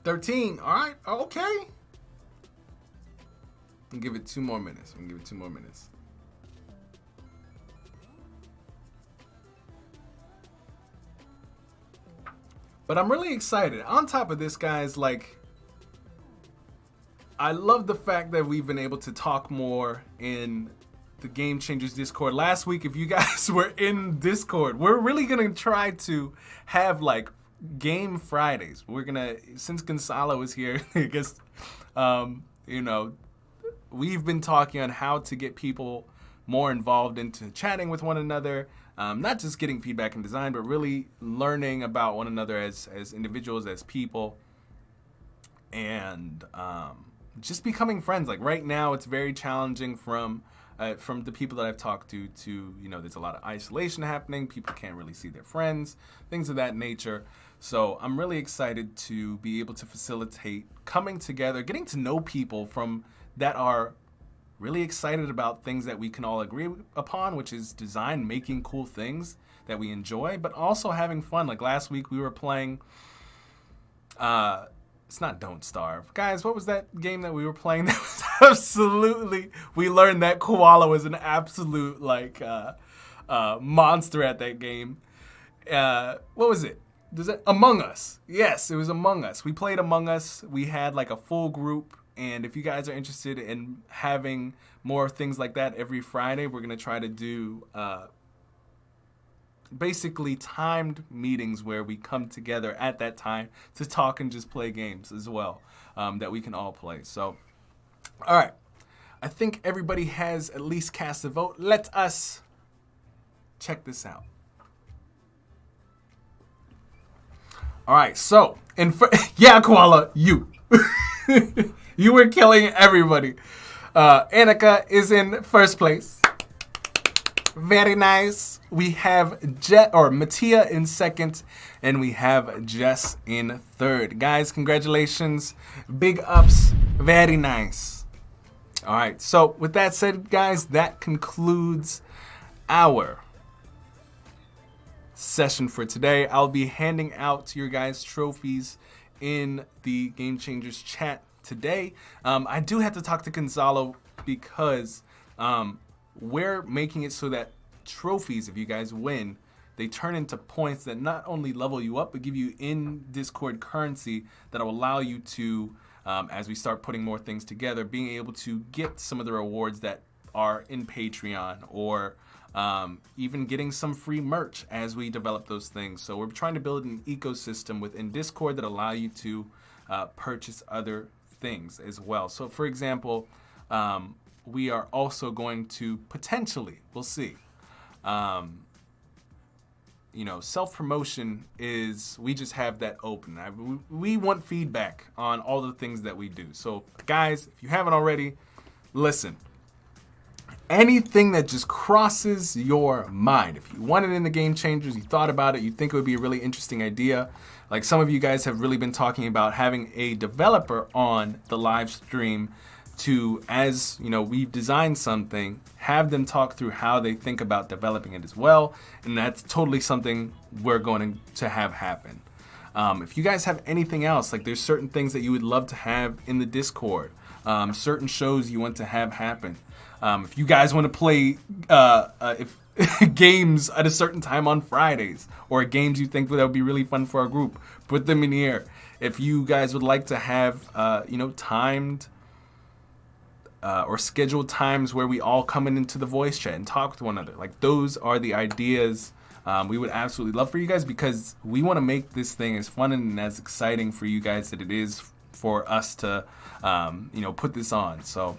13. All right. Okay. I'll give it 2 more minutes. But I'm really excited. On top of this, guys, like, I love the fact that we've been able to talk more in the Game Changers Discord. Last week, if you guys were in Discord, we're really going to try to have, like, Game Fridays. We're going to, since Gonzalo is here, I guess, you know, we've been talking on how to get people more involved into chatting with one another. Not just getting feedback in design, but really learning about one another as individuals, as people, and just becoming friends. Like right now, it's very challenging from the people that I've talked to, you know, there's a lot of isolation happening. People can't really see their friends, things of that nature. So I'm really excited to be able to facilitate coming together, getting to know people from that are really excited about things that we can all agree upon, which is design, making cool things that we enjoy, but also having fun. Like last week we were playing, it's not Don't Starve. Guys, what was that game that we were playing? That was absolutely, we learned that Koala was an absolute like monster at that game. What was it? Among Us. Yes, it was Among Us. We played Among Us. We had like a full group. And if you guys are interested in having more things like that every Friday, we're going to try to do basically timed meetings where we come together at that time to talk and just play games as well that we can all play. So, all right. I think everybody has at least cast a vote. Let us check this out. All right. So, yeah, Koala, you. You were killing everybody. Annika is in first place. Very nice. We have Mattia in second, and we have Jess in third. Guys, congratulations. Big ups. Very nice. All right. So with that said, guys, that concludes our session for today. I'll be handing out your guys' trophies in the Game Changers chat today. I do have to talk to Gonzalo because we're making it so that trophies, if you guys win, they turn into points that not only level you up, but give you in Discord currency that will allow you to, as we start putting more things together, being able to get some of the rewards that are in Patreon, or even getting some free merch as we develop those things. So we're trying to build an ecosystem within Discord that allow you to purchase other things as well. So for example, we are also going to potentially, we'll see, you know, self-promotion is, we just have that open. We want feedback on all the things that we do. So guys, if you haven't already, listen, anything that just crosses your mind, if you want it in the Game Changers, you thought about it, you think it would be a really interesting idea, like some of you guys have really been talking about having a developer on the live stream to, as you know, we've designed something, have them talk through how they think about developing it as well. And that's totally something we're going to have happen. If you guys have anything else, like there's certain things that you would love to have in the Discord, certain shows you want to have happen. If you guys want to play games at a certain time on Fridays, or games you think that would be really fun for our group, put them in here. If you guys would like to have, you know, timed or scheduled times where we all come into the voice chat and talk to one another, like those are the ideas we would absolutely love for you guys, because we want to make this thing as fun and as exciting for you guys that it is for us to, you know, put this on. So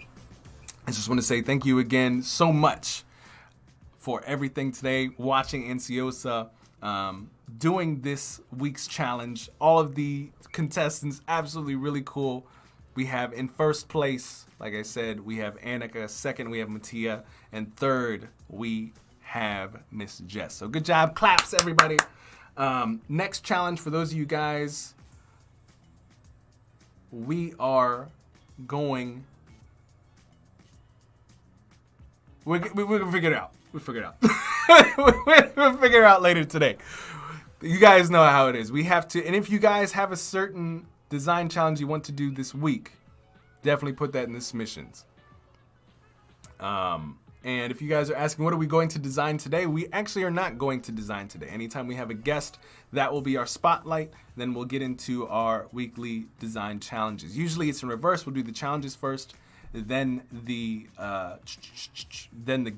I just want to say thank you again so much for everything today, watching Andsiosa, doing this week's challenge. All of the contestants, absolutely really cool. We have in first place, like I said, we have Annika. Second, we have Mattia. And third, we have Miss Jess. So good job. Claps, everybody. Next challenge for those of you guys, we are going... We're gonna figure it out. We'll figure it out. We'll figure it out later today. You guys know how it is. We have to, and if you guys have a certain design challenge you want to do this week, definitely put that in the submissions. And if you guys are asking, what are we going to design today? We actually are not going to design today. Anytime we have a guest, that will be our spotlight. Then we'll get into our weekly design challenges. Usually it's in reverse. We'll do the challenges first, then the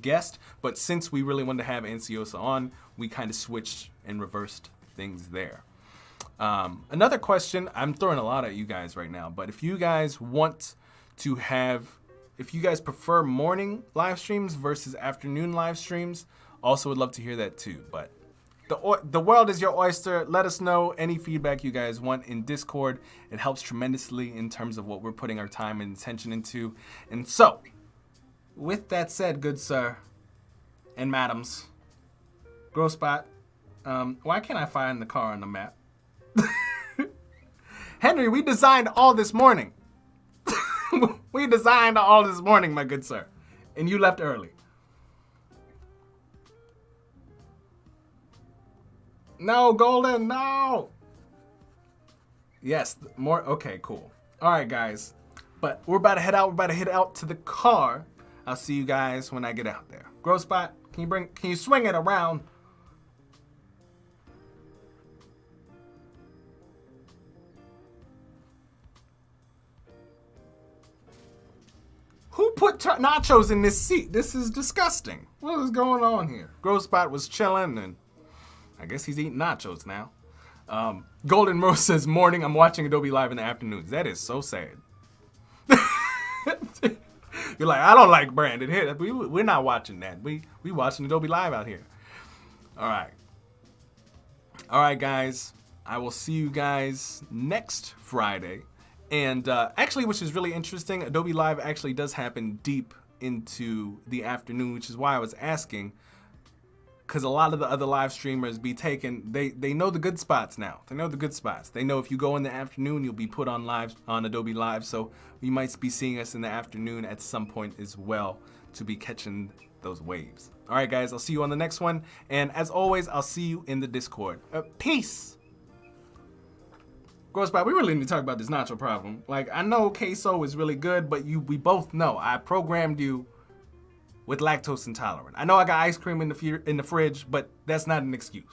guest. But since we really wanted to have Andsiosa on, we kind of switched and reversed things there. Another question, I'm throwing a lot at you guys right now, but if you guys want to have, if you guys prefer morning live streams versus afternoon live streams, also would love to hear that too. But the world is your oyster. Let us know any feedback you guys want in Discord. It helps tremendously in terms of what we're putting our time and attention into. And so, with that said, good sir and madams, Groce, why can't I find the car on the map? Henry, we designed all this morning. We designed all this morning, my good sir. And you left early. No, Golden, no. Yes, more. Okay, cool. All right, guys. But we're about to head out. We're about to head out to the car. I'll see you guys when I get out there. Groce, can you swing it around? Who put nachos in this seat? This is disgusting. What is going on here? Groce was chilling, and I guess he's eating nachos now. Golden Rose says, morning, I'm watching Adobe Live in the afternoons. That is so sad. You're like, I don't like branded here. We're not watching that. We watching Adobe Live out here. All right. All right, guys. I will see you guys next Friday. And actually, which is really interesting, Adobe Live actually does happen deep into the afternoon, which is why I was asking, because a lot of the other live streamers be taking, they know the good spots now. They know the good spots. They know if you go in the afternoon, you'll be put on live on Adobe Live. So you might be seeing us in the afternoon at some point as well to be catching those waves. All right, guys, I'll see you on the next one. And as always, I'll see you in the Discord. Peace. Groce, we really need to talk about this nacho problem. Like, I know queso is really good, but we both know I programmed you with lactose intolerant. I know I got ice cream in the fridge, but that's not an excuse.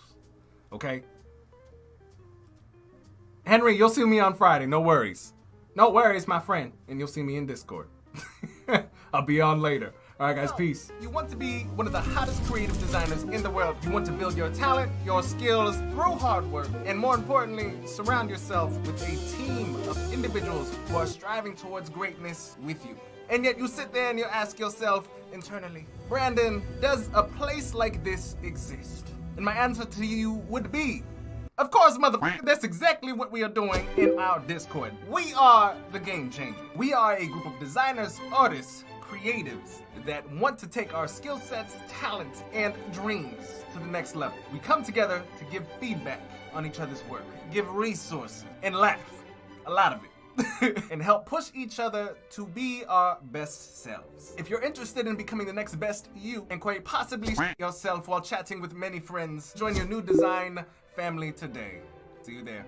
Okay? Henry, you'll see me on Friday. No worries. No worries, my friend. And you'll see me in Discord. I'll be on later. All right, guys, peace. You want to be one of the hottest creative designers in the world. You want to build your talent, your skills through hard work, and more importantly, surround yourself with a team of individuals who are striving towards greatness with you. And yet you sit there and you ask yourself internally, Brandon, does a place like this exist? And my answer to you would be, of course, motherfucker, that's exactly what we are doing in our Discord. We are the Game Changer. We are a group of designers, artists, creatives that want to take our skill sets, talents, and dreams to the next level. We come together to give feedback on each other's work, give resources, and laugh, a lot of it, and help push each other to be our best selves. If you're interested in becoming the next best you and quite possibly yourself while chatting with many friends, join your new design family today. See you there.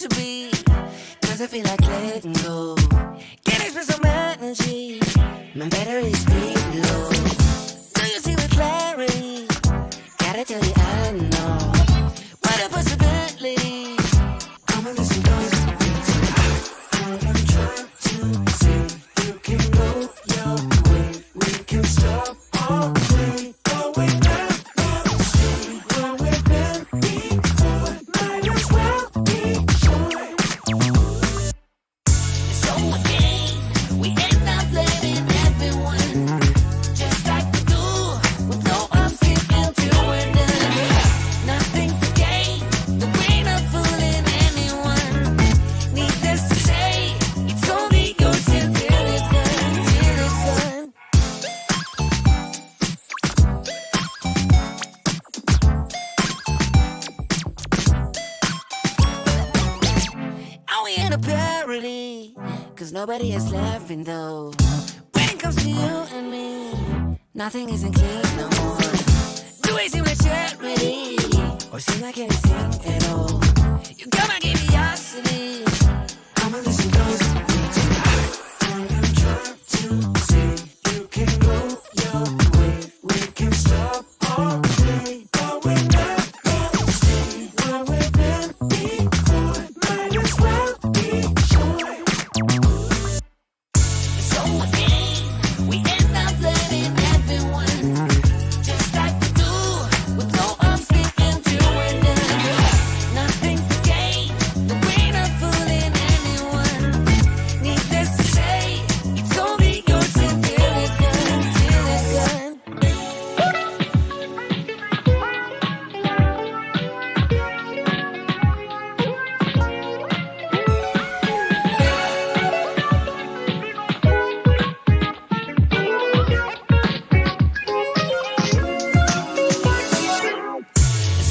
to be. Cause I feel like letting go. Can't express some energy. My battery's pretty low. Do you see with clarity? Gotta tell you I know. What a possibility. Come and listen close. I am trying to see. You can go your way. We can stop all day. But we never see where we've been before. Might as well be sure. So again, we end up letting everyone just like we do, with no obstacle to we're done. Nothing to gain, but we're not fooling anyone. Needless to say, it's only yours until it's done, till it's done. Are we in a parody? Cause nobody is laughing though. When it comes to you and me, nothing isn't clear no more. Do we seem like charity? Or seem like anything at all? You got my curiosity. Come and listen close. I am trying to see. You can go your way. We can stop all day. But we never see where we've been before. Might as well be sure. So again, we end up letting everyone just like we do, with no obstacle to we're done. Nothing to gain, but we're not fooling anyone. Needless to say, it's only yours until it's done, till it's done.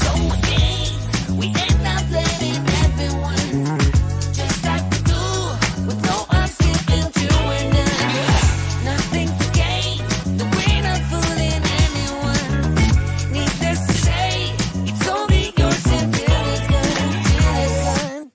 So again, we end up letting everyone just like we do, with no obstacle to we're done. Nothing to gain, but we're not fooling anyone. Needless to say, it's only yours until it's done, till it's done.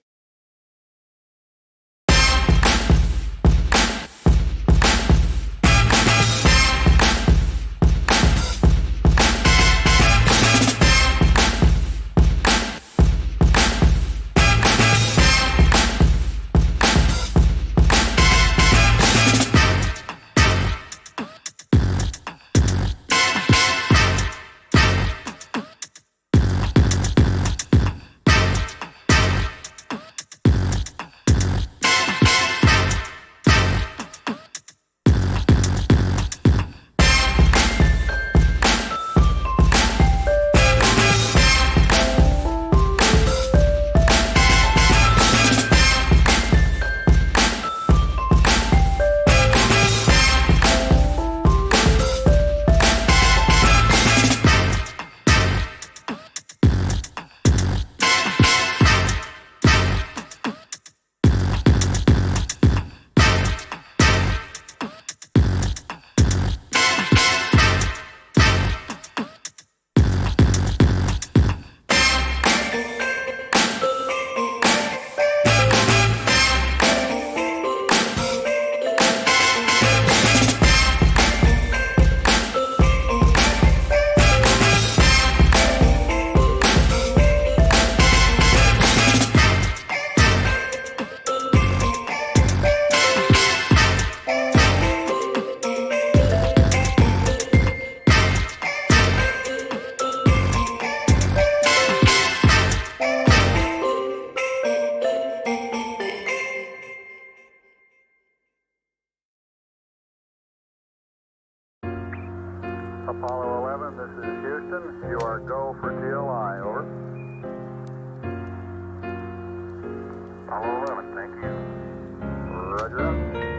Apollo 11, this is Houston. You are go for TLI, over. Apollo 11, thank you. Roger.